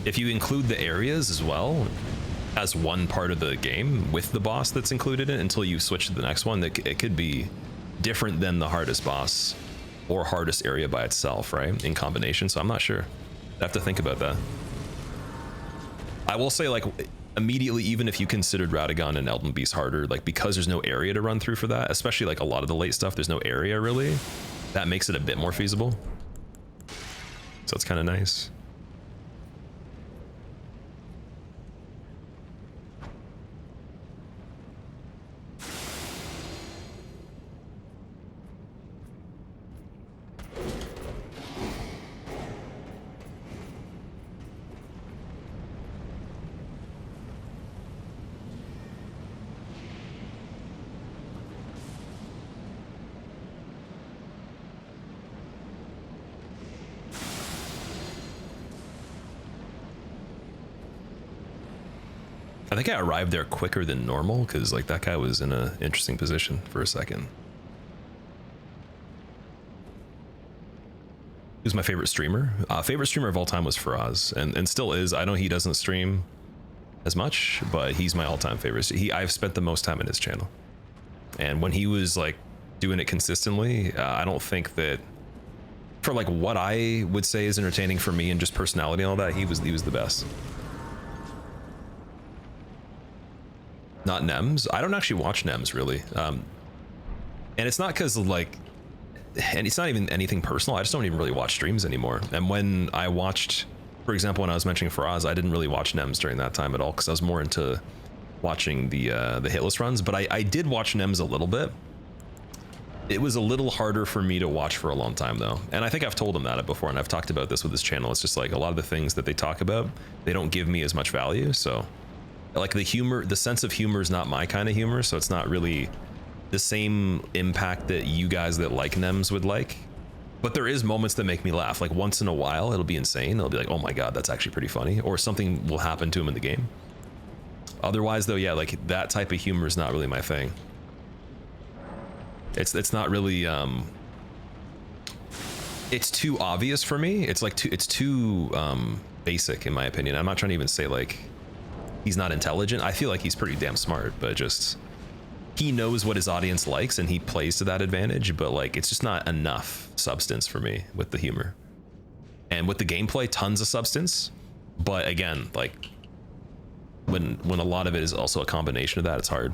if you include the areas as well as one part of the game with the boss that's included in it until you switch to the next one, it could be different than the hardest boss or hardest area by itself, right? In combination. So I'm not sure. I have to think about that. I will say, like, immediately, even if you considered Radagon and Elden Beast harder, like, because there's no area to run through for that, especially like a lot of the late stuff, there's no area really, that makes it a bit more feasible. So it's kind of nice. I think I arrived there quicker than normal because like that guy was in an interesting position for a second. Who's my favorite streamer? Favorite streamer of all time was Faraz, and still is. I know he doesn't stream as much, but he's my all-time favorite. I've spent the most time in his channel, and when he was like doing it consistently, I don't think that for like what I would say is entertaining for me and just personality and all that, he was the best. Not Nems. I don't actually watch Nems really, and it's not because like, and it's not even anything personal. I just don't even really watch streams anymore. And when I watched, for example, when I was mentioning Faraz, I didn't really watch Nems during that time at all because I was more into watching the hitless runs. But I did watch Nems a little bit. It was a little harder for me to watch for a long time though, and I think I've told him that before, and I've talked about this with his channel. It's just like a lot of the things that they talk about, they don't give me as much value. So like the humor, the sense of humor is not my kind of humor, so it's not really the same impact that you guys that like Nems would like. But there is moments that make me laugh. Like once in a while, it'll be insane. It'll be like, oh my God, that's actually pretty funny. Or something will happen to him in the game. Otherwise though, yeah, like that type of humor is not really my thing. It's not really, it's too obvious for me. It's like it's too basic in my opinion. I'm not trying to even say like, he's not intelligent. I feel like he's pretty damn smart, but just he knows what his audience likes and he plays to that advantage, but like it's just not enough substance for me with the humor. And with the gameplay, tons of substance, but again, like when a lot of it is also a combination of that, it's hard.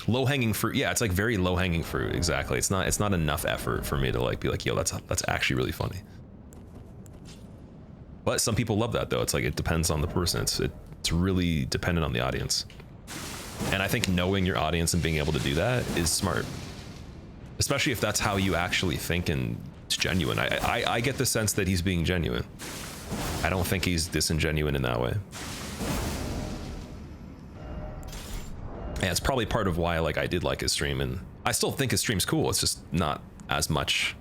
Low-hanging fruit, yeah, it's like very low-hanging fruit, exactly. It's not enough effort for me to like be like, yo, that's actually really funny. But some people love that though. It's like it depends on the person. It's really dependent on the audience. And I think knowing your audience and being able to do that is smart. Especially if that's how you actually think and it's genuine. I get the sense that he's being genuine. I don't think he's disingenuine in that way. Yeah, it's probably part of why like I did like his stream, and I still think his stream's cool. It's just not as much.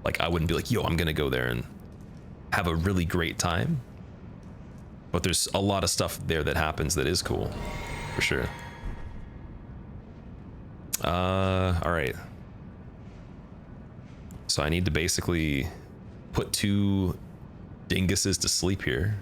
Like I wouldn't be like, yo, I'm gonna go there and have a really great time. But there's a lot of stuff there that happens that is cool, for sure. All right. So I need to basically put 2 dinguses to sleep here.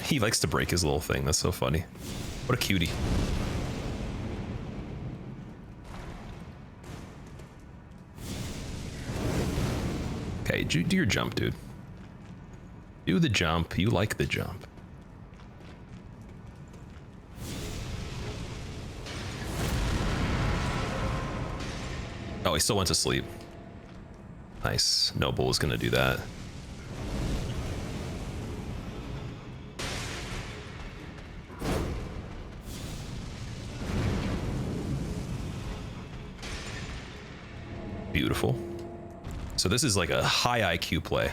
He likes to break his little thing. That's so funny. What a cutie. Okay, do your jump, dude. Do the jump. You like the jump. Oh, he still went to sleep. Nice. Noble was gonna do that. Beautiful. So this is like a high IQ play.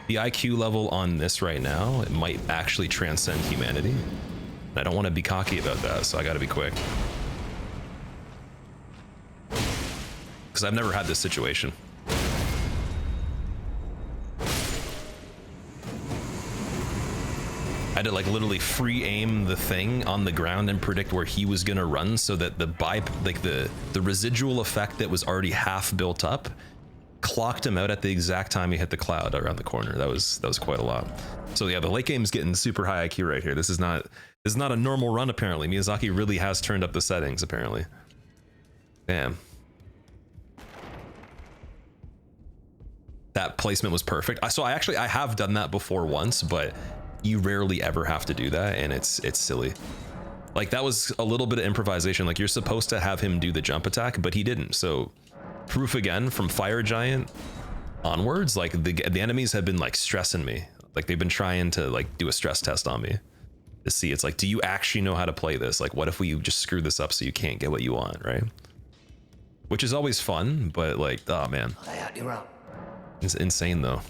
The IQ level on this right now, it might actually transcend humanity. I don't want to be cocky about that, so I got to be quick. Because I've never had this situation. I had to like literally free aim the thing on the ground and predict where he was gonna run, so that the residual effect that was already half built up clocked him out at the exact time he hit the cloud around the corner. That was quite a lot. So yeah, the late game's getting super high IQ right here. This is not a normal run apparently. Miyazaki really has turned up the settings apparently. Damn. That placement was perfect. So I have done that before once, but you rarely ever have to do that, and it's silly. Like that was a little bit of improvisation. Like you're supposed to have him do the jump attack, but he didn't. So proof again from Fire Giant onwards, like the enemies have been like stressing me. Like they've been trying to like do a stress test on me to see, it's like, do you actually know how to play this? Like what if we just screw this up so you can't get what you want, right? Which is always fun, but like, oh man. It's insane though.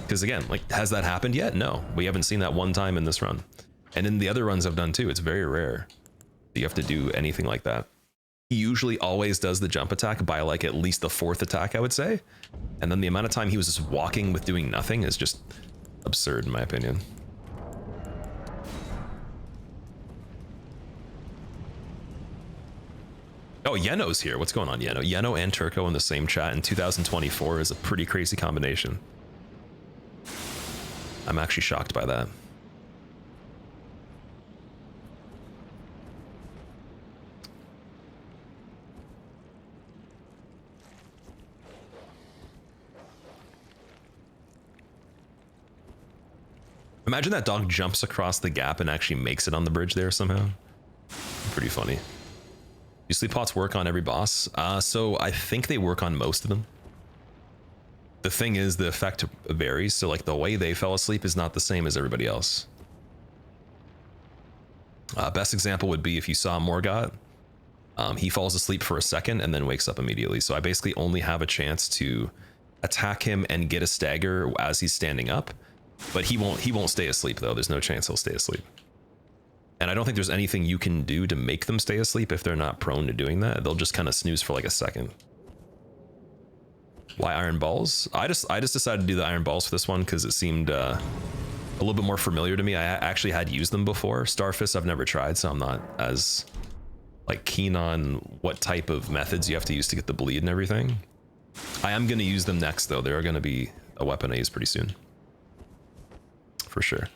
Because again, like, has that happened yet? No, we haven't seen that one time in this run. And in the other runs I've done too, it's very rare that you have to do anything like that. He usually always does the jump attack by like at least the 4th attack, I would say. And then the amount of time he was just walking with doing nothing is just absurd in my opinion. Oh, Yeno's here. What's going on, Yeno? Yeno and Turco in the same chat in 2024 is a pretty crazy combination. I'm actually shocked by that. Imagine that dog jumps across the gap and actually makes it on the bridge there somehow. Pretty funny. Do sleep pots work on every boss? So I think they work on most of them. the thing is, the effect varies. So like the way they fell asleep is not the same as everybody else. Best example would be if you saw Morgott. He falls asleep for a second and then wakes up immediately. So I basically only have a chance to attack him and get a stagger as he's standing up, but he won't stay asleep though. There's no chance he'll stay asleep. And I don't think there's anything you can do to make them stay asleep if they're not prone to doing that. They'll just kind of snooze for like a second. Why iron balls? I just decided to do the iron balls for this one because it seemed a little bit more familiar to me. I actually had used them before. Starfist I've never tried, so I'm not as like keen on what type of methods you have to use to get the bleed and everything. I am going to use them next though. They're going to be a weapon I use pretty soon. For sure.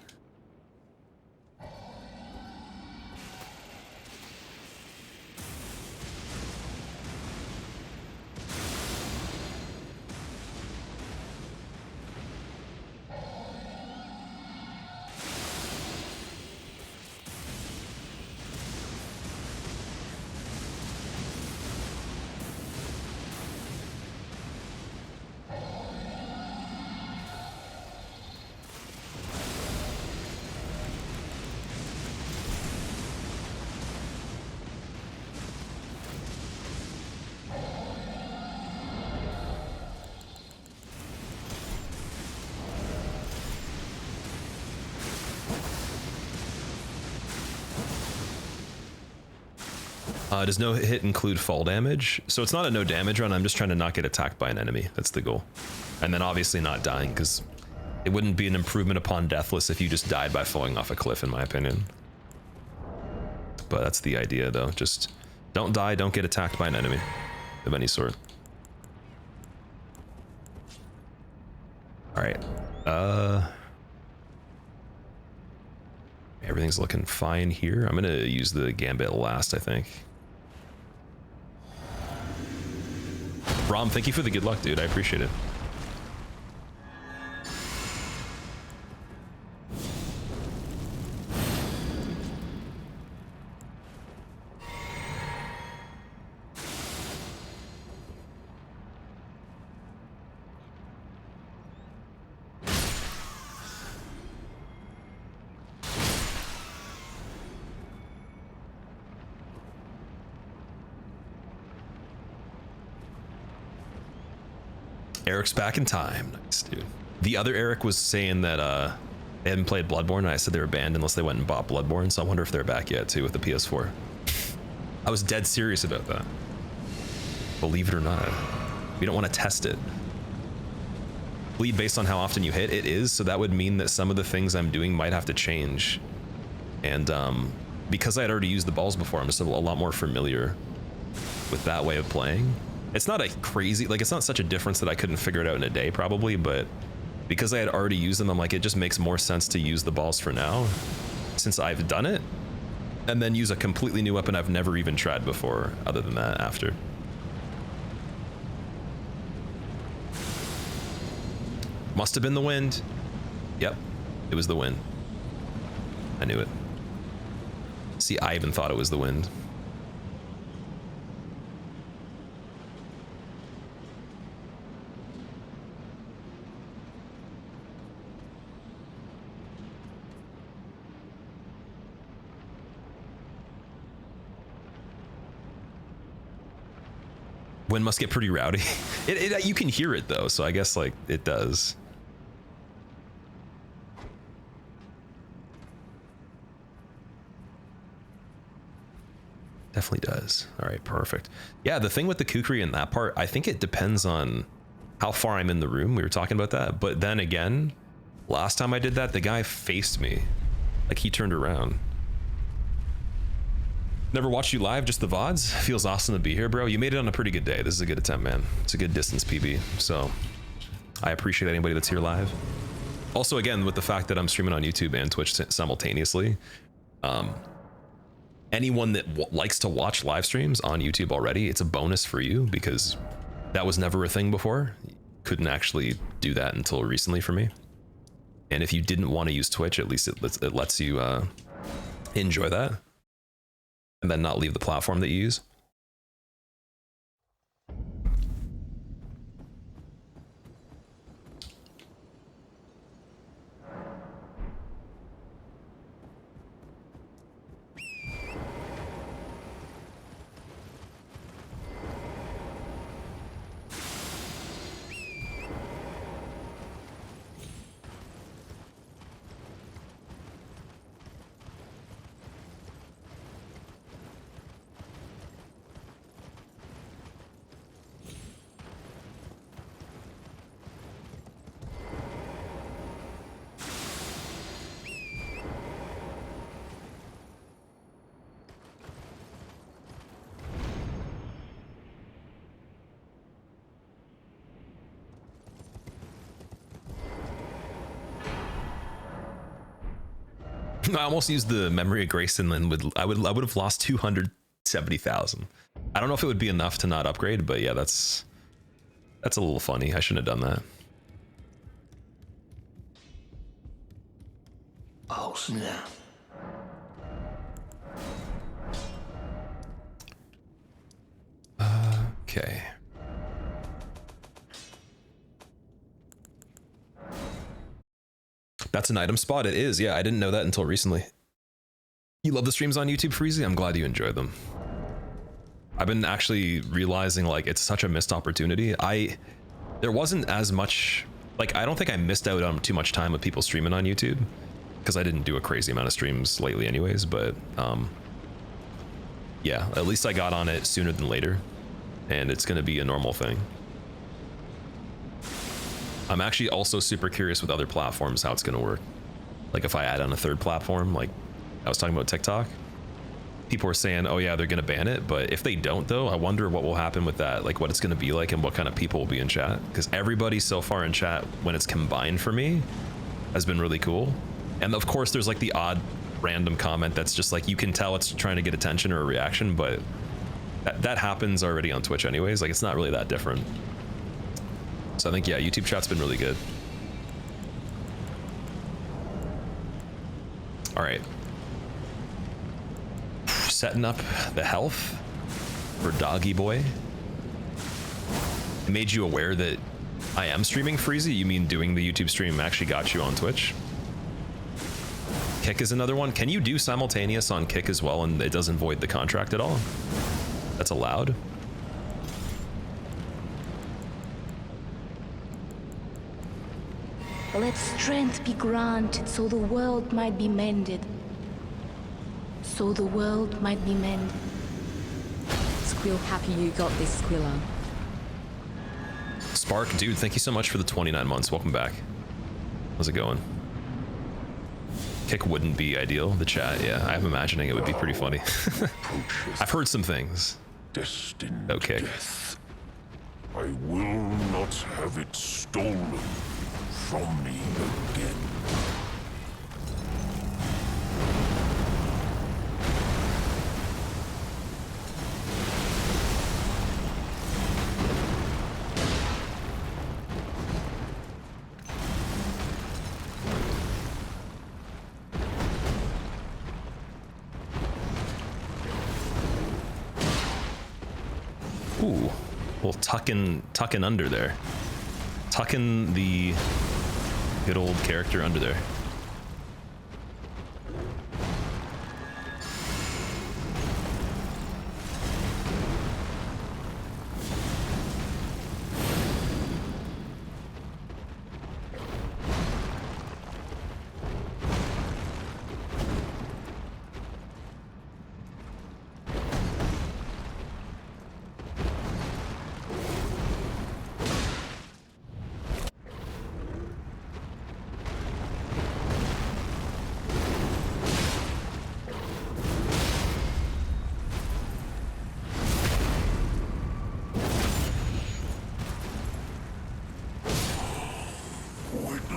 Does no hit include fall damage? So it's not a no damage run. I'm just trying to not get attacked by an enemy. That's the goal. And then obviously not dying, because it wouldn't be an improvement upon deathless if you just died by falling off a cliff, in my opinion. But that's the idea though. Just don't die, don't get attacked by an enemy of any sort. All right. Everything's looking fine here. I'm gonna use the gambit last, I think. Rom, thank you for the good luck, dude. I appreciate it. Eric's back in time. Nice, dude. The other Eric was saying that they hadn't played Bloodborne, and I said they were banned unless they went and bought Bloodborne, so I wonder if they're back yet too with the PS4. I was dead serious about that. Believe it or not. We don't want to test it. Bleed based on how often you hit, it is, so that would mean that some of the things I'm doing might have to change. And because I had already used the balls before, I'm just a lot more familiar with that way of playing. It's not a crazy, like, it's not such a difference that I couldn't figure it out in a day probably, but because I had already used them, I'm like, it just makes more sense to use the balls for now since I've done it, and then use a completely new weapon I've never even tried before other than that after. Must have been the wind. Yep, it was the wind. I knew it. See, I even thought it was the wind. Wind must get pretty rowdy. You can hear it though, so I guess like it does. Definitely does. All right, perfect. Yeah, the thing with the kukri in that part, I think it depends on how far I'm in the room. We were talking about that, but then again, last time I did that, the guy faced me, like he turned around. Never watched you live, just the VODs. Feels awesome to be here, bro. You made it on a pretty good day. This is a good attempt, man. It's a good distance PB, so I appreciate anybody that's here live. Also, again, with the fact that I'm streaming on YouTube and Twitch simultaneously, anyone that likes to watch live streams on YouTube already, it's a bonus for you because that was never a thing before. Couldn't actually do that until recently for me. And if you didn't want to use Twitch, at least it lets you enjoy that. And then not leave the platform that you use. I almost used the memory of grace and then I would have lost 270,000. I don't know if it would be enough to not upgrade, but yeah, that's a little funny. I shouldn't have done that. Oh, snap. Okay. That's an item spot. It is. Yeah, I didn't know that until recently. You love the streams on YouTube, Freezy? I'm glad you enjoy them. I've been actually realizing like it's such a missed opportunity. There wasn't as much, like I don't think I missed out on too much time with people streaming on YouTube because I didn't do a crazy amount of streams lately anyways, but yeah, at least I got on it sooner than later and it's going to be a normal thing. I'm actually also super curious with other platforms how it's going to work. Like if I add on a third platform, like I was talking about TikTok, people were saying, oh yeah, they're going to ban it. But if they don't though, I wonder what will happen with that, like what it's going to be like and what kind of people will be in chat. Because everybody so far in chat, when it's combined for me, has been really cool. And of course there's like the odd random comment that's just like, you can tell it's trying to get attention or a reaction, but that happens already on Twitch anyways. Like it's not really that different. So I think, yeah, YouTube chat's been really good. All right. Setting up the health for Doggy Boy. It made you aware that I am streaming, Freezy? You mean doing the YouTube stream actually got you on Twitch? Kick is another one. Can you do simultaneous on Kick as well and it doesn't void the contract at all? That's allowed? Let strength be granted so the world might be mended. So the world might be mended. Squill happy you got this, Squilla. Spark, dude, thank you so much for the 29 months. Welcome back. How's it going? Kick wouldn't be ideal. The chat, yeah, I'm imagining it would be pretty funny. I've heard some things. Destined Okay. death. I will not have it stolen from me again. Ooh, well, tucking under there. Tucking the good old character under there.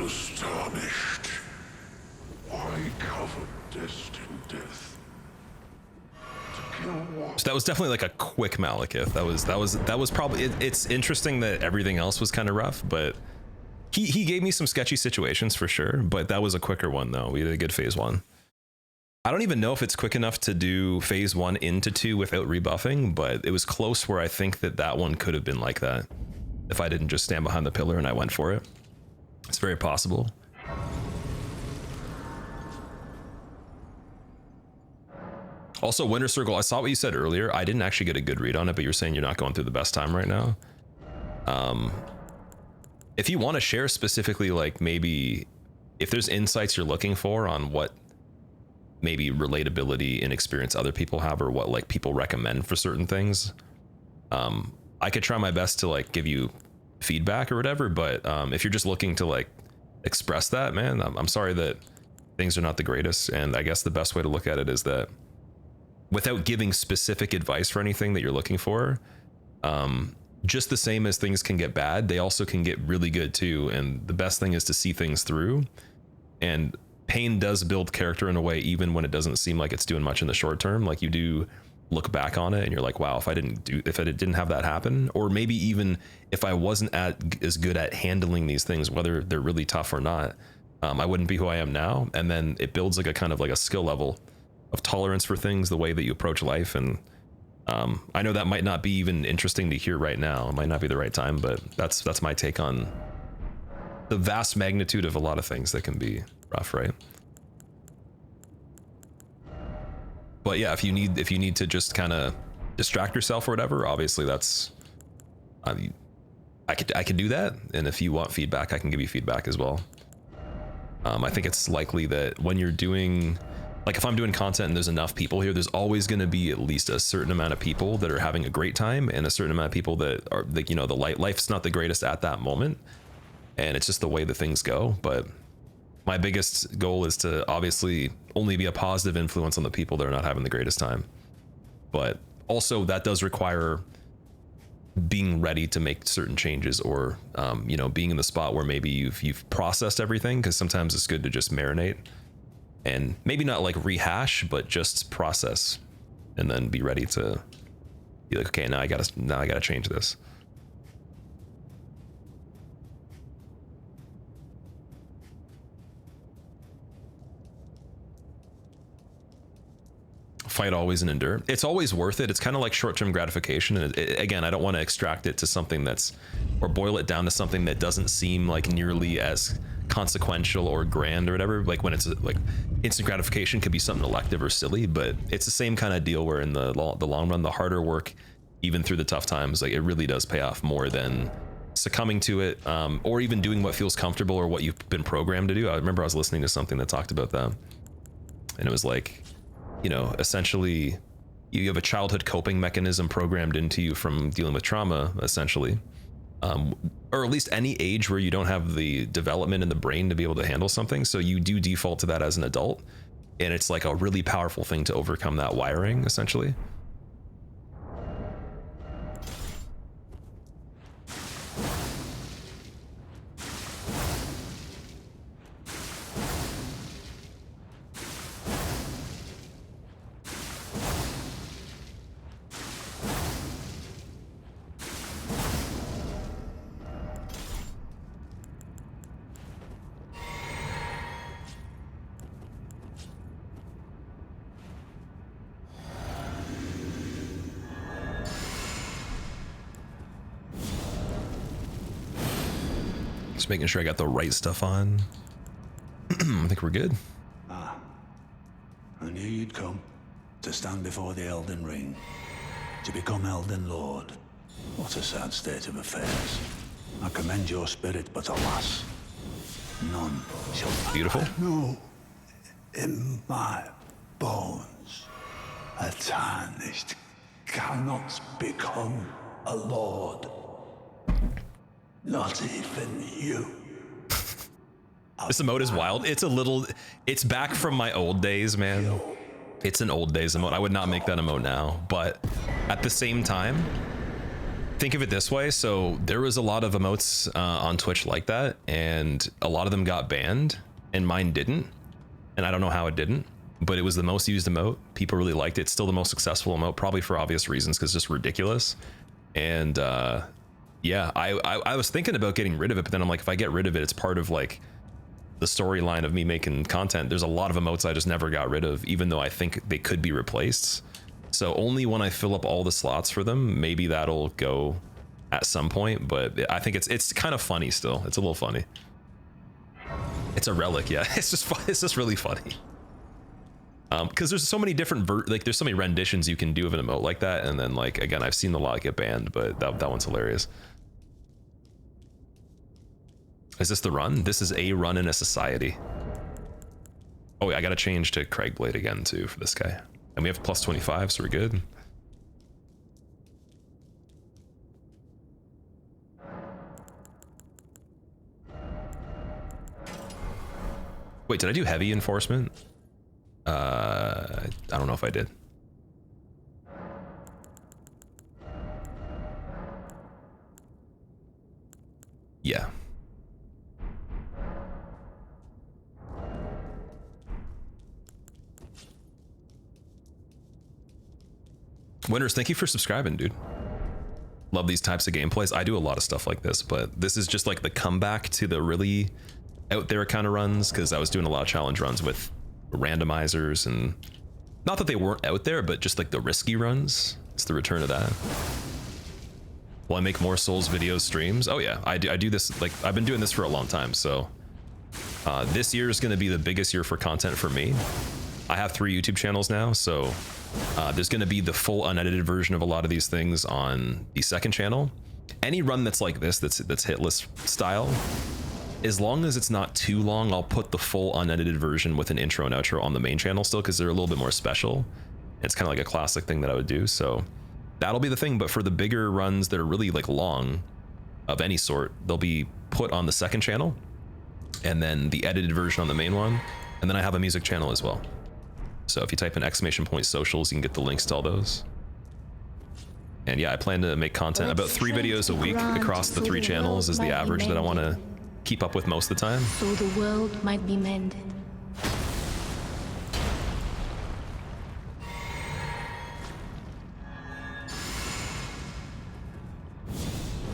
Astonished. Why cover destined death? To kill what? So that was definitely like a quick Malekith. That was probably it's interesting that everything else was kind of rough, but he gave me some sketchy situations for sure, but that was a quicker one though. We did a good phase 1. I don't even know if it's quick enough to do phase 1 into 2 without rebuffing, but it was close where I think that one could have been like that if I didn't just stand behind the pillar and I went for it. It's very possible. Also, Winter Circle, I saw what you said earlier. I didn't actually get a good read on it, but you're saying you're not going through the best time right now. If you want to share specifically, like maybe if there's insights you're looking for on what maybe relatability and experience other people have, or what like people recommend for certain things, I could try my best to like give you feedback or whatever. But if you're just looking to like express that, man, I'm sorry that things are not the greatest. And I guess the best way to look at it is that without giving specific advice for anything that you're looking for, just the same as things can get bad, they also can get really good too. And the best thing is to see things through. And pain does build character in a way, even when it doesn't seem like it's doing much in the short term. Like you do look back on it and you're like, wow, if I didn't have that happen, or maybe even if I wasn't as good at handling these things, whether they're really tough or not, I wouldn't be who I am now. And then it builds like a kind of like a skill level of tolerance for things, the way that you approach life. And I know that might not be even interesting to hear right now. It might not be the right time, but that's my take on the vast magnitude of a lot of things that can be rough, right? But yeah, if you need to just kind of distract yourself or whatever, obviously that's I could do that. And if you want feedback, I can give you feedback as well. I think it's likely that when you're doing, like if I'm doing content and there's enough people here, there's always going to be at least a certain amount of people that are having a great time and a certain amount of people that are like, you know, life's not the greatest at that moment. And it's just the way that things go. But my biggest goal is to obviously only be a positive influence on the people that are not having the greatest time. But also that does require being ready to make certain changes, or you know, being in the spot where maybe you've processed everything, because sometimes it's good to just marinate and maybe not like rehash, but just process and then be ready to be like, okay, now I gotta change this. Fight always and endure. It's always worth it. It's kind of like short-term gratification. And again, I don't want to extract it to something that's, or boil it down to something that doesn't seem like nearly as consequential or grand or whatever. Like when it's like instant gratification could be something elective or silly, but it's the same kind of deal where in the long run, the harder work, even through the tough times, like it really does pay off more than succumbing to it, or even doing what feels comfortable or what you've been programmed to do. I remember I was listening to something that talked about that, and it was like, you know, essentially you have a childhood coping mechanism programmed into you from dealing with trauma, essentially, or at least any age where you don't have the development in the brain to be able to handle something. So you do default to that as an adult, and it's like a really powerful thing to overcome that wiring, essentially. Just making sure I got the right stuff on. I think we're good. I knew you'd come to stand before the Elden Ring, to become Elden Lord. What a sad state of affairs. I commend your spirit, but alas, none shall. Beautiful. No, in my bones, a tarnished cannot become a lord. Not even you. This emote is wild. It's back from my old days, man. It's an old days emote. I would not make that emote now, but at the same time, think of it this way. So there was a lot of emotes on Twitch like that, and a lot of them got banned, and mine didn't. And I don't know how it didn't, but it was the most used emote. People really liked it. It's still the most successful emote, probably for obvious reasons, because it's just ridiculous. And yeah, I was thinking about getting rid of it, but then I'm like, if I get rid of it, it's part of like the storyline of me making content. There's a lot of emotes I just never got rid of, even though I think they could be replaced. So only when I fill up all the slots for them, maybe that'll go at some point. But I think it's kind of funny still. It's a little funny. It's a relic, yeah. It's just really funny. Because there's so many different there's so many renditions you can do of an emote like that, and then like again, I've seen a lot get banned, but that one's hilarious. Is this the run? This is a run in a society. Oh, I gotta change to Craigblade again too for this guy, and we have plus 25, so we're good. Wait, did I do heavy enforcement? I don't know if I did. Yeah. Winners, thank you for subscribing, dude. Love these types of gameplays. I do a lot of stuff like this, but this is just like the comeback to the really out there kind of runs, because I was doing a lot of challenge runs with randomizers, and not that they weren't out there, but just like the risky runs. It's the return of that. Will I make more Souls videos, streams? Oh yeah, I do this, like I've been doing this for a long time, so this year is going to be the biggest year for content for me. I have 3 YouTube channels now, so there's going to be the full unedited version of a lot of these things on the second channel. Any run that's like this, that's hitless style, as long as it's not too long, I'll put the full unedited version with an intro and outro on the main channel still, because they're a little bit more special. It's kind of like a classic thing that I would do, so that'll be the thing. But for the bigger runs that are really like long of any sort, they'll be put on the second channel, and then the edited version on the main one, and then I have a music channel as well. So if you type in !socials, you can get the links to all those. And yeah, I plan to make content about 3 videos a week across the 3 channels is the average that I want to keep up with most of the time. So the world might be mended.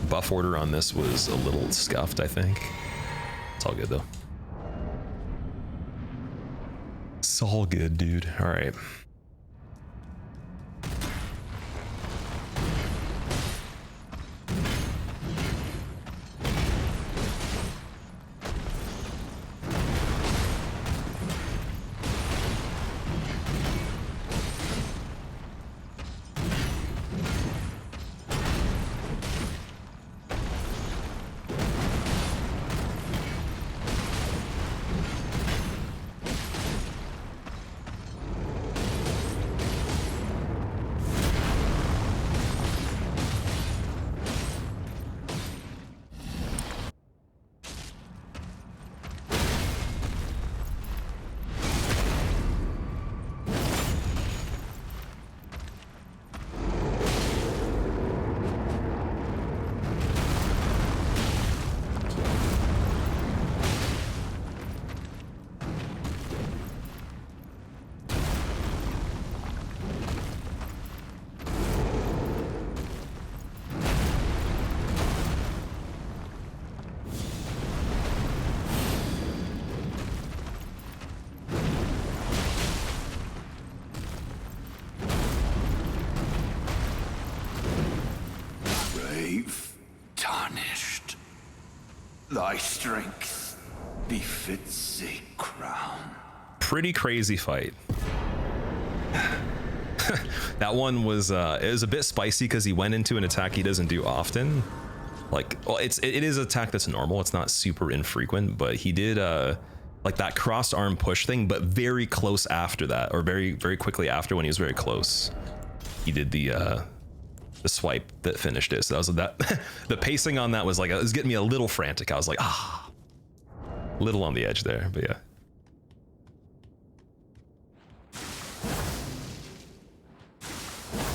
Buff order on this was a little scuffed, I think. It's all good though. It's all good, dude. All right. Tarnished. Thy strength befits a crown. Pretty crazy fight. That one was it was a bit spicy because he went into an attack he doesn't do often. Like, well, it is an attack that's normal. It's not super infrequent, but he did like that crossed arm push thing, but very close after that, or very quickly after, when he was very close, he did the swipe that finished it. So that was the pacing on that was like, it was getting me a little frantic. I was like, a little on the edge there, but yeah.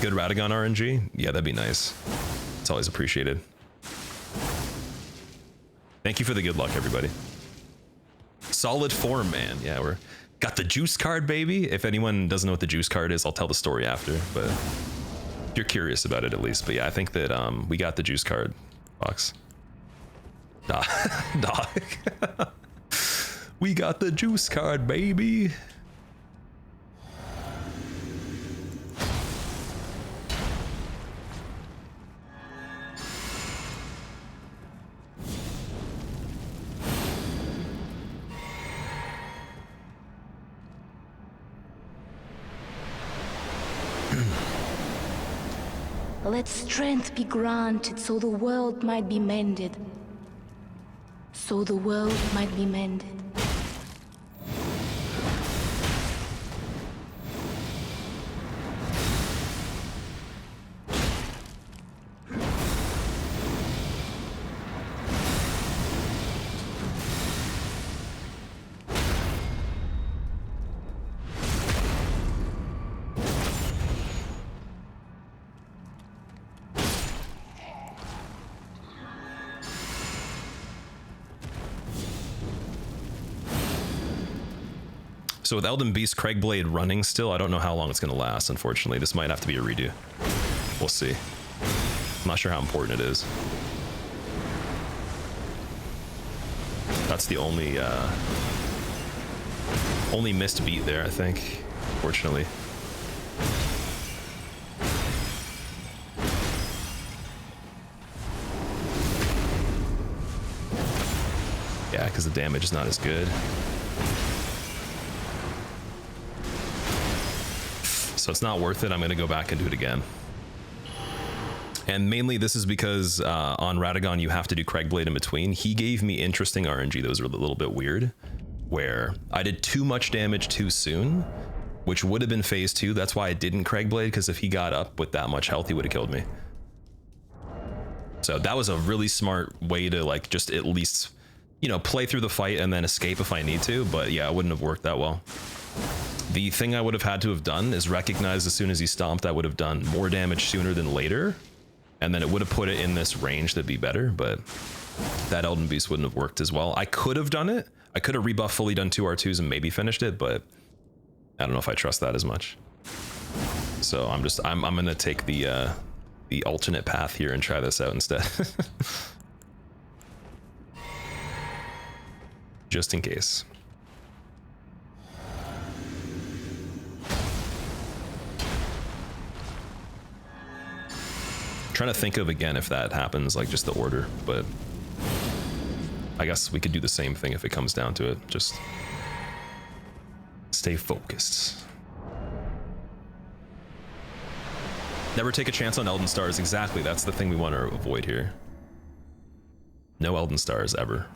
Good Radagon RNG? Yeah, that'd be nice. It's always appreciated. Thank you for the good luck, everybody. Solid form, man. Yeah, we're got the juice card, baby. If anyone doesn't know what the juice card is, I'll tell the story after, but you're curious about it at least. But yeah, I think that we got the juice card box. Dog. We got the juice card, baby. Let strength be granted so the world might be mended. So the world might be mended. So with Elden Beast Craigblade running still, I don't know how long it's gonna last, unfortunately. This might have to be a redo. We'll see. I'm not sure how important it is. That's the only missed beat there, I think, fortunately. Yeah, because the damage is not as good. So it's not worth it. I'm going to go back and do it again. And mainly this is because on Radagon, you have to do Craigblade in between. He gave me interesting RNG. Those are a little bit weird, where I did too much damage too soon, which would have been phase 2. That's why I didn't Craigblade, because if he got up with that much health, he would have killed me. So that was a really smart way to like just at least, you know, play through the fight and then escape if I need to. But yeah, it wouldn't have worked that well. The thing I would have had to have done is recognize as soon as he stomped, I would have done more damage sooner than later. And then it would have put it in this range that'd be better, but that Elden Beast wouldn't have worked as well. I could have done it. I could have rebuffed fully done 2 R2s and maybe finished it, but I don't know if I trust that as much. So I'm gonna take the alternate path here and try this out instead. Just in case. Trying to think of again if that happens, like just the order, but I guess we could do the same thing if it comes down to it. Just stay focused. Never take a chance on Elden Stars. Exactly, that's the thing we want to avoid here. No Elden Stars ever.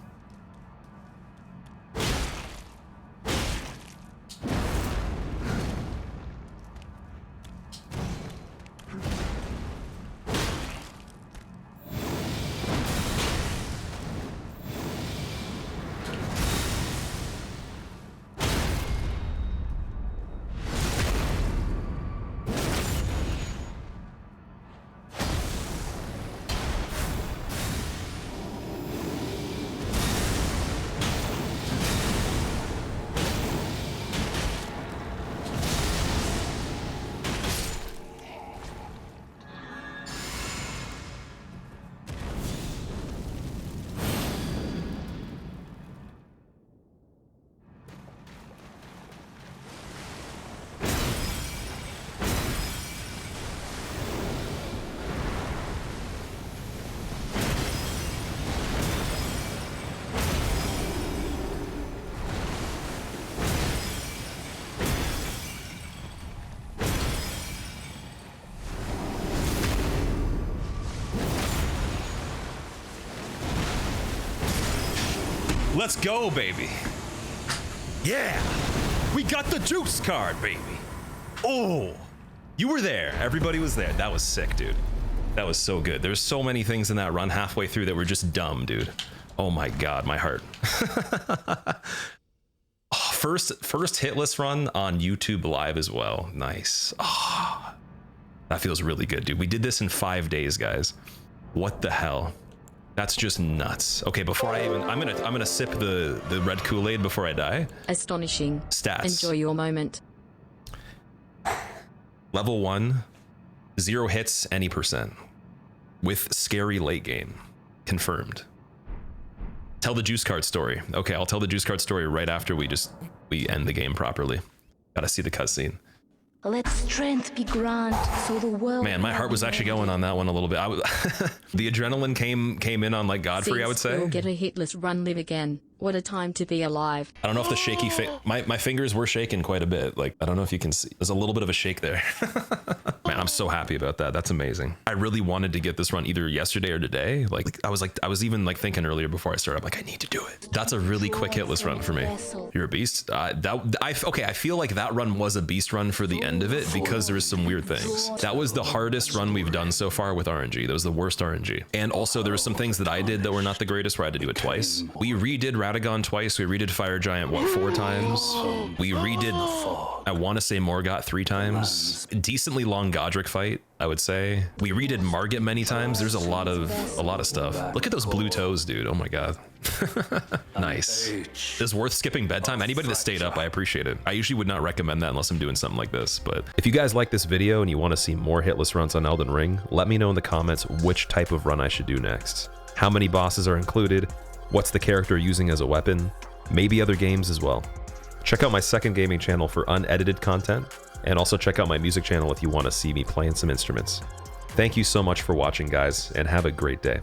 Let's go, baby. Yeah, we got the juice card, baby. Oh, you were there. Everybody was there. That was sick, dude. That was so good. There's so many things in that run halfway through that were just dumb, dude. Oh my God, my heart. Oh, first hitless run on YouTube Live as well. Nice. Oh, that feels really good, dude. We did this in 5 days, guys. What the hell? That's just nuts. Okay, before I even, I'm gonna sip the red Kool-Aid before I die. Astonishing. Stats. Enjoy your moment. Level 1, 0 hits any %. With scary late game. Confirmed. Tell the juice card story. Okay, I'll tell the juice card story right after we end the game properly. Gotta see the cutscene. Let strength be granted, so the world. Man, my heart was actually going on that one a little bit. The adrenaline came in on like Godfrey, I would say. You'll get a hitless run live again. What a time to be alive. I don't know if the shaky my fingers were shaking quite a bit. Like, I don't know if you can see. There's a little bit of a shake there. Man, I'm so happy about that. That's amazing. I really wanted to get this run either yesterday or today. I was even like thinking earlier before I started, I'm like, I need to do it. That's a really quick hitless run for me. You're a beast. Okay, I feel like that run was a beast run for the end of it because there was some weird things. That was the hardest run we've done so far with RNG. That was the worst RNG. And also there were some things that I did that were not the greatest where I had to do it twice. We redid Radagon twice. We redid Fire Giant, what, 4 times? We redid, I want to say Morgott 3 times. Decently long Godric fight, I would say. We redid Margit many times. There's a lot of stuff. Look at those blue toes, dude. Oh my god. Nice. It's worth skipping bedtime. Anybody that stayed up, I appreciate it. I usually would not recommend that unless I'm doing something like this, but if you guys like this video and you want to see more hitless runs on Elden Ring, let me know in the comments which type of run I should do next. How many bosses are included? What's the character using as a weapon? Maybe other games as well. Check out my second gaming channel for unedited content, and also check out my music channel if you want to see me playing some instruments. Thank you so much for watching, guys, and have a great day.